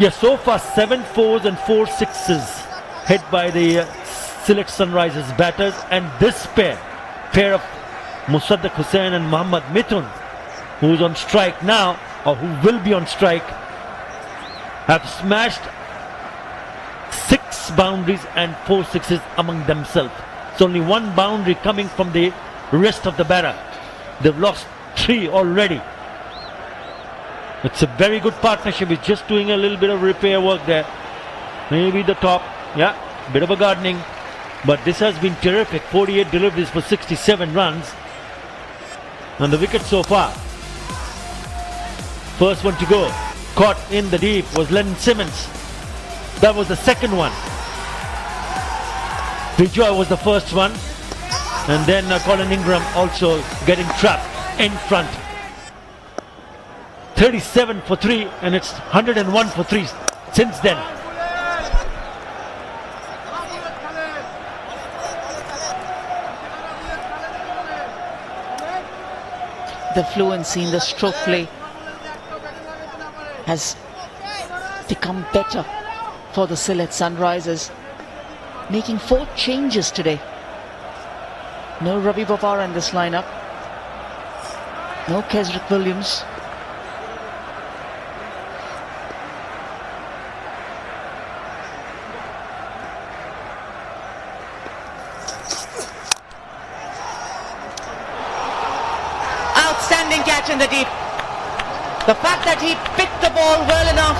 Yes, so far 7 4s and 4 6s hit by the Sylhet Sunrisers batters, and this pair of Musaddiq Hussain and Mohammad Mithun, who's on strike now, or who will be on strike, have smashed 6 boundaries and 4 sixes among themselves. It's only 1 boundary coming from the rest of the batter. They've lost 3 already. It's a very good partnership. It's just doing a little bit of repair work there. Maybe the top, yeah, bit of a gardening. But this has been terrific. 48 deliveries for 67 runs. And the wicket so far. First one to go, caught in the deep, was Len Simmons. That was the second one. Bijoy was the first one. And then Colin Ingram also getting trapped in front. 37 for 3, and it's 101 for 3 since then. The fluency in the stroke play has become better for the Sylhet Sunrisers, making 4 changes today. No Ravi Bopara in this lineup. No Kesrick Williams. Outstanding catch in the deep. The fact that he picked the ball well enough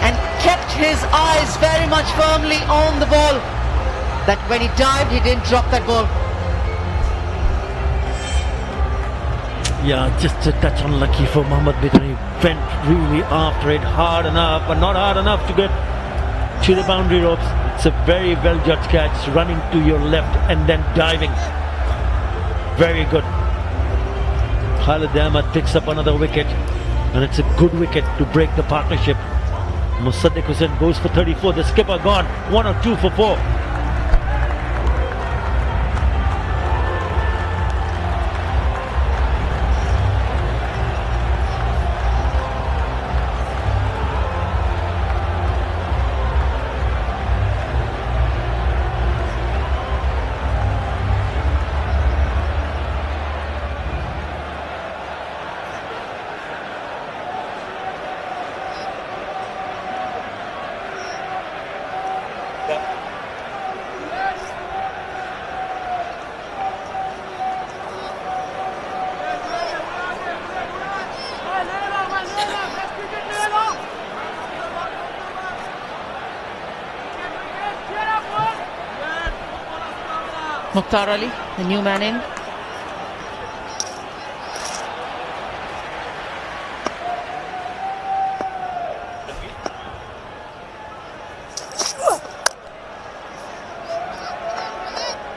and kept his eyes very much firmly on the ball, that when he dived, he didn't drop that ball. Yeah, just a touch unlucky for Mohammad Mithun. He went really after it hard enough, but not hard enough to get to the boundary ropes. It's a very well judged catch, running to your left and then diving. Very good. Khalid Ahmed picks up another wicket, and it's a good wicket to break the partnership. Musaddiq Hussain goes for 34. The skipper gone. 1 or 2 for 4. Mukhtar Ali, the new man in.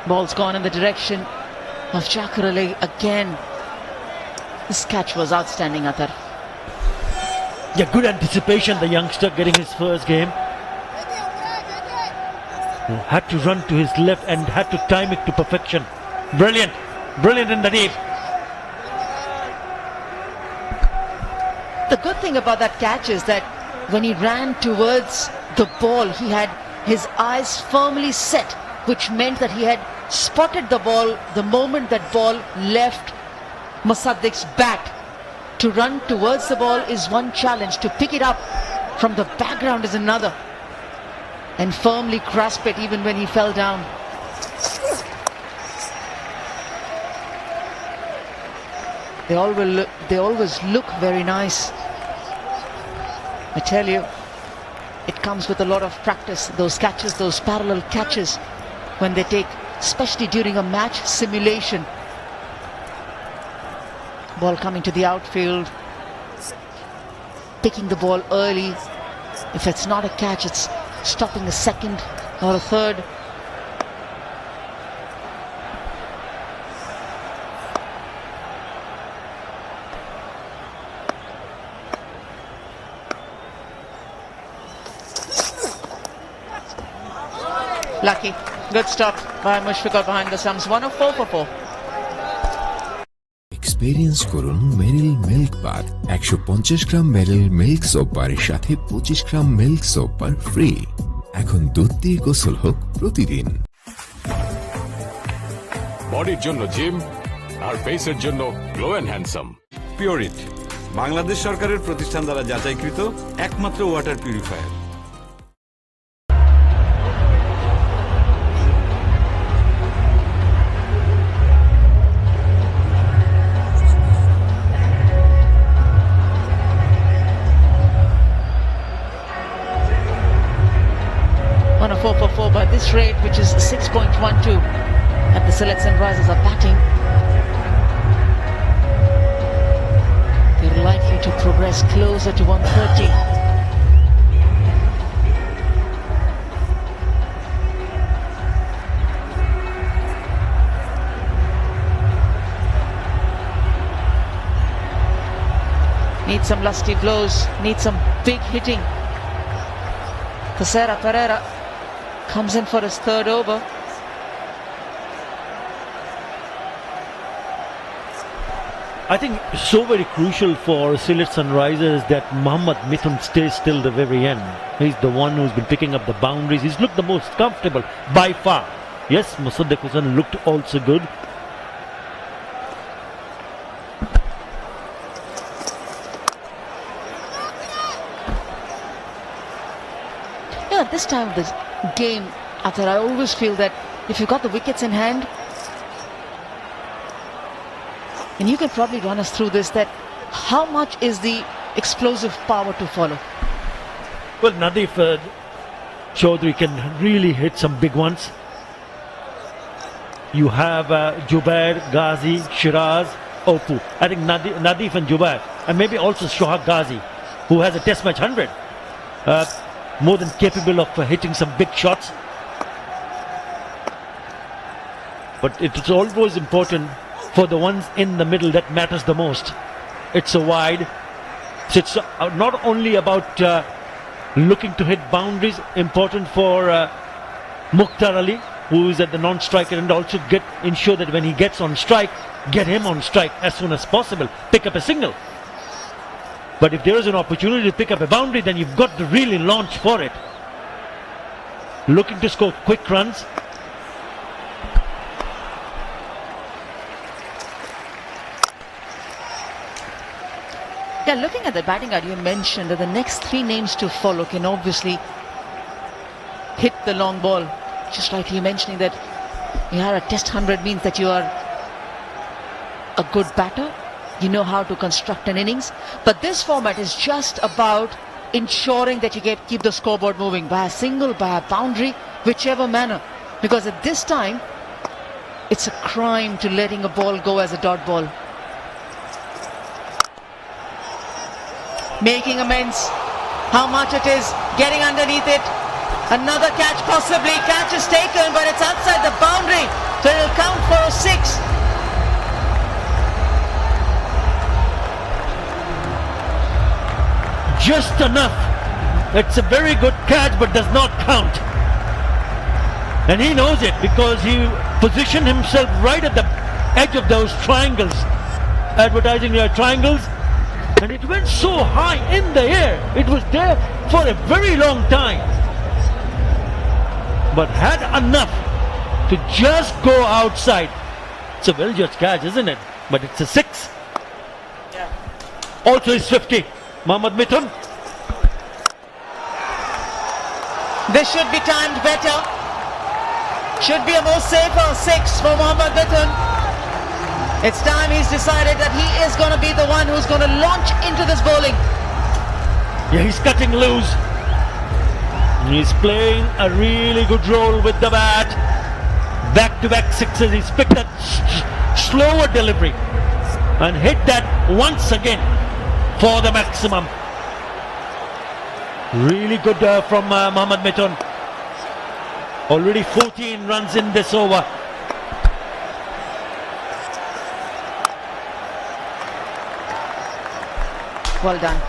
Ball's gone in the direction of Chakarale again. This catch was outstanding, Atar. Yeah, good anticipation, the youngster getting his first game. Had to run to his left and had to time it to perfection. Brilliant. Brilliant in the deep. The good thing about that catch is that when he ran towards the ball, he had his eyes firmly set, which meant that he had spotted the ball the moment that ball left Mosaddiq's bat. To run towards the ball is one challenge. To pick it up from the background is another. And firmly grasp it even when he fell down. They always look very nice. I tell you, it comes with a lot of practice. Those catches, those parallel catches, when they take, especially during a match simulation. Ball coming to the outfield, picking the ball early. If it's not a catch, it's stopping a second or a third. Lucky. Good stop by Mushfiqur behind the stumps. 1 of 4 for 4. Experience করুন মেরিল milk bath 150 গ্রাম মেরিল milk soap বারের সাথে 25 গ্রাম milk soap bar free. এখন দুধ দিয়ে গোসল হোক প্রতিদিন। বডির জন্য জিম আর ফেসের জন্য glow and handsome. Pureit, Bangladesh সরকারের প্রতিষ্ঠান দ্বারা যাচাইকৃত একমাত্র water purifier. On a 4 for 4 by this rate, which is 6.12, at the Sylhet Sunrisers are batting. They're likely to progress closer to 130. Need some lusty blows, need some big hitting. Casera Pereira comes in for his third over. I think it's so very crucial for Sylhet Sunrisers that Mohammad Mithun stays till the very end. He's the one who's been picking up the boundaries. He's looked the most comfortable by far. Yes, Mosaddiq Hussain looked also good. At this time of the game, Athar, I always feel that if you've got the wickets in hand, and you can probably run us through this, that how much is the explosive power to follow? Well, Nadif Chaudhary can really hit some big ones. You have Jubair, Ghazi, Shiraz, Opoo. I think Nadif and Jubair, and maybe also Shohag Ghazi, who has a test match 100. More than capable of hitting some big shots. But it's always important for the ones in the middle that matters the most. It's a wide. So it's not only about looking to hit boundaries, important for Mukhtar Ali, who is at the non-striker, and also ensure that when he gets on strike, get him on strike as soon as possible. Pick up a single. But if there is an opportunity to pick up a boundary, then you've got to really launch for it. Looking to score quick runs. Yeah, looking at the batting order, you mentioned that the next 3 names to follow can obviously hit the long ball. Just rightly mentioning that you have a test 100 means that you are a good batter. You know how to construct an innings. But this format is just about ensuring that you keep the scoreboard moving by a single, by a boundary, whichever manner. Because at this time, it's a crime to letting a ball go as a dot ball. Making amends. How much it is. Getting underneath it. Another catch possibly. Catch is taken, but it's outside the boundary. So he'll count for a 6. Just enough. It's a very good catch, but does not count. And he knows it because he positioned himself right at the edge of those triangles, advertising their triangles, and it went so high in the air. It was there for a very long time, but had enough to just go outside. It's a well-judged catch, isn't it? But it's a 6. Also is 50. Mohammad Mithun. This should be timed better. Should be a more safer 6 for Mohammad Mithun. It's time he's decided that he is going to be the one who's going to launch into this bowling. Yeah, he's cutting loose. He's playing a really good role with the bat. Back-to-back 6s. He's picked that slower delivery and hit that once again for the maximum. Really good from Mohammad Mithun. Already 14 runs in this over. Well done.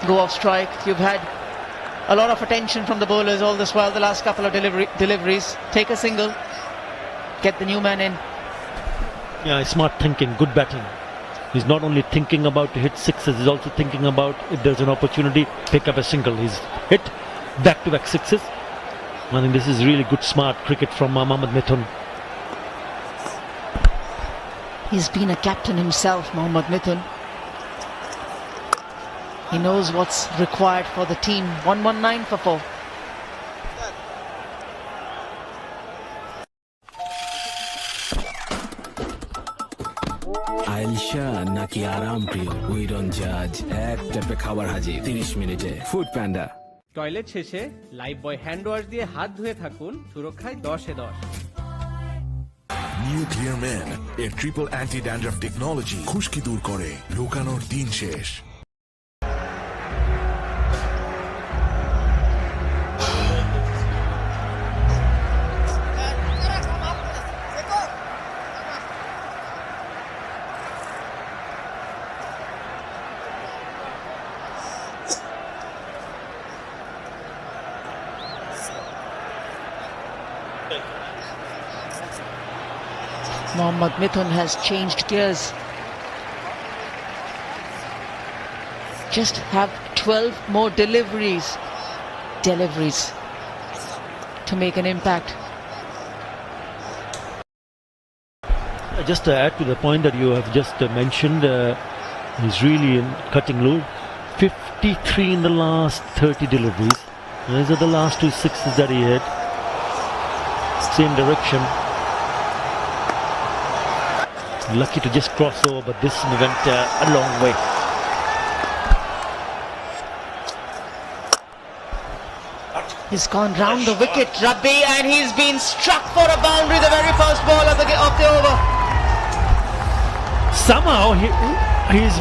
Go off strike. You've had a lot of attention from the bowlers all this while, the last couple of deliveries. Take a single. Get the new man in. Yeah, smart thinking, good batting. He's not only thinking about to hit 6s, he's also thinking about if there's an opportunity, pick up a single. He's hit back-to-back 6s. I think this is really good, smart cricket from Mohammad Mithun. He's been a captain himself, Mohammad Mithun. He knows what's required for the team. 119 for 4. আইলশা নাকি আরাম প্রিয় we don't জাজ এক ট্যাপে খাবার হাজির 30 মিনিটে food panda toilet শেষে Lifebuoy hand wash দিয়ে হাত ধুয়ে থাকুন সুরক্ষায় 10-এ 10 নিউ ক্লিয়ার ম্যান এর ট্রিপল অ্যান্টি ড্যান্ড্রাফ টেকনোলজি খুশকি দূর করে লুকানোর দিন শেষ Mohammad Mithun has changed gears. Just have 12 more deliveries to make an impact. Just to add to the point that you have just mentioned, he's really cutting low. 53 in the last 30 deliveries. These are the last 2 6s that he had. Same direction. Lucky to just cross over, but this went a long way. He's gone round the wicket, Rabbi, and he's been struck for a boundary the very first ball of the over. Somehow he's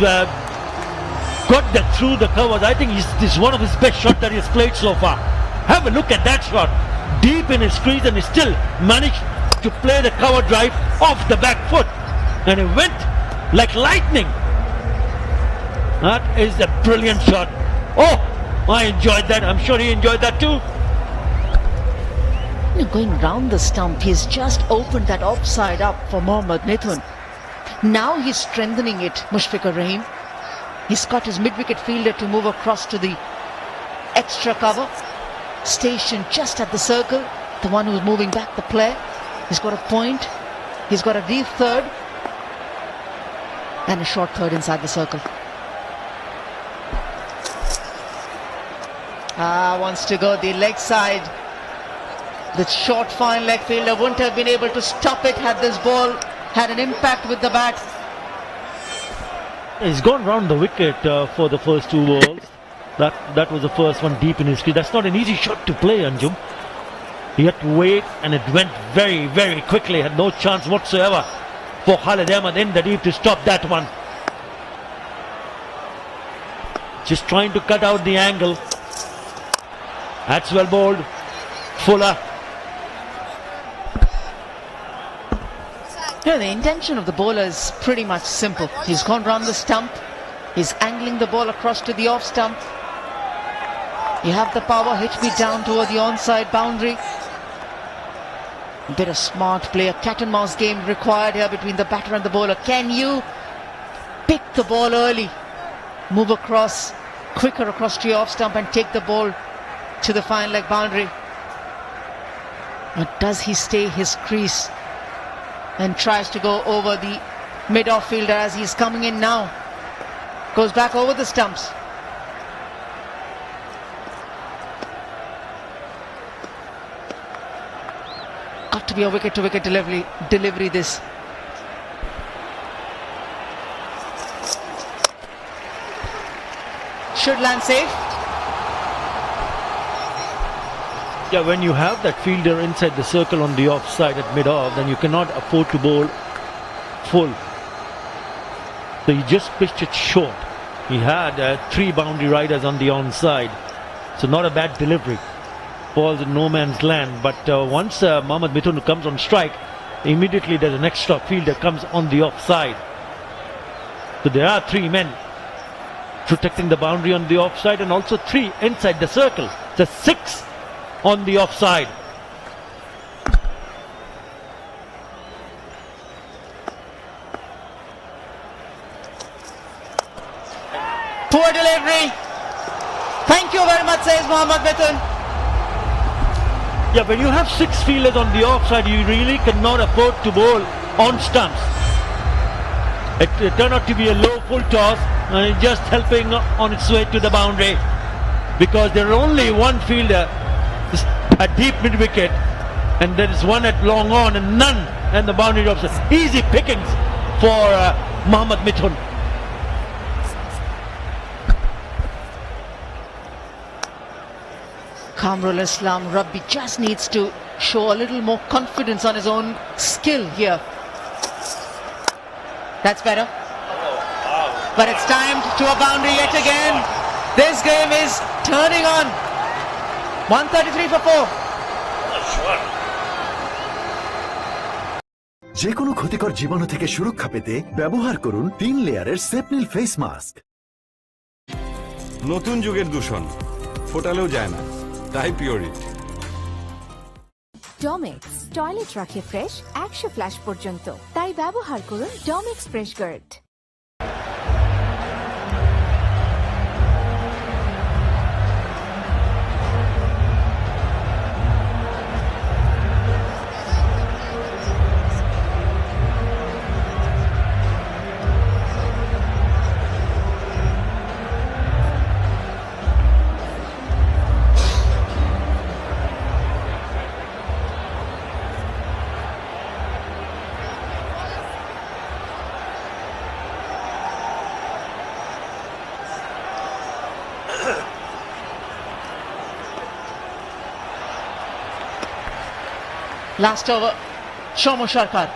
got that through the covers. I think this is one of his best shots that he's played so far. Have a look at that shot. Deep in his crease, and he still managed to play the cover drive off the back foot. And it went like lightning. That is a brilliant shot. Oh, I enjoyed that. I'm sure he enjoyed that too. Going round the stump, he's just opened that offside up for Mohammad Mithun. Now he's strengthening it, Mushfiqur Rahim. He's got his mid-wicket fielder to move across to the extra cover. Stationed just at the circle, the one who's moving back the play. He's got a point. He's got a deep third. And a short third inside the circle. Wants to go the leg side. The short fine leg fielder wouldn't have been able to stop it had this ball had an impact with the bat. He's gone round the wicket for the first 2 balls. That was the first one deep in his crease. That's not an easy shot to play, Anjum. He had to wait, and it went very, very quickly. Had no chance whatsoever for Khalid Ahmed in the deep to stop that one. Just trying to cut out the angle. That's well bowled. Fuller. Yeah, the intention of the bowler is pretty much simple. He's gone round the stump. He's angling the ball across to the off stump. You have the power, hit me down toward the onside boundary. A bit of smart play, a cat and mouse game required here between the batter and the bowler. Can you pick the ball early, move across, quicker across to your off stump and take the ball to the fine leg boundary? Or does he stay his crease and tries to go over the mid-off fielder as he's coming in now? Goes back over the stumps. Got to be a wicket-to-wicket delivery this. Should land safe. Yeah, when you have that fielder inside the circle on the offside at mid-off, then you cannot afford to bowl full. So he just pitched it short. He had 3 boundary riders on the onside. So not a bad delivery. Balls in no man's land. But once Mohammad Mithun comes on strike, immediately there's an extra fielder comes on the offside. So there are 3 men protecting the boundary on the offside and also 3 inside the circle. So 6 on the offside. Poor delivery. Thank you very much, says Mohammad Mithun. Yeah, when you have 6 fielders on the offside, you really cannot afford to bowl on stumps. It turned out to be a low full toss and just helping on its way to the boundary because there are only 1 fielder at deep mid wicket and there is 1 at long on and none and the boundary drops. Easy pickings for Mohammad Mithun. Kamrul Islam Rabbi just needs to show a little more confidence on his own skill here. That's better. But it's timed to a boundary yet again. This game is turning on. 133 for 4. যে কোনো ক্ষতিকর জীবাণু থেকে সুরক্ষা পেতে ব্যবহার করুন 3 লেয়ারের সেপনিল ফেস মাস্ক। নতুন যুগের দূষণ ফোটালেও যায় না, তাই পিওরিট। ডমেক্স টয়লেট রাখে ফ্রেশ 100 ফ্ল্যাশ পর্যন্ত, তাই ব্যবহার করুন Domex fresh guard. Last over, Shomo Sharkar.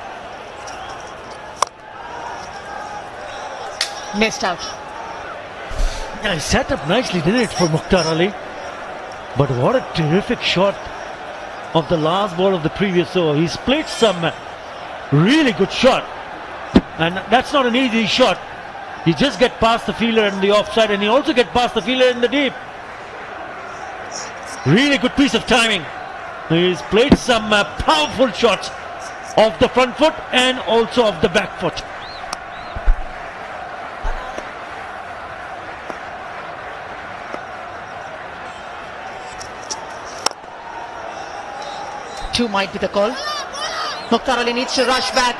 Missed out. Yeah, he set up nicely, didn't it, for Mukhtar Ali? But what a terrific shot of the last ball of the previous over. He's played some really good shot. And that's not an easy shot. He just get past the fielder in the offside and he also get past the fielder in the deep. Really good piece of timing. He's played some powerful shots off the front foot and also off the back foot. Two might be the call. Mukhtar Ali needs to rush back.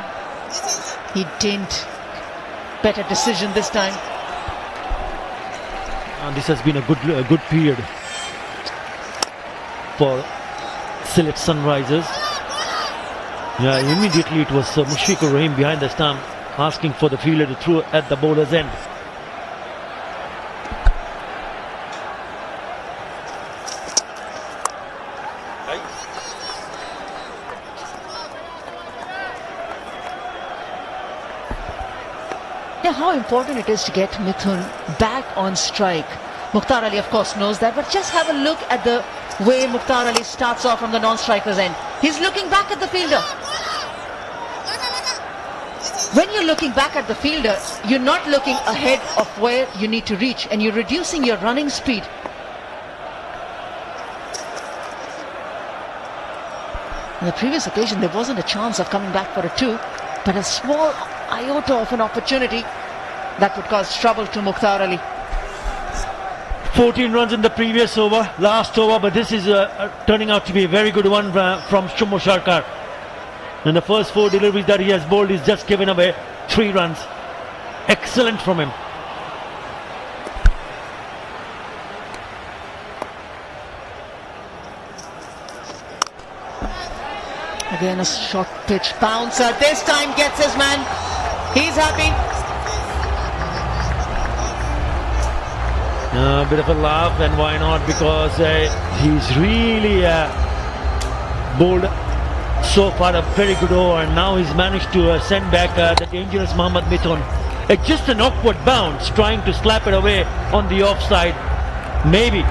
He didn't. Better decision this time. And this has been a good period for Sylhet Sunrisers. Yeah, immediately it was Mushfiqur Rahim behind the stump asking for the fielder to throw at the bowler's end. Yeah, how important it is to get Mithun back on strike. Mukhtar Ali, of course, knows that, but just have a look at the way Mukhtar Ali starts off from the non-striker's end. He's looking back at the fielder. when you're looking back at the fielder, you're not looking ahead of where you need to reach, and you're reducing your running speed. On the previous occasion, there wasn't a chance of coming back for a 2, but a small iota of an opportunity that would cause trouble to Mukhtar Ali. 14 runs in the previous over, last over, but this is turning out to be a very good one from Shumo Sharkar. In the first 4 deliveries that he has bowled, he's just given away 3 runs. Excellent from him. Again, a short pitch bouncer. This time gets his man. He's happy. A bit of a laugh, and why not? Because he's really bowled so far a very good over, and now he's managed to send back the dangerous Mohammad Mithun. Just an awkward bounce, trying to slap it away on the offside. Maybe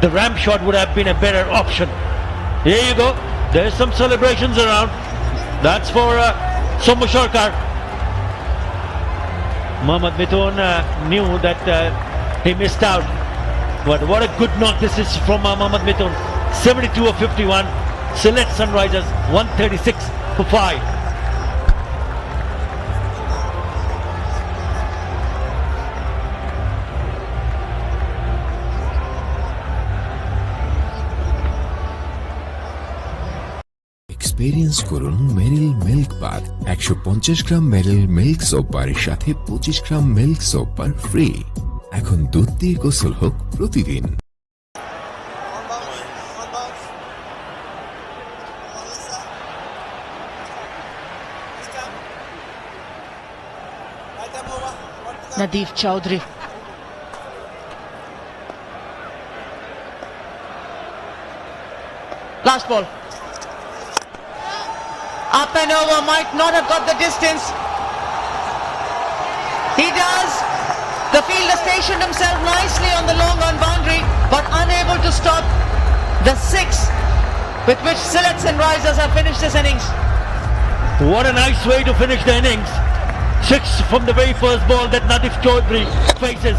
the ramp shot would have been a better option. Here you go. There's some celebrations around. That's for Shumo Sharkar. Mohammad Mithun knew that he missed out. But what a good knock this is from Mohammad Mithun. 72 of 51. Sylhet Sunrisers 136 for 5. Experience করুন মেরিল milk bath 150 গ্রাম মেরিল milk soap বারের সাথে 25 গ্রাম milk soap bar free. এখন দুধ দিয়ে গোসল হোক প্রতিদিন। Nadeef Chowdhury. Last ball. Up and over, might not have got the distance. He does. The fielder stationed himself nicely on the long on boundary, but unable to stop the 6 with which Sylhet Sunrisers have finished this innings. What a nice way to finish the innings. 6 from the very first ball that Nadeef Chowdhury faces.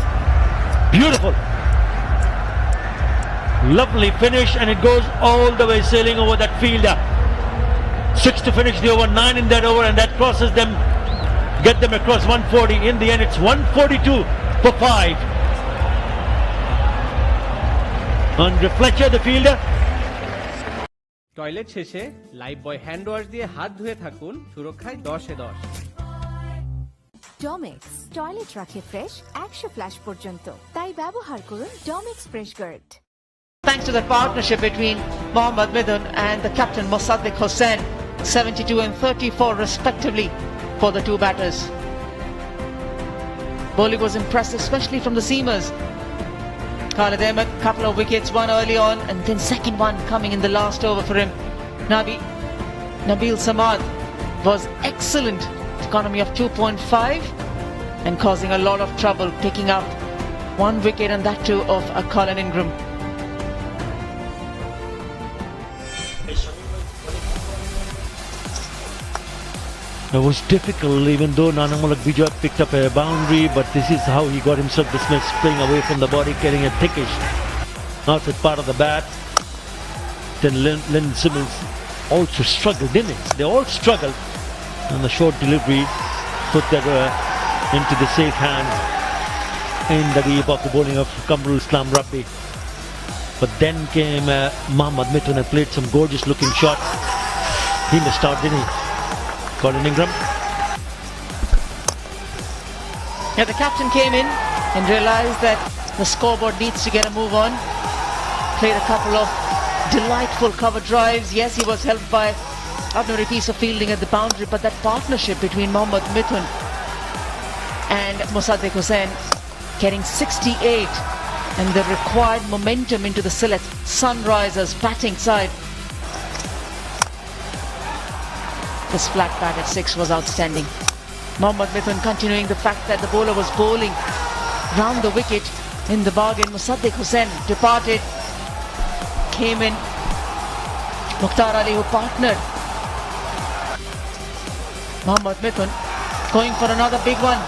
Beautiful. Lovely finish, and it goes all the way sailing over that fielder. 6 to finish the over, 9 in that over, and that crosses them, get them across 140. In the end, it's 142 for 5. Andre Fletcher, the fielder. Toilet শেষে Lifebuoy hand wash দিয়ে হাত ধুয়ে থাকুন, সুরক্ষায় 10-এ 10। Domex toilet রাখে fresh 100 flush পর্যন্ত, তাই ব্যবহার করুন Domex fresh guard. Thanks to the partnership between Mohammad Mithun and the captain Mosaddiq Hossain, 72 and 34 respectively for the 2 batters. Bowling was impressive, especially from the seamers. Khalid Ahmed, couple of wickets, one early on, and then second one coming in the last over for him. Nabil Samad was excellent, economy of 2.5 and causing a lot of trouble, picking up 1 wicket, and that too of Colin Ingram. It was difficult, even though Nanamulak Vijay picked up a boundary, but this is how he got himself dismissed, playing away from the body, getting a thickish outside part of the bat. Then Lynn Simmons also struggled, didn't he? They all struggled, and the short delivery put that into the safe hand in the deep of the bowling of Kamrul Islam Rabbi. But then came Mohammad Mithun and played some gorgeous looking shots. He missed out, didn't he? Colin Ingram. Yeah, the captain came in and realized that the scoreboard needs to get a move on. Played a couple of delightful cover drives. Yes, he was helped by ordinary piece of fielding at the boundary, but that partnership between Mohammad Mithun and Mosaddiq Hossain getting 68 and the required momentum into the Sylhet Sunrisers batting side. This flat bat at 6 was outstanding. Mohammad Mithun continuing the fact that the bowler was bowling round the wicket in the bargain. Mosaddiq Hossain departed, came in. Mukhtar Ali, who partnered Mohammad Mithun, Going for another big one.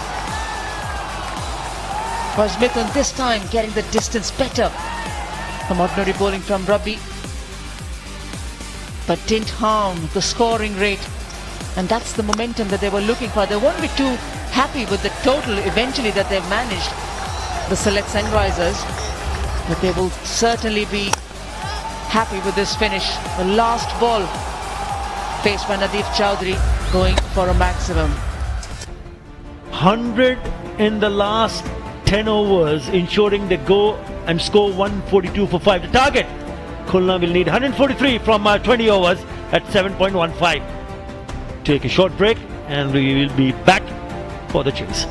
Was Mithun this time getting the distance better from ordinary bowling from Rabi, but didn't harm the scoring rate, and that's the momentum that they were looking for. They won't be too happy with the total eventually that they've managed, the Sylhet Sunrisers, but they will certainly be happy with this finish. The last ball faced by Nadeef Chowdhury, going for a maximum. 100 in the last 10 overs, ensuring they go and score 142 for 5. The target, Khulna will need 143 from 20 overs at 7.15. Take a short break and we will be back for the chase.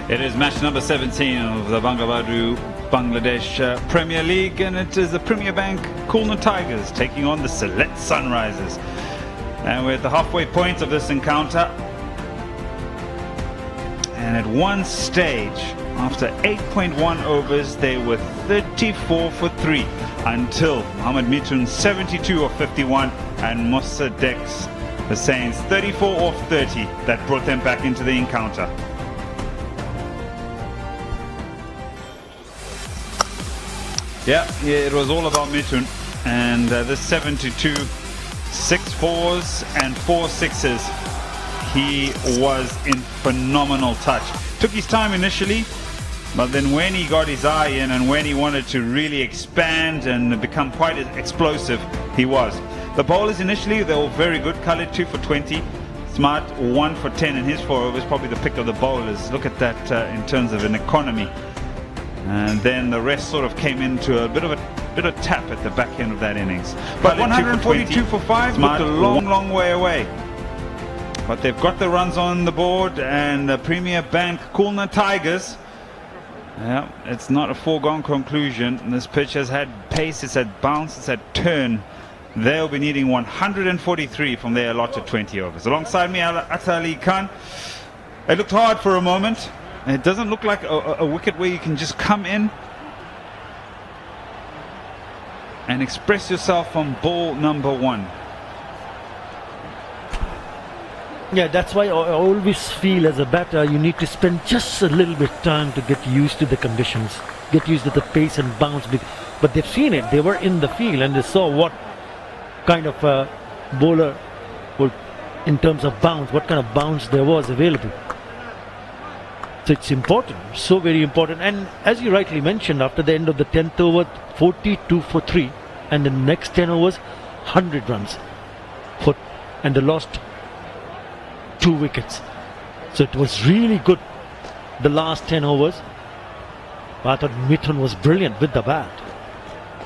It is match number 17 of the Bangabandhu Bangladesh Premier League, and it is the Premier Bank Khulna Tigers taking on the Sylhet Sunrisers. And we're at the halfway point of this encounter. And at one stage, after 8.1 overs, they were 34 for 3 until Mohammad Mithun 72 of 51 and Mossadegh Hussein's 34 off 30 that brought them back into the encounter. Yeah, it was all about Mithun, and this 72, 6 fours and 4 sixes. He was in phenomenal touch. Took his time initially, but then when he got his eye in and when he wanted to really expand and become quite explosive, he was. The bowlers initially, they were very good. Khalid 2 for 20. Smart 1 for 10 in his 4 overs, probably the pick of the bowlers. Look at that in terms of an economy. And then the rest sort of came into a bit of tap at the back end of that innings. But 142 for 5 looked a long way away. But they've got the runs on the board, and the Premier Bank Khulna Tigers, yeah, it's not a foregone conclusion. This pitch has had pace, it's had bounce, it's had turn. They'll be needing 143 from their allotted 20 overs. Alongside me, Atta Ali Khan. It looked hard for a moment. It doesn't look like a wicket where you can just come in and express yourself on ball number 1. Yeah, that's why I always feel as a batter you need to spend just a little bit time to get used to the conditions, get used to the pace and bounce. But they've seen it, they were in the field and they saw what kind of a bowler would, in terms of bounce, what kind of bounce there was available. So it's important, so very important. And as you rightly mentioned, after the end of the 10th over, 42 for 3, and the next 10 overs, 100 runs. And they lost 2 wickets. So it was really good, the last 10 overs. But I thought Mithun was brilliant with the bat.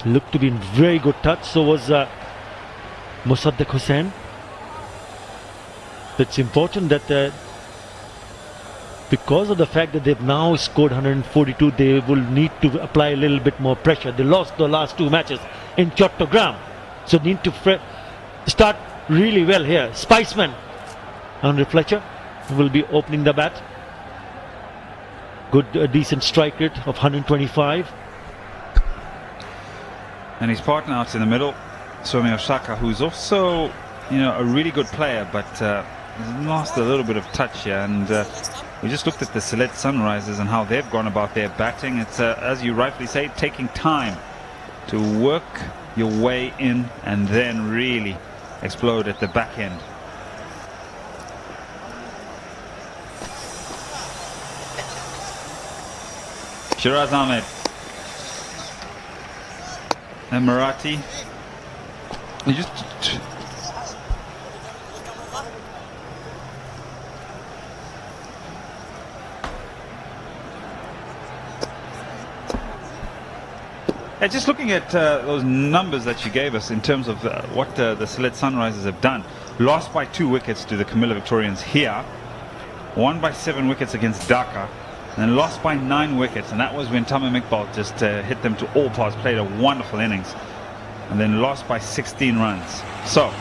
Looked to be in very good touch. So was Mossadegh Hussain. It's important that because of the fact that they've now scored 142, they will need to apply a little bit more pressure. They lost the last 2 matches in Chattogram, so need to start really well here. Spiceman, Andre Fletcher, will be opening the bat. Good, decent strike rate of 125. And his partner out in the middle, Soumya Shaka, who's also, a really good player, but lost a little bit of touch here. And we just looked at the Sylhet Sunrisers and how they've gone about their batting. It's, as you rightly say, taking time to work your way in and then really explode at the back end. Shiraz Ahmed and Marathi. You just just looking at those numbers that you gave us in terms of what the Sylhet Sunrisers have done. Lost by 2 wickets to the Camilla Victorians here. Won by 7 wickets against Dhaka. And then lost by 9 wickets. And that was when Tamim Iqbal just hit them to all parts. Played a wonderful innings. And then lost by 16 runs. So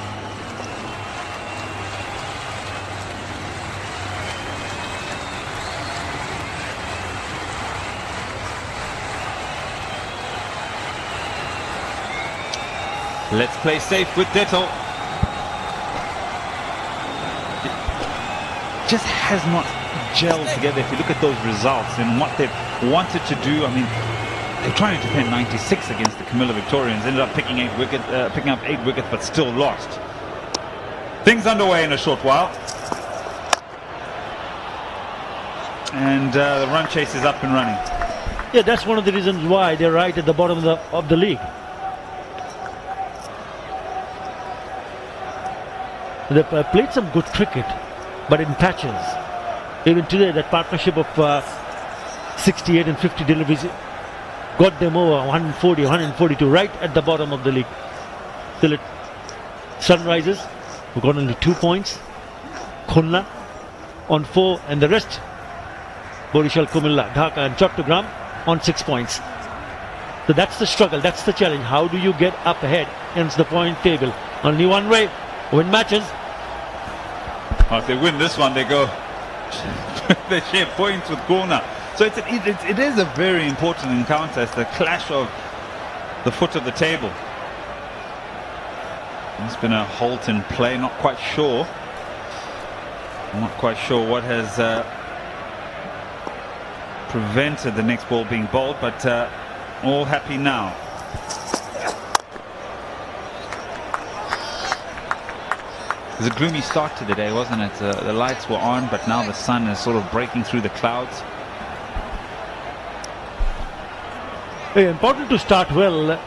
let's play safe with Ditto. It just has not gelled together. If you look at those results and what they've wanted to do, I mean, they're trying to defend 96 against the Camilla Victorians. Ended up picking up 8 wickets, but still lost. Things underway in a short while. And the run chase is up and running. Yeah, that's one of the reasons why they're right at the bottom of the league. They've played some good cricket, but in patches. Even today, that partnership of 68 and 50 deliveries got them over 140, 142, right at the bottom of the league. Sylhet Sunrisers, who got only 2 points. Khunla on 4, and the rest Borishal Kumilla, Dhaka and Chattogram on 6 points. So that's the struggle, that's the challenge. How do you get up ahead against the point table? Only one way, win matches. Well, if they win this one, they go, they share points with Khulna. So it is a very important encounter. It's the clash of the foot of the table. It's been a halt in play, not quite sure. I'm not quite sure what has prevented the next ball being bowled, but all happy now. It was a gloomy start to the day, wasn't it? The lights were on, but now the sun is sort of breaking through the clouds. Important to start well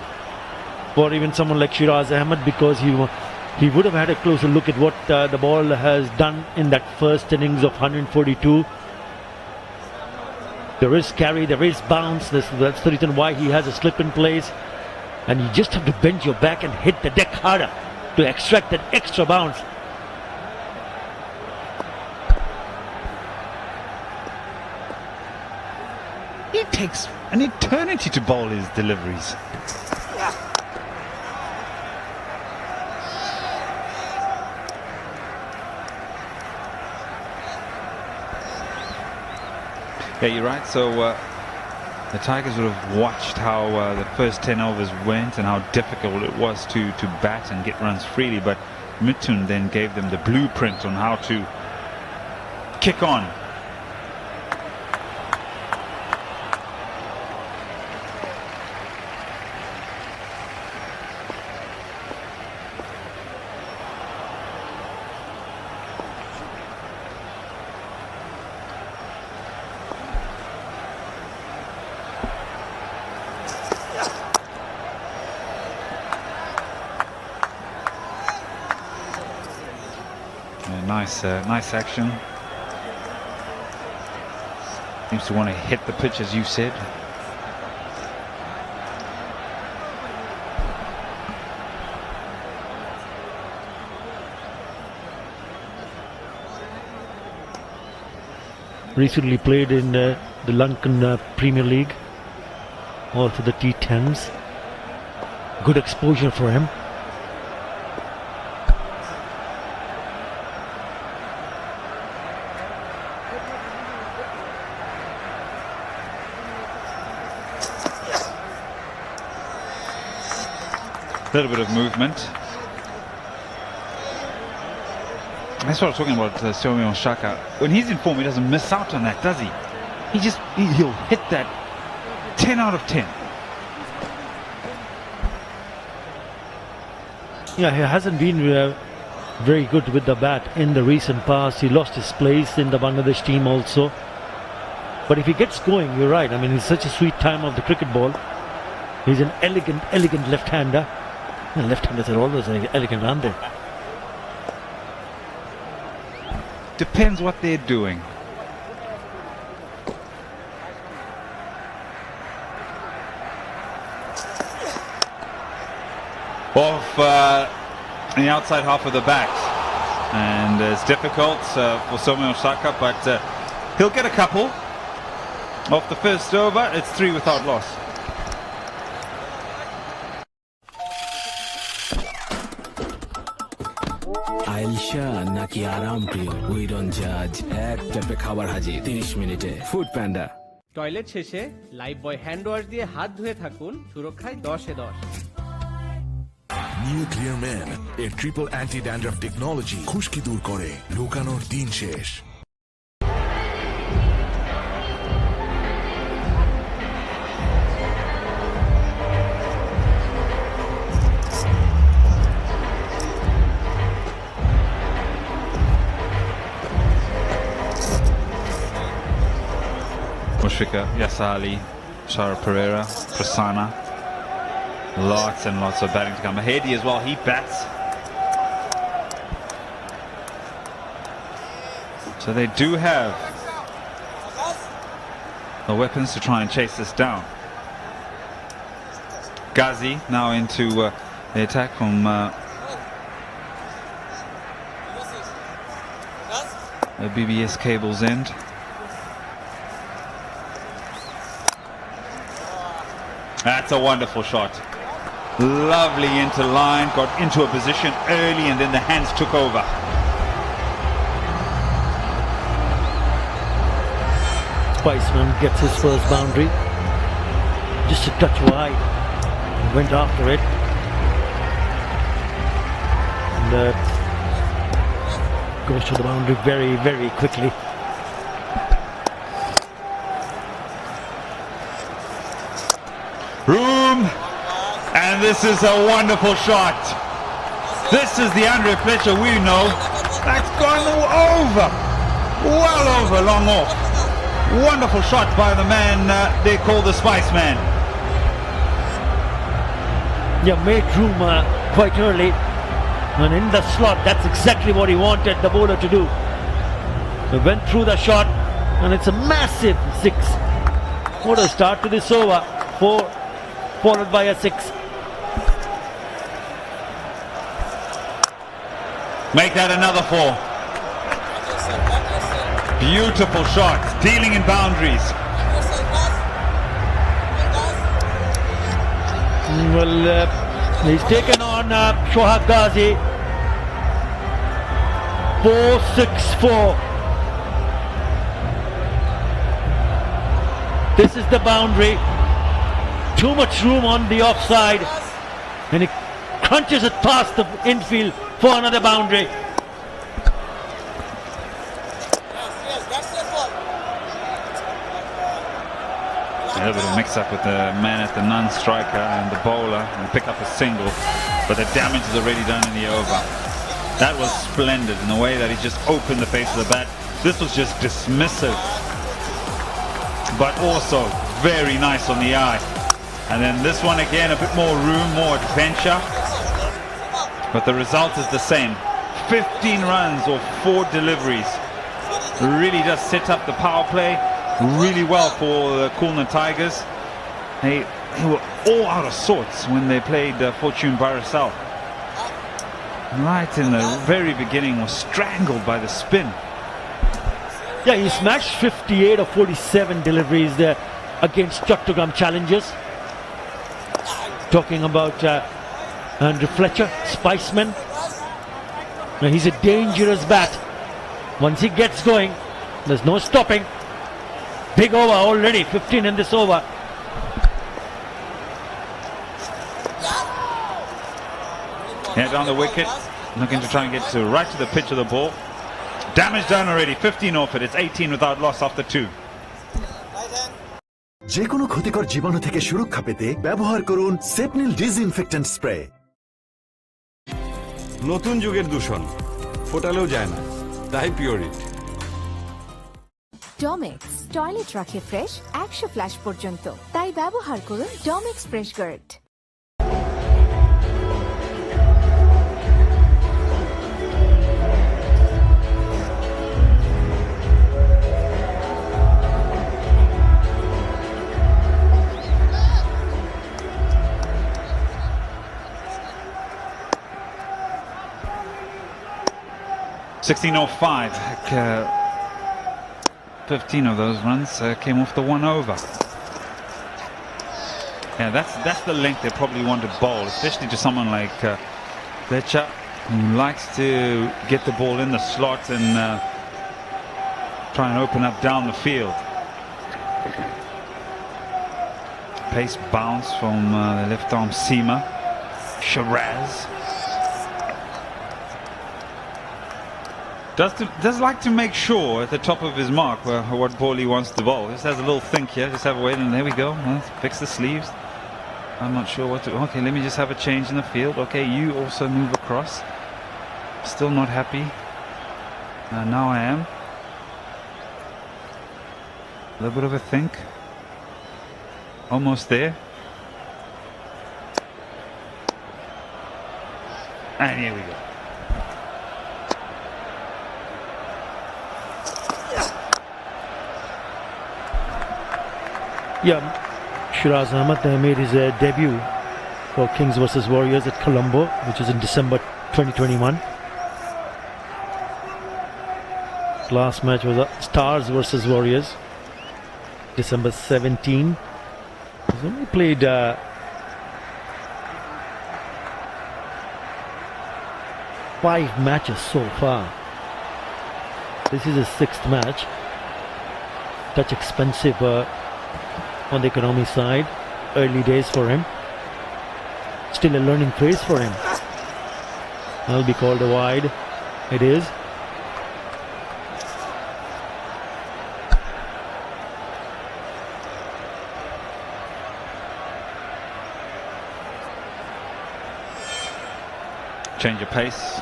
for even someone like Shiraz Ahmed, because he would have had a closer look at what the ball has done in that first innings of 142. There is carry, there is bounce. That's the reason why he has a slip in place. And you just have to bend your back and hit the deck harder to extract that extra bounce. It takes an eternity to bowl his deliveries. Yeah, you're right. So the Tigers would have watched how the first 10 overs went and how difficult it was to bat and get runs freely. But Mithun then gave them the blueprint on how to kick on. Nice action. Seems to want to hit the pitch, as you said. Recently played in the Lankan Premier League, also the T10s. Good exposure for him. A little bit of movement. That's what I was talking about, Somyo Shaka. When he's in form, he doesn't miss out on that, does he? He'll hit that 10 out of 10. Yeah, he hasn't been very good with the bat in the recent past. He lost his place in the Bangladesh team also. But if he gets going, you're right. I mean, he's such a sweet time of the cricket ball. He's an elegant left-hander. And left-handers are always elegant, aren't they? Depends what they're doing. Off the outside half of the bat. And it's difficult for Somyo Shaka, but he'll get a couple. Off the first over, it's 3 without loss. আইলশা নাকি আরাম প্রিয় we don't জাজ এক ট্যাপে খাবার হাজির 30 মিনিটে food panda toilet শেষে Lifebuoy hand wash দিয়ে হাত ধুয়ে থাকুন সুরক্ষায় 10-এ 10 নিউ ক্লিয়ার ম্যান এর ট্রিপল অ্যান্টি ড্যান্ড্রাফ টেকনোলজি খুশকি দূর করে লুকানোর দিন শেষ Mushrika, Yasali, Shara Pereira, Prasanna. Lots and lots of batting to come. Mahedi as well, he bats. So they do have the weapons to try and chase this down. Ghazi now into the attack from the BBS cable's end. That's a wonderful shot. Lovely into line, got into a position early and then the hands took over. Spiceman gets his first boundary. Just a touch wide. Went after it. And goes to the boundary very, very quickly. Room, and this is a wonderful shot. This is the Andre Fletcher we know. That's gone over, well over, long off. Wonderful shot by the man they call the Spiceman. Yeah, made room quite early, and in the slot, that's exactly what he wanted the bowler to do. He went through the shot, and it's a massive 6. What a start to this over. 4 followed by a 6. Make that another 4. Beautiful shot, dealing in boundaries. Well, he's taken on Shohab Ghazi. 4-6-4. This is the boundary. Too much room on the offside, and he crunches it past the infield for another boundary. A little bit of mix-up with the man at the non-striker and the bowler, and pick up a single, but the damage is already done in the over. That was splendid in the way that he just opened the face of the bat. This was just dismissive, but also very nice on the eye. And then this one again, a bit more room, more adventure. But the result is the same. 15 runs or 4 deliveries. Really does set up the power play really well for the Khulna Tigers. They were all out of sorts when they played Fortune Barasal. Right in the very beginning was strangled by the spin. Yeah, he smashed 58 of 47 deliveries there against Chattogram challengers. Talking about Andre Fletcher, Spiceman. Now he's a dangerous bat. Once he gets going, there's no stopping. Big over already, 15 in this over. Yeah, down the wicket, looking to try and get right to the pitch of the ball. Damage done already, 15 off it. It's 18 without loss after 2. যে কোনো ক্ষতিকর জীবাণু থেকে সুরক্ষা পেতে ব্যবহার করুন সেপনিল disinfectant spray. নতুন যুগের দূষণ ফোটালেও যায় না, তাই পিওরিট। ডমেক্স টয়লেট রাখে ফ্রেশ 100 ফ্ল্যাশ পর্যন্ত, তাই ব্যবহার করুন Domex fresh guard. .1605. 15 of those runs came off the 1 over. Yeah, that's the length they probably want to bowl, especially to someone like Fletcher, who likes to get the ball in the slot and try and open up down the field. Pace bounce from the left arm seamer, Shiraz. Does like to make sure at the top of his mark what ball he wants to bowl. Just has a little think here, just have a wait, and there we go. Fix the sleeves. I'm not sure what to. Okay, let me just have a change in the field. Okay, you also move across. Still not happy. Now I am. A little bit of a think. Almost there. And here we go. Yeah, Shiraz Ahmed made his debut for Kings vs Warriors at Colombo, which is in December 2021. Last match was Stars vs Warriors, December 17. He's only played 5 matches so far. This is his 6th match. Touch expensive on the economy side. Early days for him. Still a learning phase for him. I'll be called a wide. It is. Change of pace.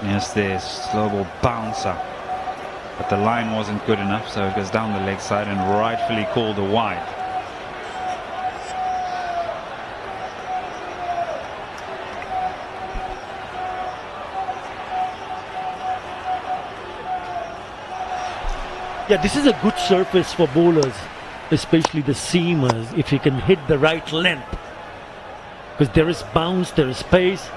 Yes, there's slow ball bouncer. But the line wasn't good enough, so it goes down the leg side and rightfully called a wide. Yeah, this is a good surface for bowlers, especially the seamers, if you can hit the right length. Because there is bounce, there is pace.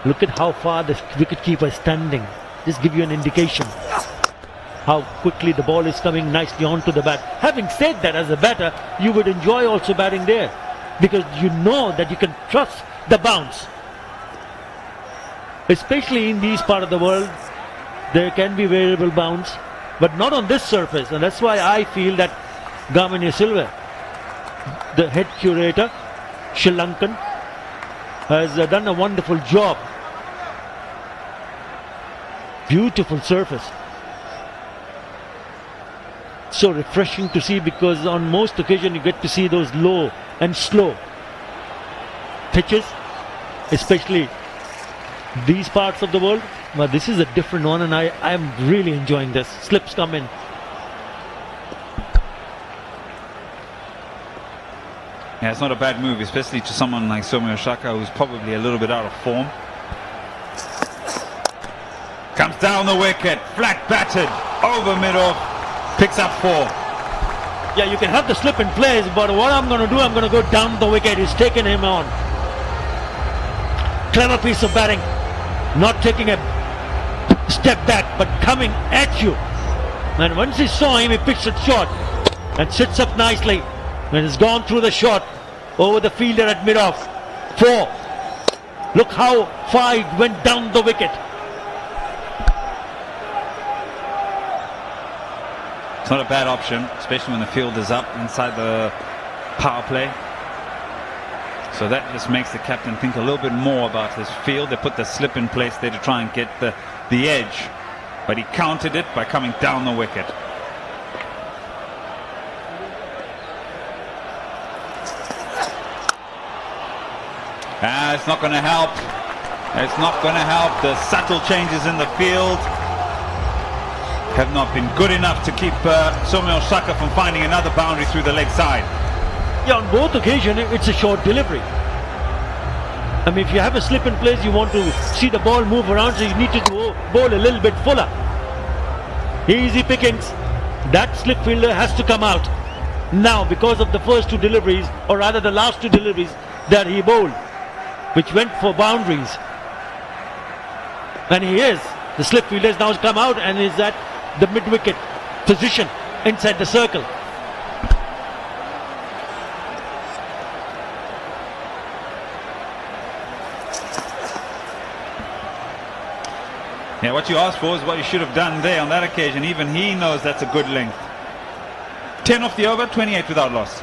Look at how far the wicketkeeper is standing. Just give you an indication how quickly the ball is coming nicely onto the bat. Having said that, as a batter, you would enjoy also batting there, because you know that you can trust the bounce. Especially in these part of the world, there can be variable bounce, but not on this surface. And that's why I feel that Gamini Silva, the head curator, Sri Lankan, has done a wonderful job. Beautiful surface. So refreshing to see, because on most occasions you get to see those low and slow pitches, especially these parts of the world. But this is a different one, and I am really enjoying this. Slips come in. Yeah, it's not a bad move, especially to someone like Soumya Shaka, who's probably a little bit out of form. Comes down the wicket, flat batted, over mid-off, picks up 4. Yeah, you can have the slip in place, but what I'm going to do, I'm going to go down the wicket. He's taken him on. Clever piece of batting. Not taking a step back, but coming at you. And once he saw him, he pitched it short and sits up nicely. And has gone through the shot over the fielder at mid-off. 4. Look how far it went down the wicket. It's not a bad option, especially when the field is up inside the power play. So that just makes the captain think a little bit more about his field. They put the slip in place there to try and get the edge. But he countered it by coming down the wicket. It's not going to help. It's not going to help. The subtle changes in the field have not been good enough to keep Soumya Shaka from finding another boundary through the leg side. Yeah, on both occasions, it's a short delivery. I mean, if you have a slip in place, you want to see the ball move around, so you need to bowl a little bit fuller. Easy pickings. That slip fielder has to come out now because of the first 2 deliveries, or rather the last 2 deliveries that he bowled, which went for boundaries. And he is. The slip fielder has now come out and is at the mid-wicket position inside the circle. Yeah, what you asked for is what you should have done there on that occasion. Even he knows that's a good length. 10 off the over, 28 without loss.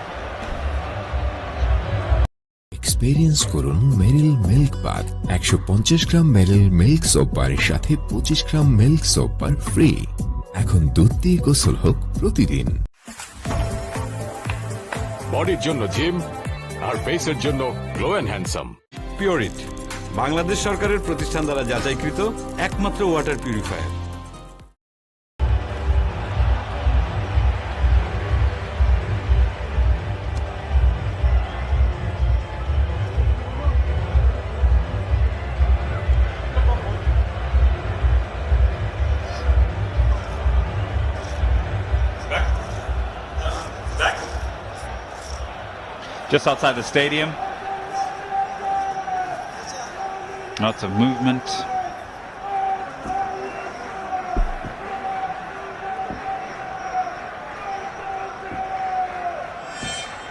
Experience করুন মেরিল milk bath 150 গ্রাম মেরিল milk soap বারের সাথে 25 গ্রাম milk soap bar free. এখন দুধ দিয়ে গোসল হোক প্রতিদিন। বডির জন্য জিম আর ফেসের জন্য glow and handsome. Pureit, Bangladesh সরকারের প্রতিষ্ঠান দ্বারা যাচাইকৃত একমাত্র water purifier. Just outside the stadium. Lots of movement.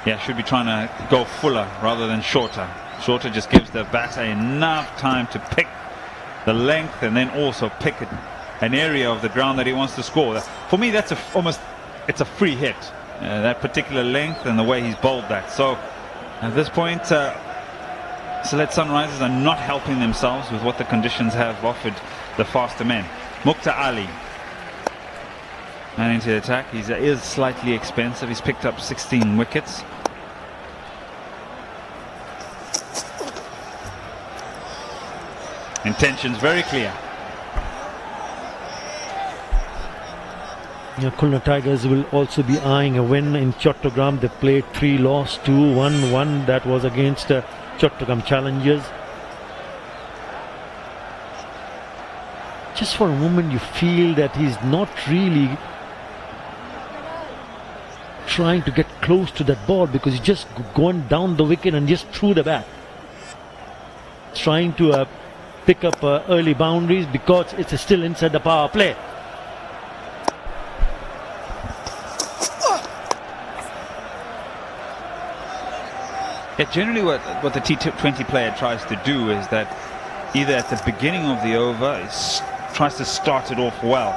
yeah, should be trying to go fuller rather than shorter. Shorter just gives the batter enough time to pick the length and then also pick an area of the ground that he wants to score. For me, that's it's a free hit, that particular length and the way he's bowled that. So at this point, Sylhet Sunrisers are not helping themselves with what the conditions have offered the faster men. Mukhtar Ali, man into the attack. He is slightly expensive. He's picked up 16 wickets. Intentions very clear. Khulna Tigers will also be eyeing a win in Chattogram. They played 3, lost 2, 1. That was against Chattogram Challengers. Just for a moment you feel that he's not really trying to get close to that ball, because he's just gone down the wicket and just threw the bat. Trying to pick up early boundaries because it's still inside the power play. Yeah, generally what the T20 player tries to do is that either at the beginning of the over tries to start it off well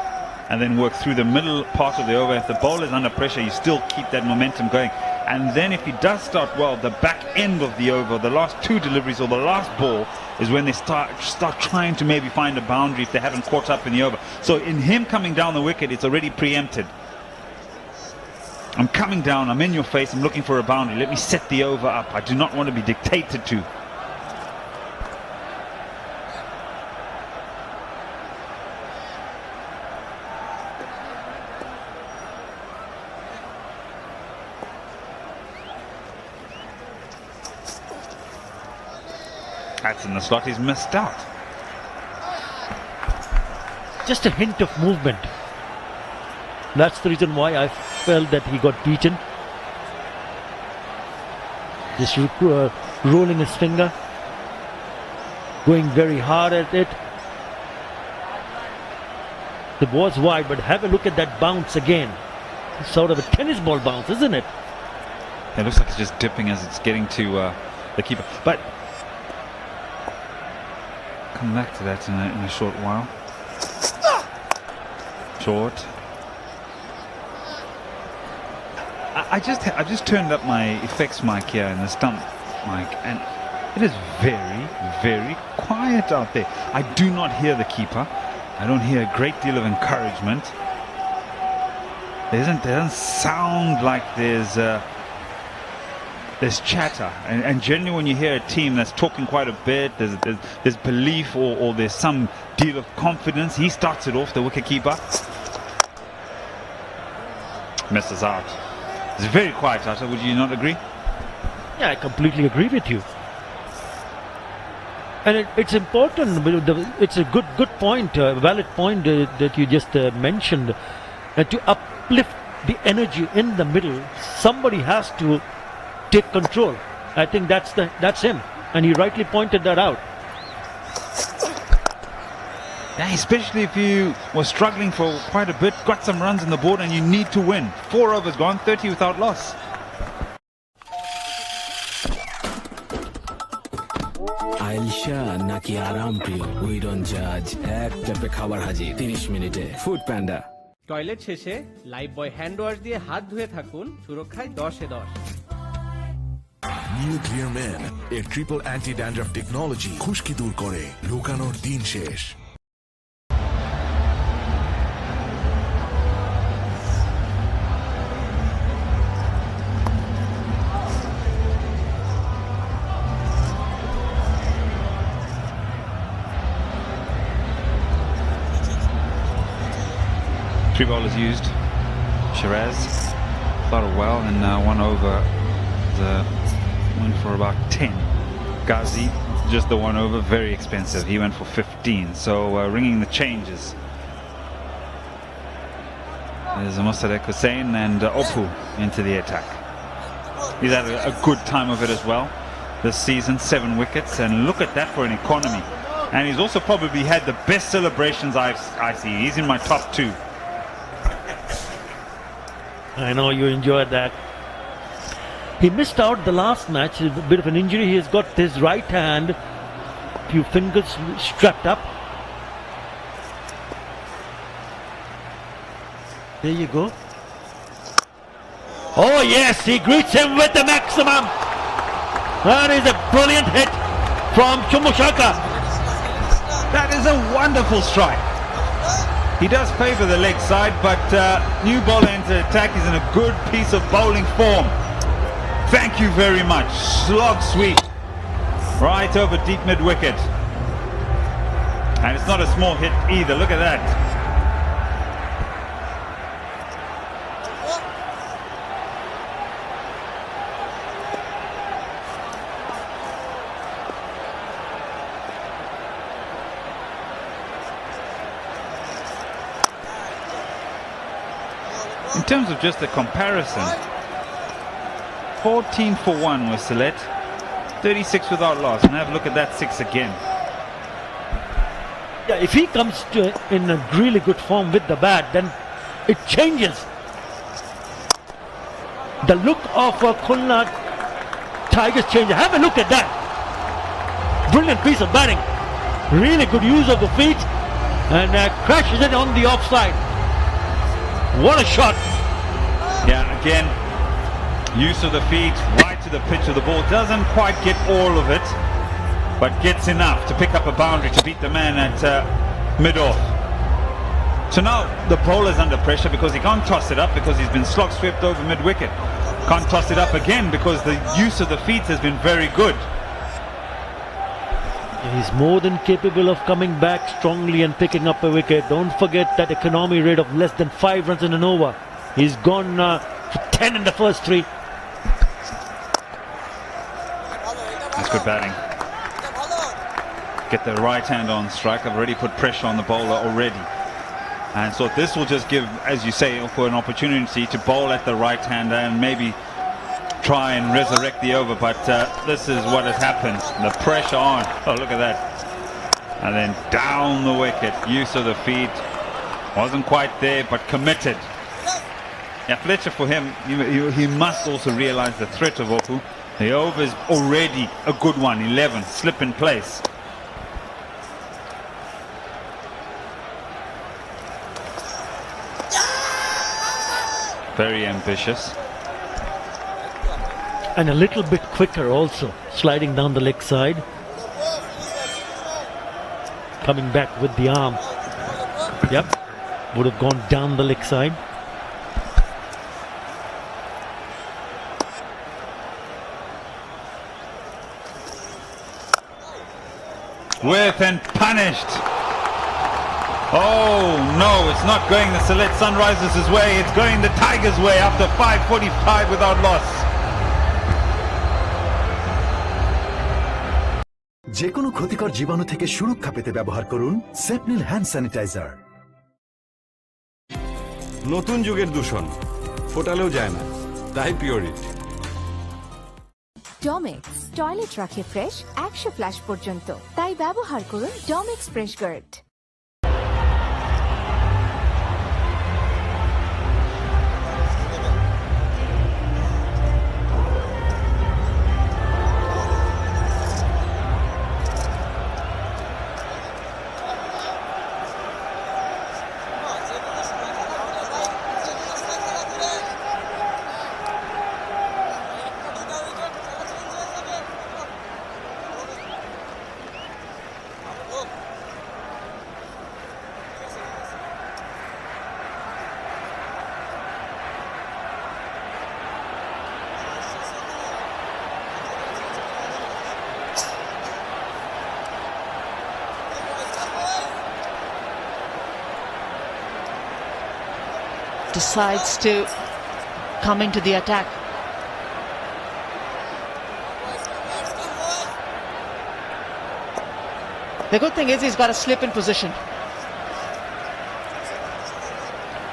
and then work through the middle part of the over. If the bowler is under pressure, you still keep that momentum going, and then if he does start well, the back end of the over, the last 2 deliveries or the last ball, is when they start trying to maybe find a boundary if they haven't caught up in the over. So in him coming down the wicket, it's already preempted. I'm coming down, I'm in your face, I'm looking for a boundary. Let me set the over up. I do not want to be dictated to. That's in the slot, he's missed out. Just a hint of movement. That's the reason why I felt that he got beaten. Just rolling his finger, going very hard at it. It was wide, but have a look at that bounce again. It's sort of a tennis ball bounce, isn't it? It looks like it's just dipping as it's getting to the keeper. But come back to that in a short while. Short. I just turned up my effects mic here in the stump mic, and it is very, very quiet out there. I do not hear the keeper. I don't hear a great deal of encouragement. There doesn't sound like there's chatter, and generally when you hear a team that's talking quite a bit, there's belief or there's some deal of confidence. He starts it off, the wicketkeeper. Misses out. It's very quiet out there, would you not agree? Yeah, I completely agree with you. And it's important, it's a good point, valid point that you just mentioned, to uplift the energy in the middle. Somebody has to take control. I think that's him, and he rightly pointed that out. Yeah, especially if you were struggling for quite a bit, got some runs on the board and you need to win. 4 overs gone, 30 without loss. আইলশা নাকি আরাম প্রিয়, we don't জাজ, এক ট্যাপে খাবার হাজির 30 মিনিটে। Food panda. Toilet শেষে Lifebuoy hand wash দিয়ে হাত ধুয়ে থাকুন, সুরক্ষায় 10-এ 10। নিউ ক্লিয়ার ম্যান এর ট্রিপল অ্যান্টি ড্যান্ড্রাফ টেকনোলজি খুশকি দূর করে, লুকানোর দিন শেষ। Three bowlers used. Shiraz started well and 1 over. Went for about 10. Ghazi, just the 1 over, very expensive. He went for 15. So ringing the changes. There's Mossadegh Hussain and Oppo into the attack. He's had a good time of it as well this season, 7 wickets, and look at that for an economy. And he's also probably had the best celebrations I see. He's in my top 2. I know you enjoyed that. He missed out the last match, a bit of an injury. He has got his right hand, few fingers strapped up. There you go. Oh yes, he greets him with the maximum. That is a brilliant hit from Chumushaka. That is a wonderful strike. He does favour the leg side, but new ball into attack is in a good piece of bowling form. Thank you very much. Slog sweep. Right over deep mid wicket. And it's not a small hit either. Look at that. In terms of just a comparison, 14 for 1 was Sylhet, 36 without loss, and have a look at that 6 again. Yeah, if he comes in a really good form with the bat, then it changes. The look of Khulna Tigers changes. Have a look at that. Brilliant piece of batting. Really good use of the feet, and crashes it on the offside. What a shot. Yeah, again, use of the feet, right to the pitch of the ball. Doesn't quite get all of it, but gets enough to pick up a boundary to beat the man at mid-off. So now the bowler's under pressure because he can't toss it up because he's been slog swept over mid-wicket. Can't toss it up again because the use of the feet has been very good. He's more than capable of coming back strongly and picking up a wicket. Don't forget that economy rate of less than 5 runs in an over. He's gone for 10 in the first 3. That's good batting. Get the right hand on strike. I've already put pressure on the bowler already. And so this will just give, as you say, for an opportunity to bowl at the right hander and maybe try and resurrect the over, but this is what has happened. The pressure on. Oh, look at that. And then down the wicket. Use of the feet. Wasn't quite there, but committed. Yeah, Fletcher, for him, he must also realize the threat of Opu. The over is already a good one. 11. Slip in place. Very ambitious. And a little bit quicker also, sliding down the leg side. Coming back with the arm. Yep, would have gone down the leg side. With and punished. Oh no, it's not going the Sylhet Sunrisers' way, it's going the Tigers' way after 5:45 without loss. যেকোনো ক্ষতিকর জীবাণু থেকে সুরক্ষা পেতে ব্যবহার করুন সেপনিল hand sanitiser. নতুন যুগের দূষণ ফোটালেও যায় না, তাই পিওরিট। ডমেক্স টয়লেট রাখে ফ্রেশ 100 ফ্ল্যাশ পর্যন্ত, তাই ব্যবহার করুন Domex fresh guard. Decides to come into the attack. The good thing is he's got a slip in position.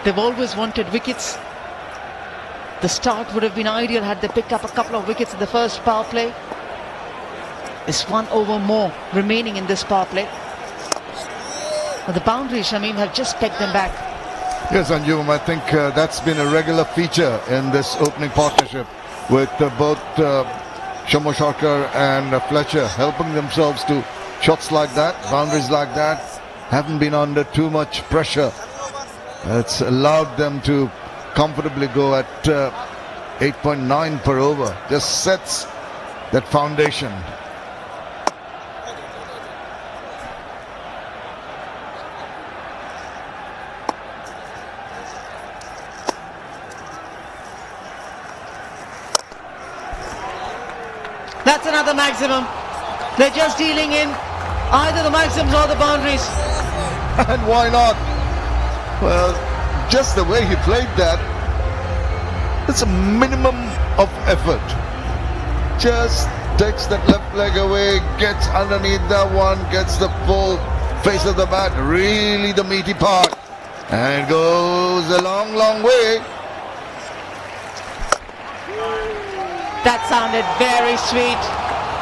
They've always wanted wickets. The start would have been ideal had they picked up a couple of wickets in the first power play. There's 1 over more remaining in this power play. But the boundaries, Shamim, have just pegged them back. Yes, Anjum, I think that's been a regular feature in this opening partnership. with both Shamo Sharkar and Fletcher helping themselves to shots like that, boundaries like that. Haven't been under too much pressure. It's allowed them to comfortably go at 8.9 per over. Just sets that foundation. That's another maximum. They're just dealing in either the maxims or the boundaries. And why not? Well, just the way he played that, it's a minimum of effort. Just takes that left leg away, gets underneath that one, gets the full face of the bat, really the meaty part, and goes a long, long way. That sounded very sweet.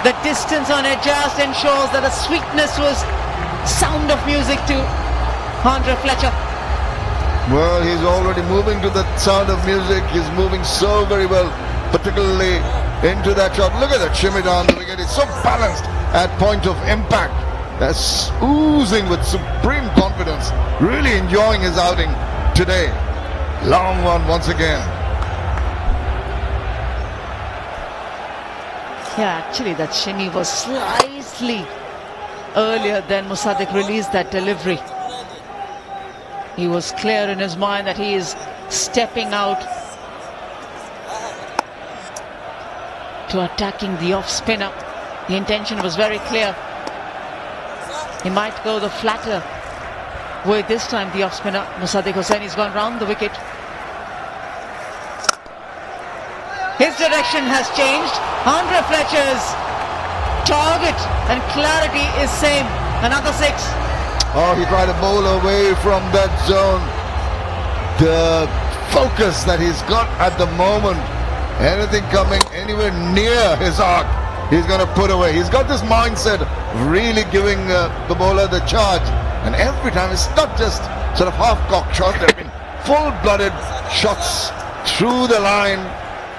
The distance on it just ensures that the sweetness was sound of music to Andre Fletcher. Well, he's already moving to the sound of music. He's moving so very well, particularly into that shot. Look at that shimmy down the wicket. It's so balanced at point of impact. That's oozing with supreme confidence. Really enjoying his outing today. Long one once again. Yeah, actually that shimmy was slightly earlier than Musaddiq released that delivery. He was clear in his mind that he is stepping out to attacking the off spinner. The intention was very clear. He might go the flatter way this time, the off spinner. Musaddiq Hossaini's gone round the wicket. His direction has changed. Andre Fletcher's target and clarity is same. Another 6. Oh, he tried to bowl away from that zone. The focus that he's got at the moment, anything coming anywhere near his arc, he's going to put away. He's got this mindset of really giving the bowler the charge. And every time, it's not just sort of half-cocked shots. There have been full-blooded shots through the line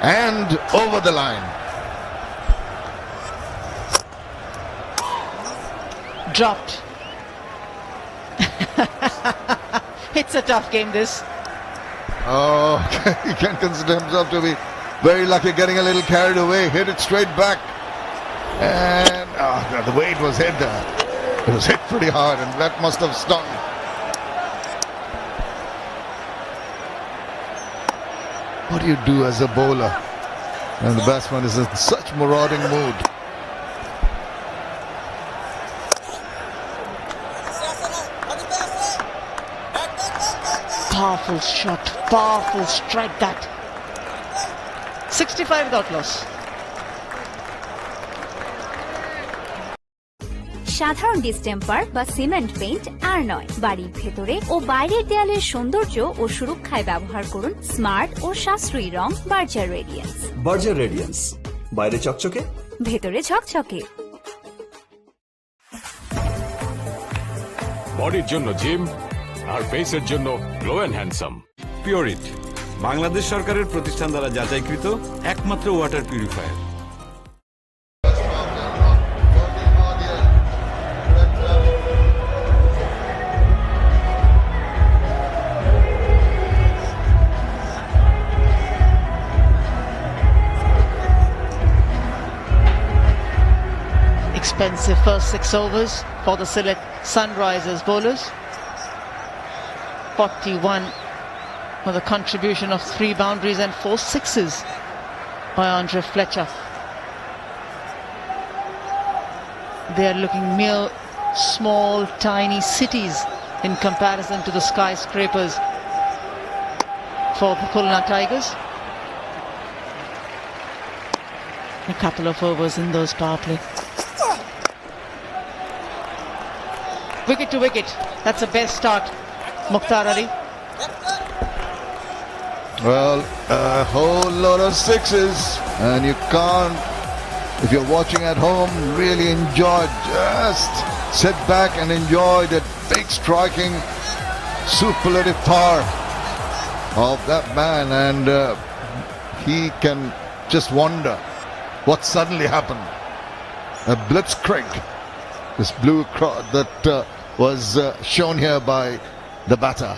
and over the line. Dropped. It's a tough game, this. Oh, he can consider himself to be very lucky, getting a little carried away. Hit it straight back. And the way it was hit, it was hit pretty hard, and that must have stung. What do you do as a bowler? And the batsman is in such marauding mood. Powerful shot, powerful strike that. 65 without loss. সাধারণ distemper বা cement paint আর নয়, বাড়ির ভেতরে ও বাইরের দেয়ালের সৌন্দর্য ও সুরক্ষায় ব্যবহার করুন স্মার্ট ও সাশ্রয়ী রং বার্জার রেডিয়েন্স। বার্জার রেডিয়েন্স, বাইরে চকচকে, ভেতরে ঝকঝকে। বডির জন্য জিম আর ফেসের জন্য glow and handsome. Pureit, Bangladesh সরকারের প্রতিষ্ঠান দ্বারা যাচাইকৃত একমাত্র water purifier. Expensive first 6 overs for the Sylhet Sunrisers bowlers. 41 for the contribution of 3 boundaries and 4 sixes by Andre Fletcher. They are looking mere small, tiny cities in comparison to the skyscrapers for the Khulna Tigers. A couple of overs in those power play. Wicket to wicket. That's the best start, Mukhtar Ali. Well, a whole lot of sixes, and you can't, if you're watching at home, really enjoy. Just sit back and enjoy that big striking, superlative power of that man, and he can just wonder what suddenly happened. A blitzkrieg, this blue cross that was shown here by the batter.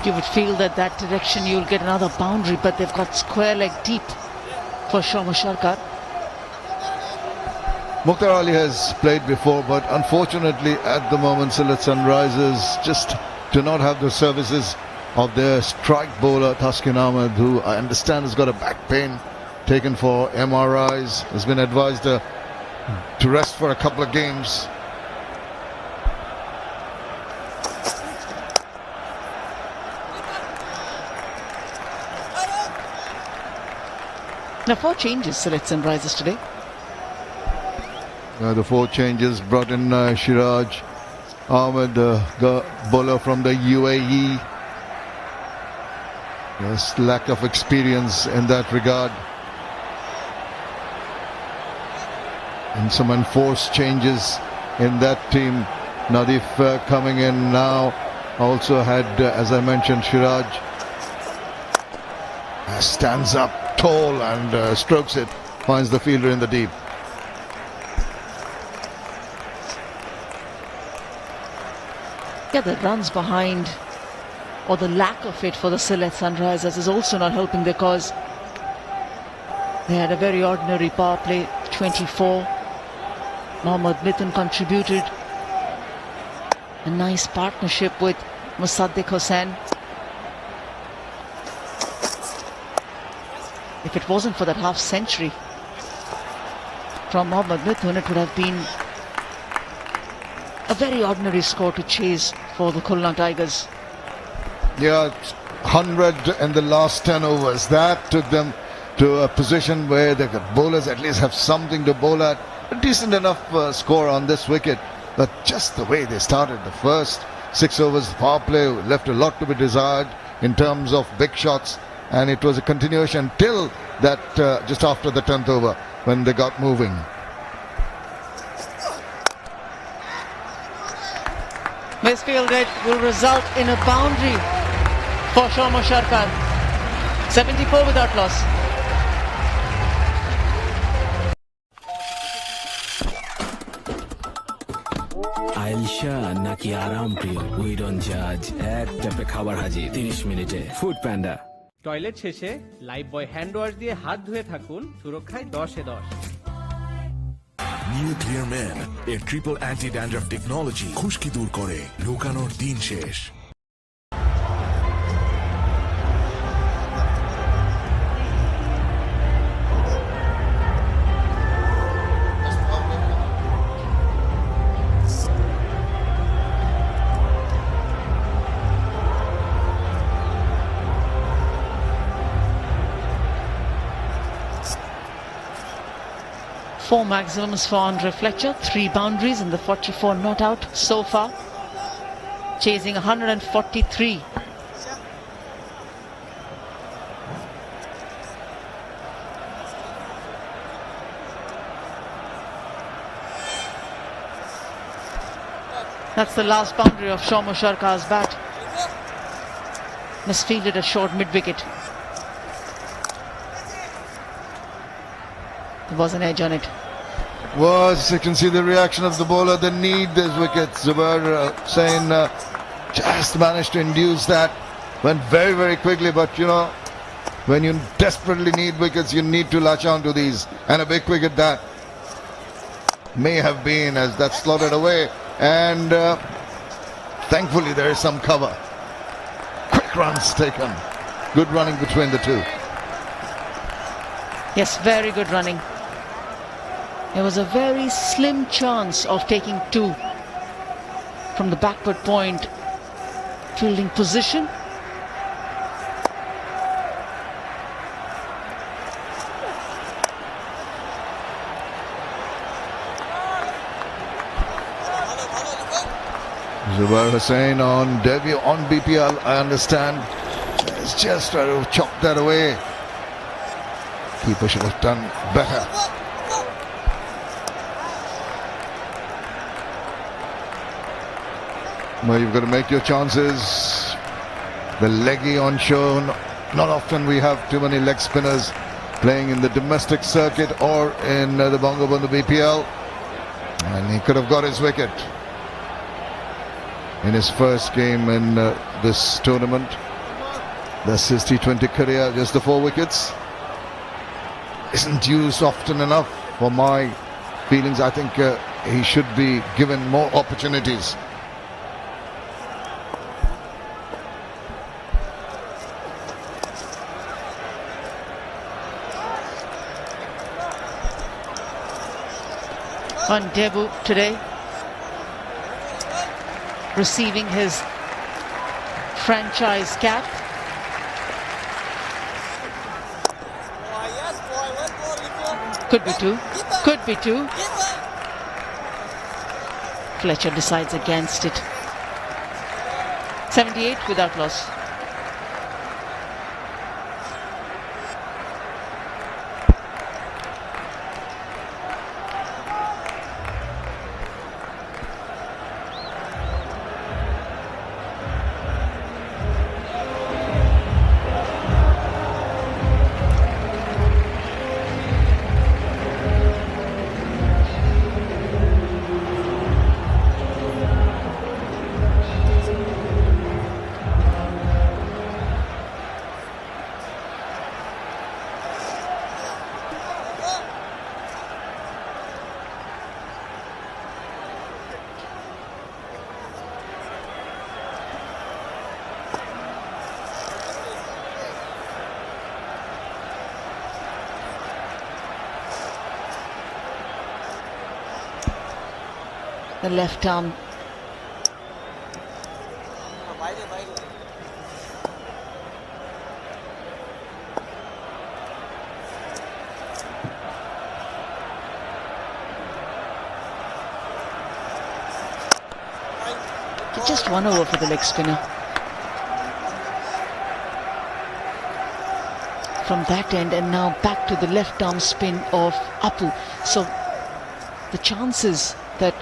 You would feel that direction you'll get another boundary, but they've got square leg deep for Shoma Sharkar. Mukhtar Ali has played before, but unfortunately at the moment Sylhet Sunrisers just do not have the services of their strike bowler Taskin Ahmed, who I understand has got a back pain, taken for MRIs, has been advised to rest for a couple of games. Now 4 changes Sylhet Sunrisers today. The 4 changes brought in Shiraj Ahmed, the bowler from the UAE. Yes, lack of experience in that regard. And some enforced changes in that team. Nadif coming in now. Also had, as I mentioned, Shiraj. Stands up tall and strokes it. Finds the fielder in the deep. Yeah, the runs behind, or the lack of it for the Sylhet Sunrisers, is also not helping their cause. They had a very ordinary power play, 24. Mohammad Mithun contributed. A nice partnership with Musaddiq Hussain. If it wasn't for that half century from Mohammad Mithun, it would have been a very ordinary score to chase for the Khulna Tigers. Yeah, 100 in the last 10 overs. That took them to a position where the bowlers at least have something to bowl at. A decent enough score on this wicket. But just the way they started the first 6 overs, the power play left a lot to be desired in terms of big shots. And it was a continuation till that just after the 10th over when they got moving. Misfielded will result in a boundary for Shoma Sharkar. 74 without loss. আইলশা নাকি আরাম প্রিয় we don't জাজ এক চাপে খাবার হাজির 30 মিনিটে food panda. Toilet শেষে লাইফ বয় হ্যান্ড ওয়াশ দিয়ে হাত ধুয়ে থাকুন, সুরক্ষায় 10-10। নিউ ক্লিয়ার ম্যান এর ট্রিপল অ্যান্টি ড্যান্ড্রাফ টেকনোলজি খুশকি দূর করে, লুকানোর দিন শেষ। Four maximums for Andre Fletcher, 3 boundaries in the 44 not out so far, chasing 143. That's the last boundary of Shoma Sharkar's bat. Misfielded a short mid-wicket. There was an edge on it. Was, you can see the reaction of the bowler. They need these wickets. Zubair Hussain just managed to induce that. Went very, very quickly, but you know, when you desperately need wickets, you need to latch on to these. And a big wicket that may have been, as that slotted away. And thankfully there is some cover. Quick runs taken. Good running between the two. Yes, very good running. There was a very slim chance of taking 2 from the backward point. Fielding position. Zubair Hussain on debut on BPL, I understand. It's just trying to chop that away. Keeper should have done better. Well, you've got to make your chances. The leggy on show. Not often we have too many leg spinners playing in the domestic circuit or in the Bangabandhu BPL. And he could have got his wicket in his first game in this tournament. That's his T20 career, just the 4 wickets. Isn't used often enough for my feelings. I think he should be given more opportunities. On debut today, receiving his franchise cap. Could be 2. Could be 2. Fletcher decides against it. 78 without loss. The left arm. Just 1 over for the leg spinner. From that end, and now back to the left arm spin of Apu. So the chances that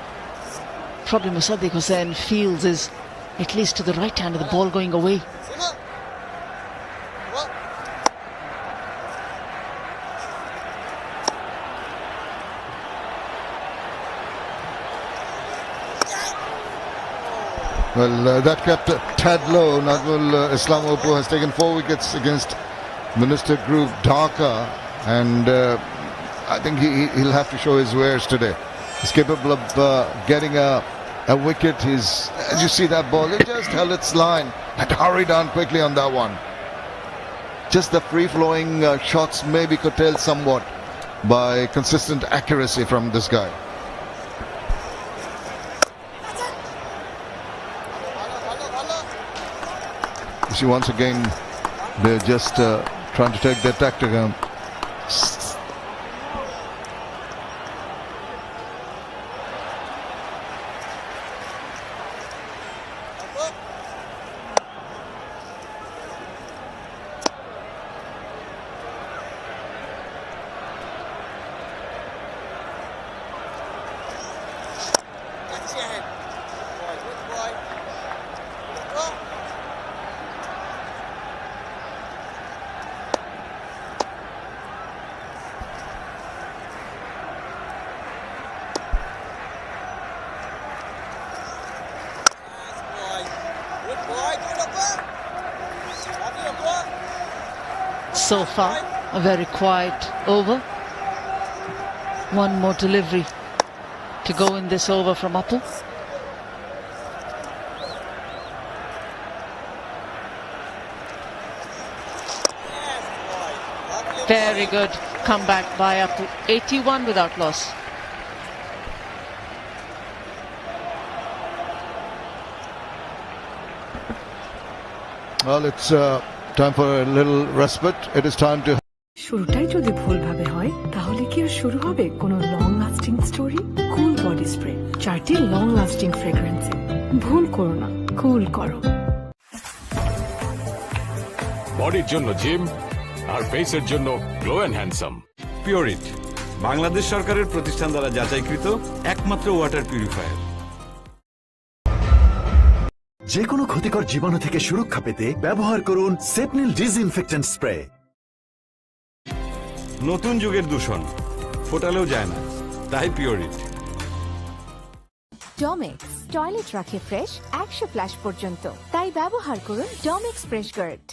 probably Musaddiq Hussain feels is at least to the right hand of the ball going away. Well, that kept a tad low. Nazmul Islam Oppo has taken 4 wickets against Minister Group Dhaka, and I think he'll have to show his wares today. He's capable of getting a wicket. As you see that ball, he just held its line and hurried on quickly on that one. Just the free-flowing shots may be curtailed somewhat by consistent accuracy from this guy. You see, once again, they're just trying to take their tactic on. So far, a very quiet over. 1 more delivery to go in this over from Apu. Very good comeback by Apu. 81 without loss. Well, it's time for a little respite. It is time to. শুরুটাই যদি ভুলভাবে হয় তাহলে কি আর শুরু হবে কোনো long lasting story? কুল body spray, 4টি long lasting ফ্রেগ্রেন্সে। ভুল করো না, কুল করো। বডির জন্য জিম আর ফেসের জন্য glow and handsome. Pureit, Bangladesh সরকারের প্রতিষ্ঠান দ্বারা যাচাইকৃত একমাত্র ওয়াটার পিউরিফায়ার। যে কোনো ক্ষতিকর জীবাণু থেকে সুরক্ষা পেতে ব্যবহার করুন সেপনিল ডিসইনফেক্টেন্ট স্প্রে। নতুন যুগের দূষণ ফোটালেও যায় না, তাই পিওরিট। ডমেক্স টয়লেট রাখে ফ্রেশ 100 ফ্ল্যাশ পর্যন্ত, তাই ব্যবহার করুন Domex fresh guard.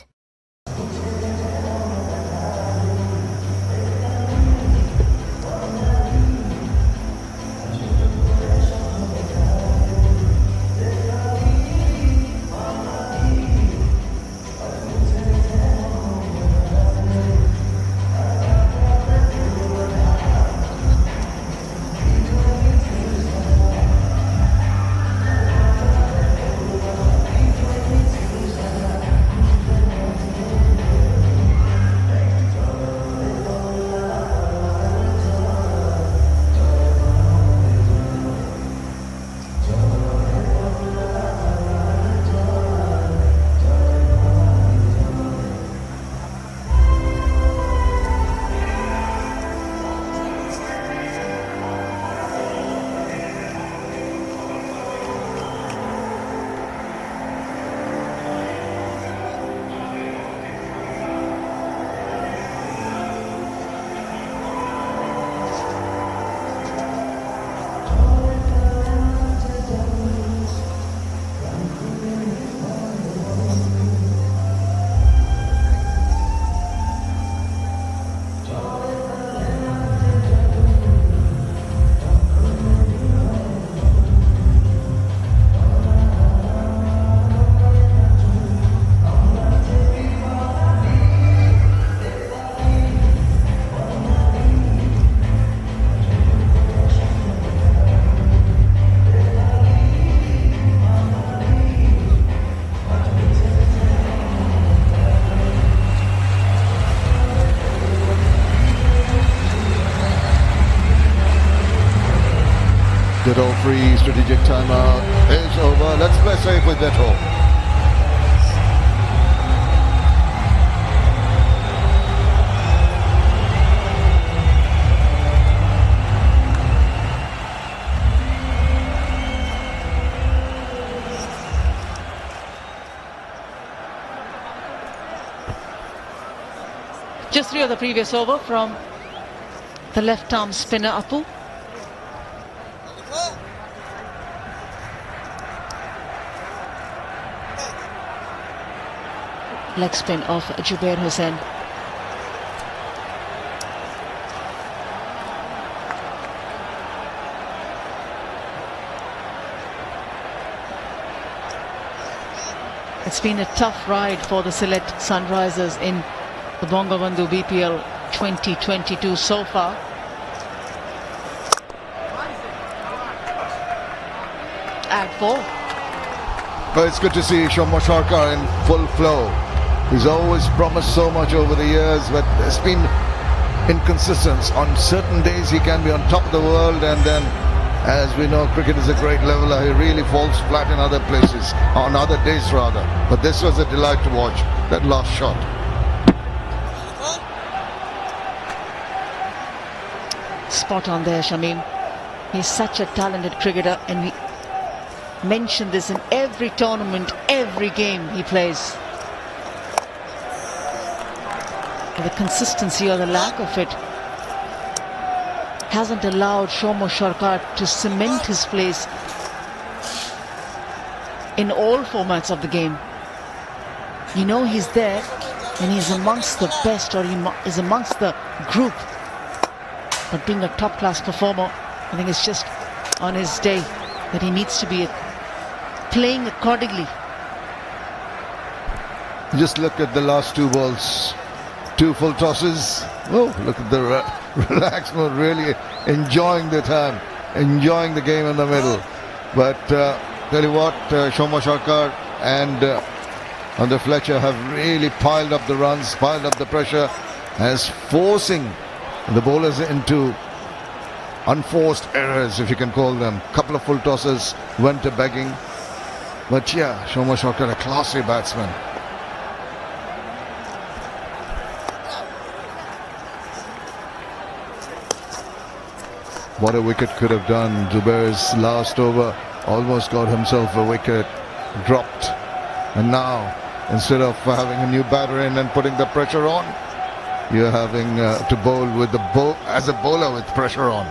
Dead all free, strategic timeout is over. Let's play safe with that hole. Just 3 of the previous over from the left arm spinner Apu. Leg spin of Jubair Hussain. It's been a tough ride for the Sylhet Sunrisers in the Bangabandhu BPL 2022 so far. Add 4. But it's good to see Shomo Sarkar in full flow. He's always promised so much over the years, but there's been inconsistence. On certain days he can be on top of the world, and then, as we know, cricket is a great leveler. He really falls flat in other places, on other days rather. But this was a delight to watch, that last shot. Spot on there, Shamim. He's such a talented cricketer, and we mention this in every tournament, every game he plays. The consistency or the lack of it hasn't allowed Shomo Sarkar to cement his place in all formats of the game. You know he's there and he's amongst the best, or he is amongst the group. But being a top-class performer, I think it's just on his day that he needs to be playing accordingly. Just look at the last 2 balls. 2 full tosses. Oh, look at the relaxed mode, really enjoying the time, enjoying the game in the middle. But tell you what, Shomo Sarkar and Under Fletcher have really piled up the runs, piled up the pressure, as forcing the bowlers into unforced errors, if you can call them. Couple of full tosses went to begging. But yeah, Shomo Sarkar, a classy batsman. What a wicket could have done. Zubair's last over almost got himself a wicket, dropped. And now, instead of having a new batter in and putting the pressure on, you're having to bowl with as a bowler with pressure on.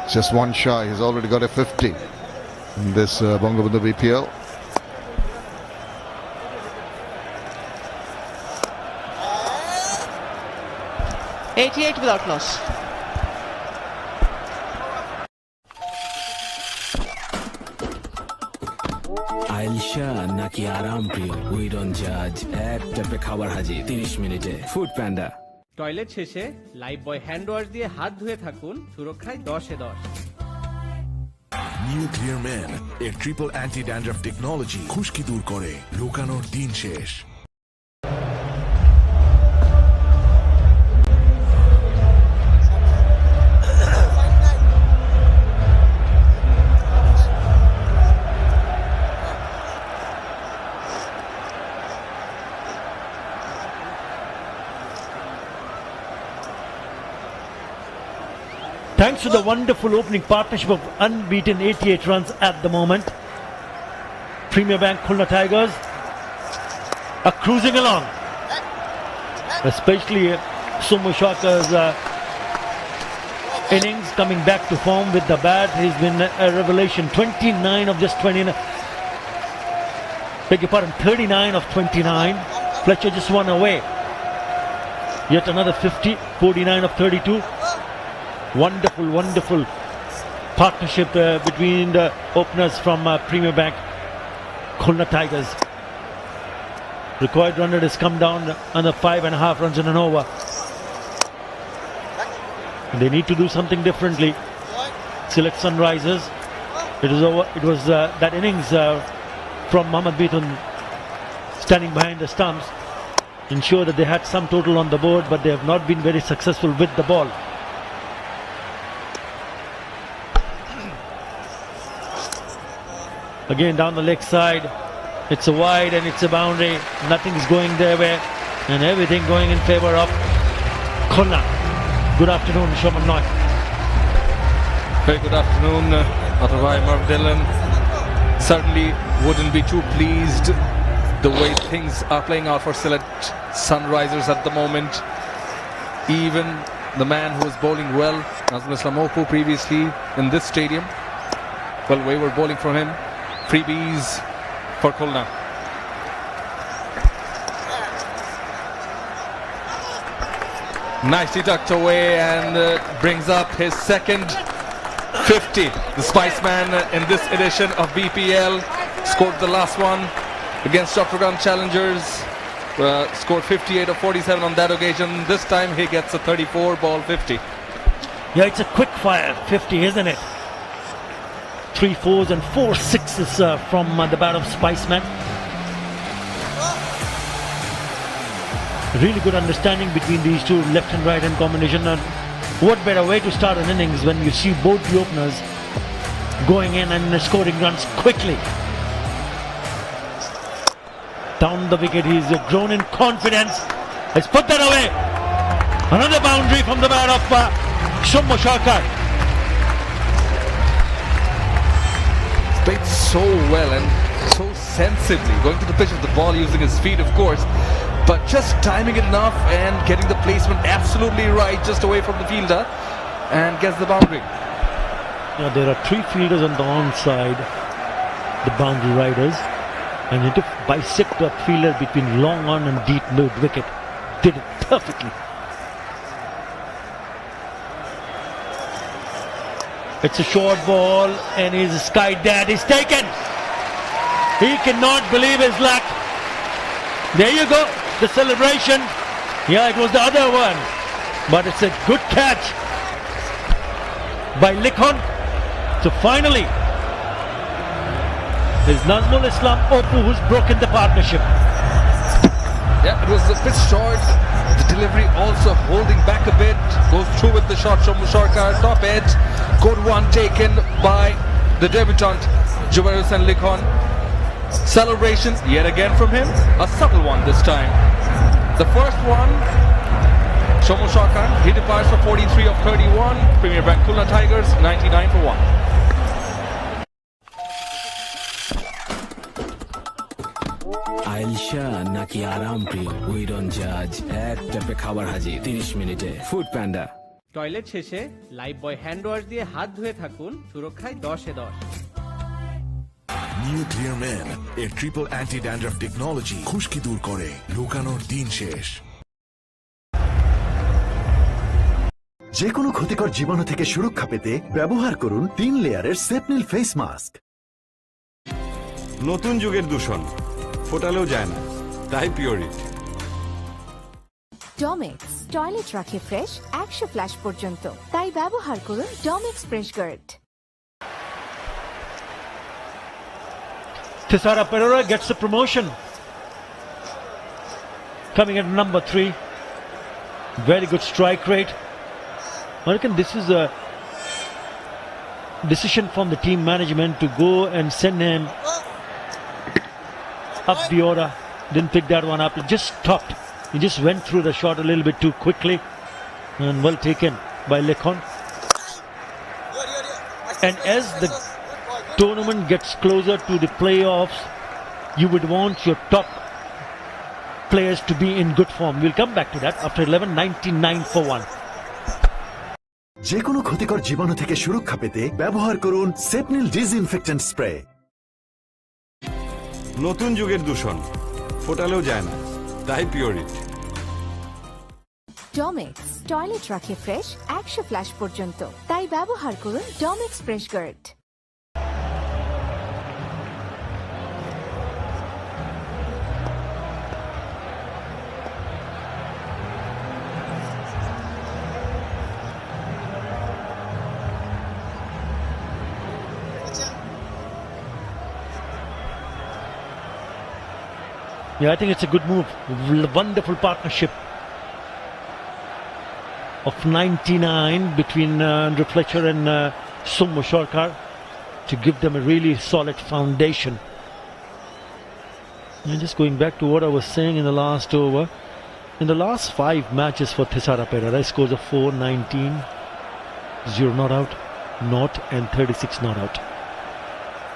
Just one shy. He's already got a 50 in this Bangabandhu BPL. .88 without loss. আইলশা নাকি আরাম প্রিয় we don't জাজ এক ট্যাপে খাবার হাজির 30 মিনিটে food panda toilet শেষে Lifebuoy hand wash দিয়ে হাত ধুয়ে থাকুন সুরক্ষায় 10-10 নিউ ক্লিয়ার ম্যান এর ট্রিপল অ্যান্টি ড্যান্ড্রাফ টেকনোলজি খুশকি দূর করে লুকানোর দিন শেষ। Thanks to the wonderful opening partnership of unbeaten 88 runs at the moment, Premier Bank Khulna Tigers are cruising along. Especially Somu Sarkar's innings coming back to form with the bat. He's been a revelation. 29 of just 29. Beg your pardon, 39 of 29. Fletcher just one away. Yet another 50, 49 of 32. Wonderful, wonderful partnership between the openers from Premier Bank, Khulna Tigers. Required run rate has come down under 5.5 runs in an over. And they need to do something differently. Sylhet Sunrisers. It was that innings from Mohammad Bitun standing behind the stumps ensure that they had some total on the board, but they have not been very successful with the ball. Again down the leg side, it's a wide and it's a boundary. Nothing's going their way and everything going in favour of Khulna. Good afternoon, Shoman Noy. Very good afternoon, Atavai Marvdillan. Certainly wouldn't be too pleased the way things are playing out for Sylhet Sunrisers at the moment. Even the man who was bowling well, Nazmul Islam Opu, previously in this stadium, well, we were bowling from him. Freebies for Khulna. Nicely tucked away and brings up his second 50. The Spiceman in this edition of BPL scored the last one against Chattogram Challengers. Scored 58 of 47 on that occasion. This time he gets a 34 ball 50. Yeah, it's a quick fire 50, isn't it? 3 4s and 4 6s from the bat of Spiceman. Really good understanding between these two, left and right hand combination. And what better way to start an innings when you see both the openers going in and scoring runs quickly. Down the wicket, he's grown in confidence. Let's put that away. Another boundary from the bat of Somu Sarkar. Played so well and so sensibly, going to the pitch of the ball using his feet, of course, but just timing it enough and getting the placement absolutely right, just away from the fielder, and gets the boundary. Yeah, there are 3 fielders on the onside, the boundary riders, and he to bisect that fielder between long on and deep mid wicket. Did it perfectly. It's a short ball and his sky dad is taken. He cannot believe his luck. There you go, the celebration. Yeah, it was the other one, but it's a good catch by Likhon. So finally, it's Nazmul Islam Opu who's broken the partnership. Yeah, it was a bit short. The delivery also holding back a bit. Goes through with the shot from Sarkar, top edge. Good one taken by the debutant Jubair Hussain Likhon. Celebration yet again from him. A subtle one this time. The first one, Shomo Shakar, he departs for 43 of 31. Premier Bank Khulna Tigers, 99 for 1. আইলশা নাকি আরাম প্রিয় we don't জাজ এক ট্যাপে খাবার হাজির 30 মিনিটে food panda toilet শেষে Lifebuoy hand wash দিয়ে হাত ধুয়ে থাকুন সুরক্ষায় 10-এ 10 নিউ ক্লিয়ার ম্যান এর ট্রিপল অ্যান্টি ড্যান্ড্রাফ টেকনোলজি খুশকি দূর করে লুকানোর দিন শেষ। যে কোনো ক্ষতিকর জীবাণু থেকে সুরক্ষা পেতে ব্যবহার করুন 3 লেয়ারের সেপনিল ফেস মাস্ক। নতুন যুগের দূষণ ফোটালেও যায় না, তাই পিওরিট। ডমেক্স টয়লেট রাখে ফ্রেশ 100 ফ্ল্যাশ পর্যন্ত, তাই ব্যবহার করুন Domex fresh guard. Thisara Pereira gets the promotion. Coming at number 3. Very good strike rate. I reckon this is a decision from the team management to go and send him up the order. Didn't pick that one up. He just stopped. He just went through the shot a little bit too quickly. And well taken by Lekhon. And as the tournament gets closer to the playoffs, you would want your top players to be in good form. We'll come back to that after 11, 99 for 1. যে কোনো ক্ষতিকর জীবাণু থেকে সুরক্ষা পেতে ব্যবহার করুন সেপনিল disinfectant spray. নতুন যুগের দূষণ ফোটালেও যায় না, তাই পিওরিট। ডমেক্স টয়লেট রাখে ফ্রেশ 100 ফ্ল্যাশ পর্যন্ত, তাই ব্যবহার করুন Domex fresh guard. Yeah, I think it's a good move. Wonderful partnership of 99 between Andrew Fletcher and Shomo Shakar to give them a really solid foundation. And just going back to what I was saying in the last over, in the last 5 matches for Thisara Pereira, he scores of 4, 19, 0 not out, not, and 36 not out.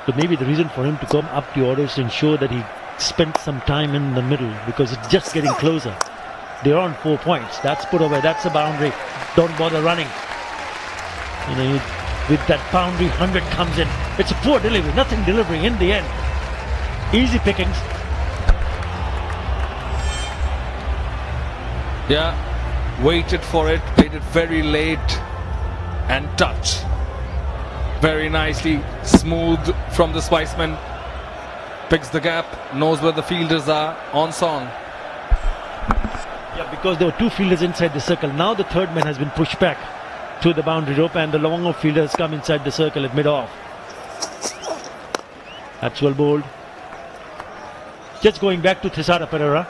So maybe the reason for him to come up the order is to ensure that he spent some time in the middle, because it's just getting closer. They're on 4 points. That's put away. That's a boundary. Don't bother running. You know, with that boundary, 100 comes in. It's a poor delivery. Nothing delivering in the end. Easy pickings. Yeah, waited for it, played it very late and touched. Very nicely, smooth from the Spiceman. Picks the gap, knows where the fielders are, on song. Yeah, because there were 2 fielders inside the circle. Now the third man has been pushed back to the boundary rope, and the longer fielder has come inside the circle at mid-off. That's well bowled. Just going back to Thisara Pereira.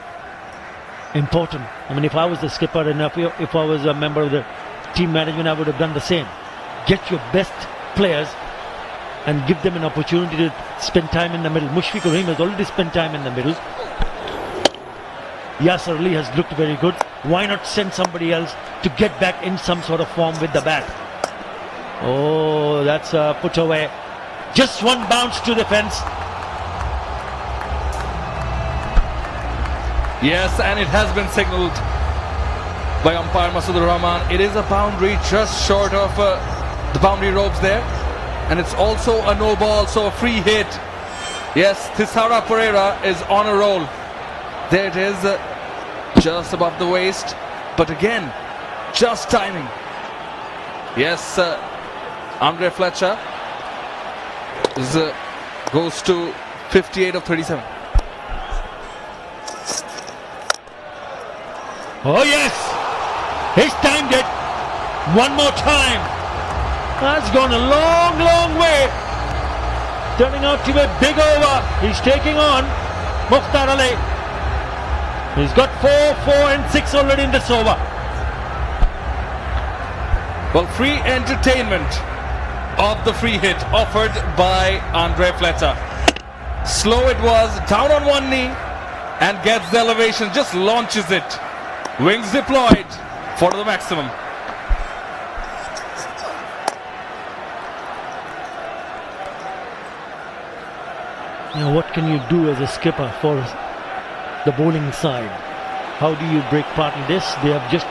Important. I mean, if I was the skipper and if I was a member of the team management, I would have done the same. Get your best players and give them an opportunity to spend time in the middle. Mushfiqur Rahim has already spent time in the middle. Yasser Ali has looked very good. Why not send somebody else to get back in some sort of form with the bat? Oh, that's put away. Just one bounce to the fence. Yes, and it has been signalled by umpire Masood Rahman. It is a boundary just short of the boundary ropes there. And it's also a no ball, so a free hit. Yes, Thisara Pereira is on a roll. There it is, just above the waist. But again, just timing. Yes, Andre Fletcher goes to 58 of 37. Oh yes, he's timed it. One more time. That's gone a long, long way. Turning out to be a big over. He's taking on Mukhtar Ali. He's got 4, 4 and 6 already in this over. Well, free entertainment of the free hit offered by Andre Fletcher. Slow it was, down on one knee, and gets the elevation, just launches it. Wings deployed for the maximum. Now, what can you do as a skipper for the bowling side? How do you break part in this? They have just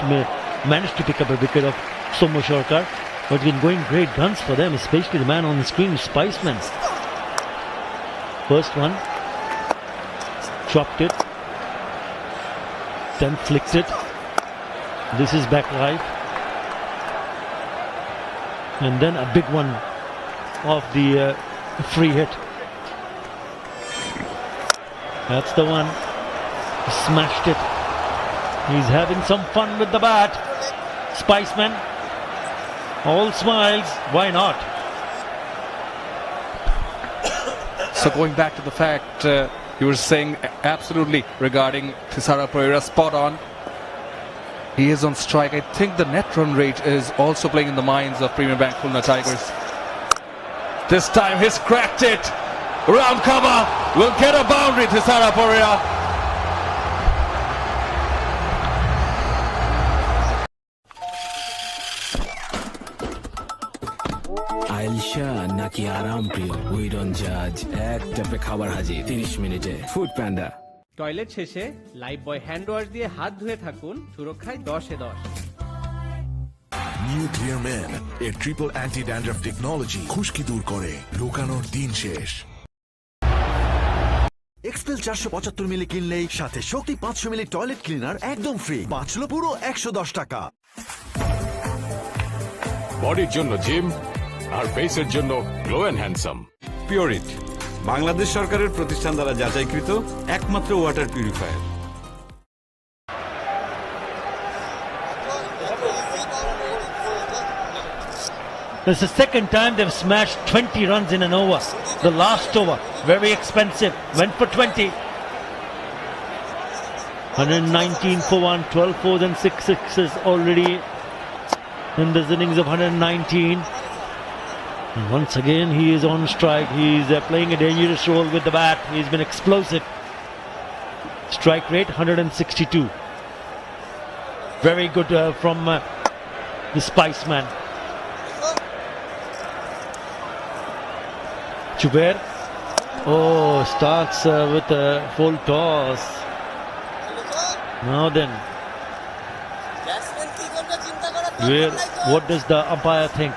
managed to pick up a wicket of Somo Sharkar, but it's been going great guns for them, especially the man on the screen, Spiceman. First one, chopped it, then flicked it. This is back live, and then a big one of the free hit. That's the one. He smashed it. He's having some fun with the bat. Spiceman, all smiles. Why not? So going back to the fact you were saying absolutely regarding Thisara Pereira, spot on. He is on strike. I think the net run rate is also playing in the minds of Premier Bank Khulna Tigers. This time he's cracked it. Round cover will get a boundary. Thisara Pereira. আইলশা নাকি আরাম প্রিয় we don't জাজ এক টাপে খাবার হাজির 30 মিনিটে food panda toilet শেষে Lifebuoy hand wash দিয়ে হাত ধুয়ে থাকুন সুরক্ষায় 10-10 নিউ ক্লিয়ার ম্যান এর ট্রিপল অ্যান্টি ড্যান্ড্রাফ টেকনোলজি খুশকি দূর করে লুকানোর দিন শেষ। এক্সপেল 475 মিলি কিনলেই সাথে শক্তি 500 মিলি টয়লেট ক্লিনার একদম ফ্রি, বাঁচলো পুরো 110 টাকা। বডির জন্য জিম আর ফেসের জন্য glow and handsome. Pureit, Bangladesh সরকারের প্রতিষ্ঠান দ্বারা যাচাইকৃত একমাত্র water purifier. This is the second time they've smashed 20 runs in an over. The last over, very expensive, went for 20. 119 for 1, 12 fours and 6 sixes already in this innings of 119. And once again he is on strike. He's playing a dangerous role with the bat. He's been explosive. Strike rate 162. Very good from the Spiceman. Jubair, starts with a full toss. Now then, what does the umpire think?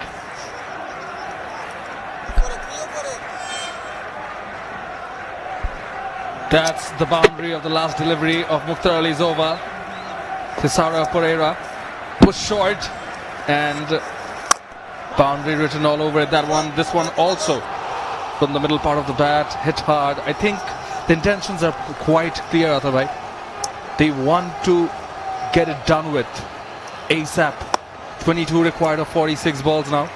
That's the boundary of the last delivery of Mukhtar Ali's over. Thisara Pereira was short and boundary written all over it. That one, this one also from the middle part of the bat, hit hard. I think the intentions are quite clear, Athabhai. They want to get it done with ASAP. 22 required of 46 balls now.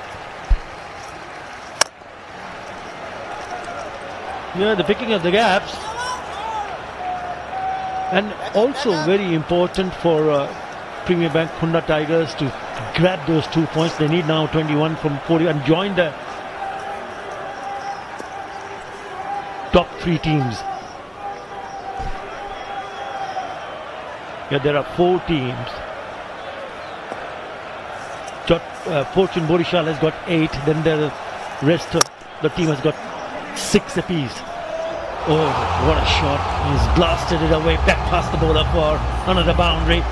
Yeah, the picking of the gaps. And also very important for Premier Bank Khulna Tigers to grab those 2 points. They need now 21 from 40 and join the top 3 teams. Yeah, there are 4 teams. Fortune Borishal has got 8. Then the rest of the team has got 6 apiece. Oh, what a shot. He's blasted it away back past the bowler for another boundary.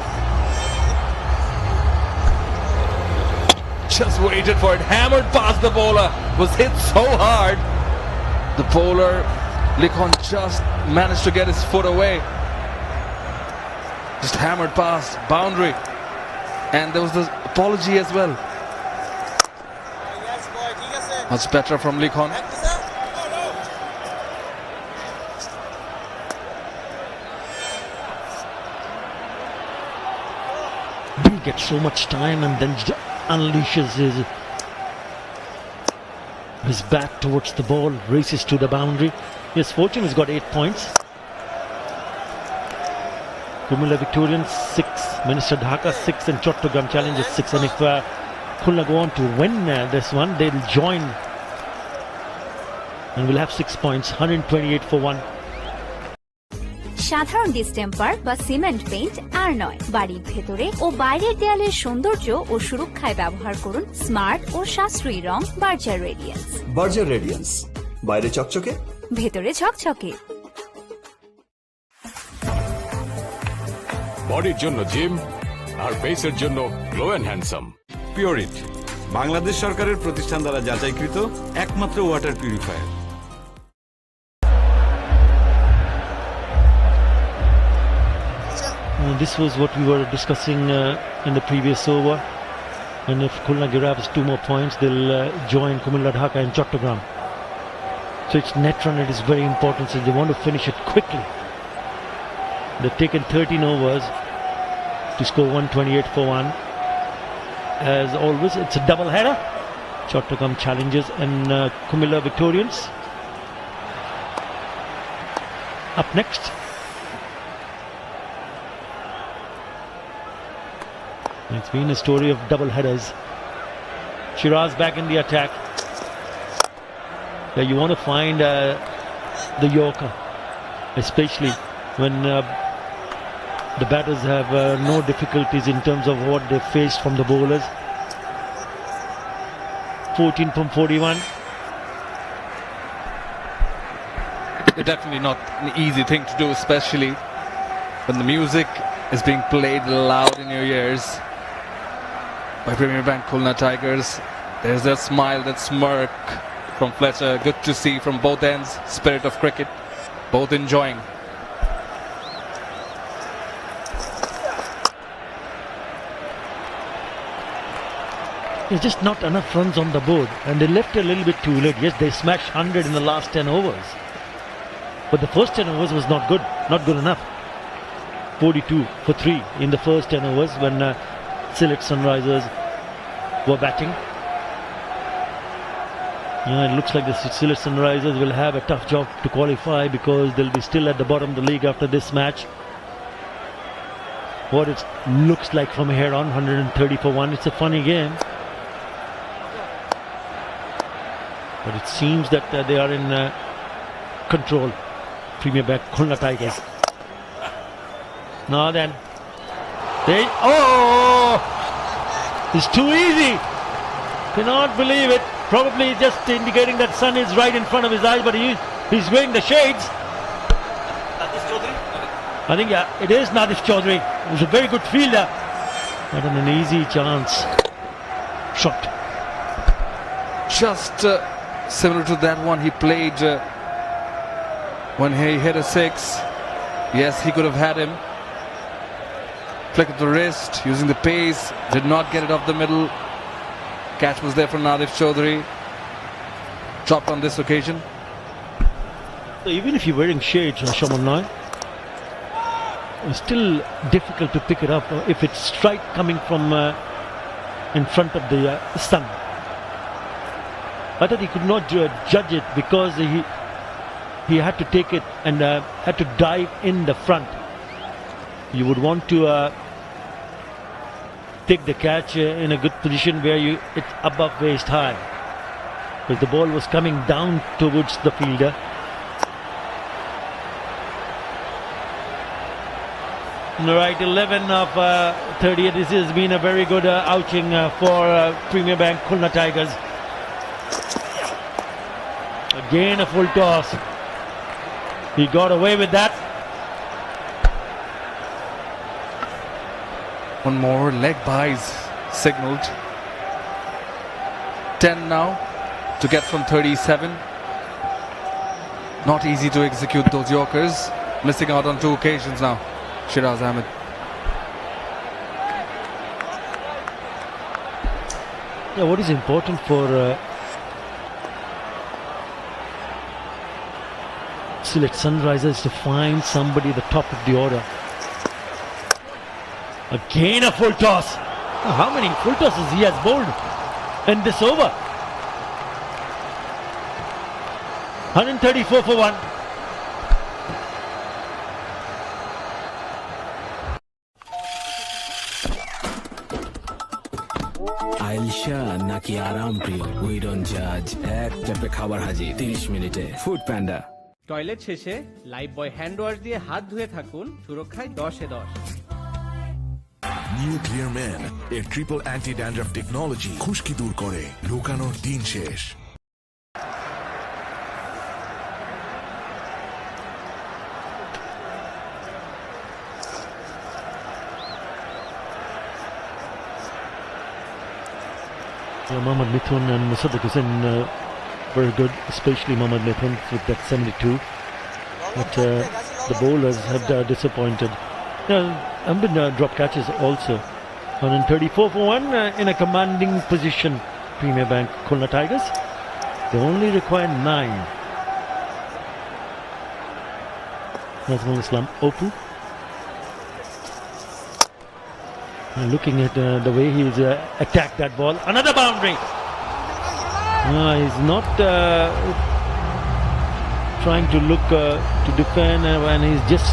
Just waited for it. Hammered past the bowler. Was hit so hard. The bowler, Likhon, just managed to get his foot away. Just hammered past. Boundary. And there was the apology as well. Much better from Likhon. He gets so much time and then unleashes his bat towards the ball, races to the boundary. Yes, Fortune has got 8 points. Kumula Victorian 6, Minister Dhaka 6 and Chattogram challenges 6. And if Khulna go on to win this one, they'll join and we'll have 6 points, 128 for 1. সাধারণ distemper বা cement paint আর নয়, বাড়ির ভেতরে ও বাইরের দেয়ালের সৌন্দর্য ও সুরক্ষায় ব্যবহার করুন স্মার্ট ও সাশ্রয়ী রং বার্জার রেডিয়েন্স। বার্জার রেডিয়েন্স, বাইরে চকচকে, ভেতরে ঝকঝকে। বডির জন্য জিম আর ফেসের জন্য glow and handsome. Pureit, Bangladesh সরকারের প্রতিষ্ঠান দ্বারা যাচাইকৃত একমাত্র water purifier. This was what we were discussing in the previous over, and if Khulna grabs 2 more points, they'll join Khulna Tigers and Chattogram. So it's net run, it is very important, so they want to finish it quickly. They've taken 13 overs to score 128 for 1. As always, it's a double header. Chattogram challenges and Khulna Victorians. Up next, it's been a story of double headers. Shiraz back in the attack. Yeah, you want to find the Yorker, especially when the batters have no difficulties in terms of what they faced from the bowlers. 14 from 41. It's definitely not an easy thing to do, especially when the music is being played loud in your ears by Premier Bank Khulna Tigers. There's that smile, that smirk from Fletcher. Good to see from both ends. Spirit of cricket, both enjoying. There's just not enough runs on the board, and they left a little bit too late. Yes, they smashed 100 in the last 10 overs, but the first 10 overs was not good enough. 42 for 3 in the first 10 overs when Sylhet Sunrisers were batting. Yeah, it looks like the Sylhet Sunrisers will have a tough job to qualify because they'll be still at the bottom of the league after this match. What it looks like from here on, 130 for 1. It's a funny game, but it seems that they are in control. Premier Bank Khulna Tigers. Now then, it's too easy. Cannot believe it. Probably just indicating that sun is right in front of his eyes, but he's wearing the shades. I think, yeah, it is Nadif Chaudhary. He was a very good fielder, but an easy chance shot. Just similar to that one he played when he hit a 6. Yes, he could have had him. Flick of the wrist, using the pace, did not get it off the middle. Catch was there for Nadif Chaudhary. Dropped on this occasion. So even if you're wearing shades, Shaman Noy, it's still difficult to pick it up if it's straight coming from in front of the sun. I thought he could not judge it because he had to take it and had to dive in the front. You would want to take the catch in a good position where it's above waist high, because the ball was coming down towards the fielder. Right, 11 of 30. This has been a very good outing for Premier Bank Khulna Tigers. Again a full toss. He got away with that. One more leg buys signaled. 10 now to get from 37. Not easy to execute those Yorkers. Missing out on 2 occasions now, Shiraz Ahmed. Yeah, what is important for Sylhet Sunrisers to find somebody at the top of the order. Again a full toss. How many full tosses he has bowled in this over? 134 for 1. আইলশা নাকি আরাম প্রিয় we don't জাজ এক চাপে খাবার হাজির 30 মিনিটে food panda toilet শেষে লাইফ বয় হ্যান্ড ওয়াশ দিয়ে হাত ধুয়ে থাকুন সুরক্ষায় 10-এ 10 নিউ ক্লিয়ার ম্যান এর ট্রিপল অ্যান্টি ড্যান্ড্রাফ টেকনোলজি খুশকি দূর করে লুকানোর দিন শেষ। Mohammad Mithun and Musaddiq Hussain very good, especially Mohammad Mithun with that 72. But the bowlers have disappointed. Have been drop catches also. 134 for 1 in a commanding position. Premier Bank Khulna Tigers. They only require 9. Nazmul Islam Opu. Looking at the way he's attacked that ball. Another boundary. He's not trying to look to defend and he's just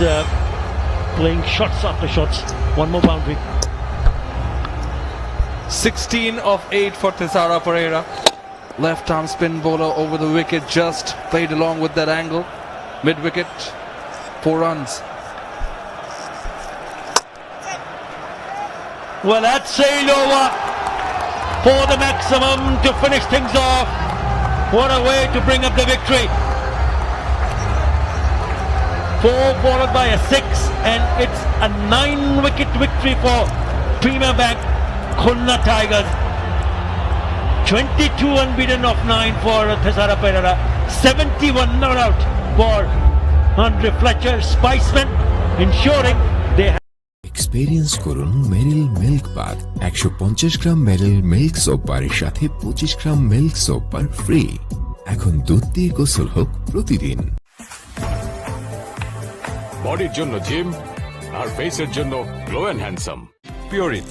playing shots after shots. One more boundary. 16 of 8 for Thisara Pereira. Left arm spin bowler over the wicket, just played along with that angle. Mid wicket, 4 runs. Well, that's sailed over for the maximum to finish things off. What a way to bring up the victory. 4 followed by a 6, and it's a 9-wicket victory for Premier Bank Khulna Tigers. 22 unbeaten of 9 for Thisara Pereira. 71 not out for Andre Fletcher, Spiceman, ensuring they have. Experience করুন মেরিল milk bath 150 গ্রাম মেরিল milk soap বারের সাথে 25 গ্রাম milk soap bar free. এখন দুধ দিয়ে গোসল হোক প্রতিদিন। বডির জন্য জিম আর ফেসের জন্য glow and handsome. Pureit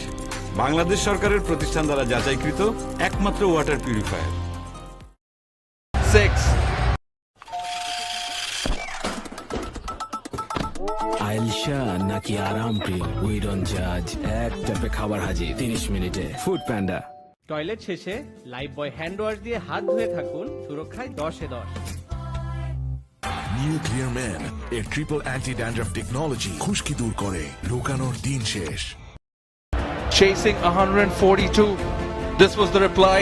Bangladesh সরকারের প্রতিষ্ঠান দ্বারা যাচাইকৃত একমাত্র ওয়াটার পিউরিফায়ার। 6 আইলশা নাকি আরাম প্রিয় উই ডোন্ট জাজ এক চাপে খাবার হাজির 30 মিনিটে ফুড প্যান্ডা টয়লেট শেষে লাইফ বয় হ্যান্ড ওয়াশ দিয়ে হাত ধুয়ে থাকুন সুরক্ষায় 10-এ 10 নিউ ক্লিয়ার ম্যান এর ট্রিপল অ্যান্টি ড্যান্ড্রাফ টেকনোলজি খুশকি দূর করে লুকানোর দিন শেষ। Chasing 142. This was the reply.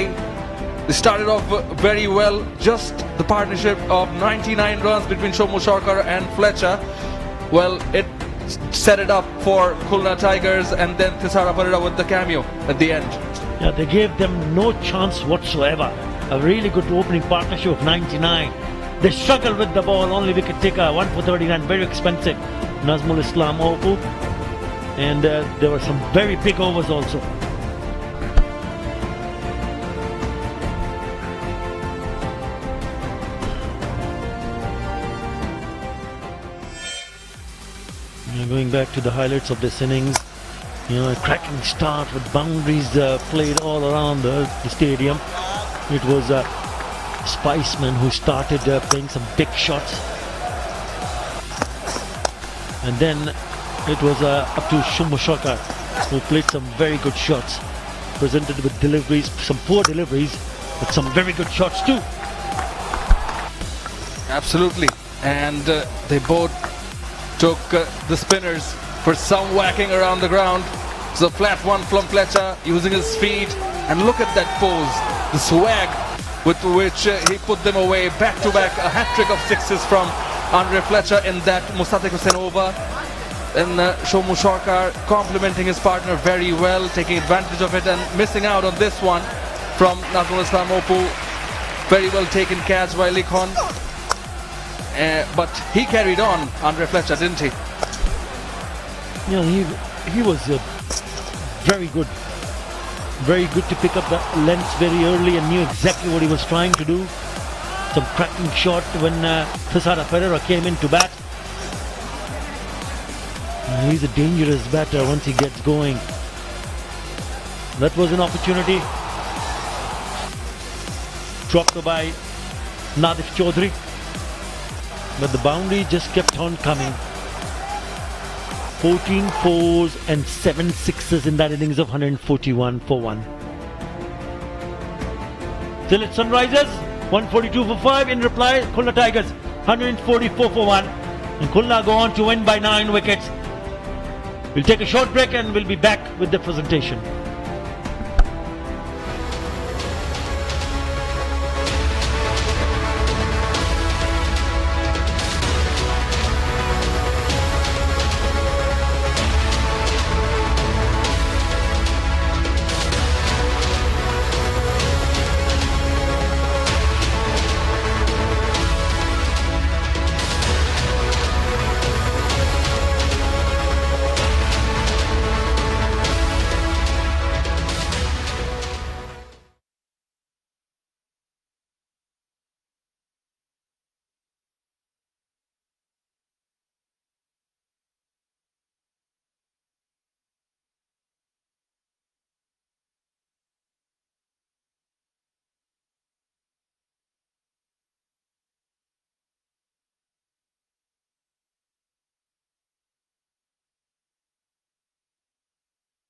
They started off very well. Just the partnership of 99 runs between Shomu Sharkar and Fletcher. Well, it set it up for Khulna Tigers, and then Thisara Pereira with the cameo at the end. Yeah, they gave them no chance whatsoever. A really good opening partnership of 99. They struggled with the ball. Only wicket taker, 1 for 39, very expensive. Nazmul Islam Opu. And there were some very big overs also. Going back to the highlights of this innings, a cracking start with boundaries played all around the stadium. It was Spiceman who started playing some big shots, and then it was up to Shomu Sharkar who played some very good shots, presented with deliveries, some poor deliveries, but some very good shots too. Absolutely, and they both took the spinners for some whacking around the ground. So flat one from Fletcher using his feet, and look at that pose, the swag with which he put them away back to back. A hat-trick of 6s from Andre Fletcher in that Musaddiq Hussain over. And Shomu Sharkar complimenting his partner very well, taking advantage of it and missing out on this one from Nazmul Islam Opu. Very well taken catch by Likhon. But he carried on, Andre Fletcher, didn't he? Yeah, he was very good. Very good to pick up the lengths very early and knew exactly what he was trying to do. Some cracking shot when Thisara Pereira came in to bat. He's a dangerous batter once he gets going. That was an opportunity. Dropped by Nadif Chaudhary. But the boundary just kept on coming. 14 fours and 7 sixes in that innings of 141 for 1. Sylhet Sunrisers 142 for 5. In reply, Khulna Tigers 144 for 1. And Khulna go on to win by 9 wickets. We'll take a short break and we'll be back with the presentation.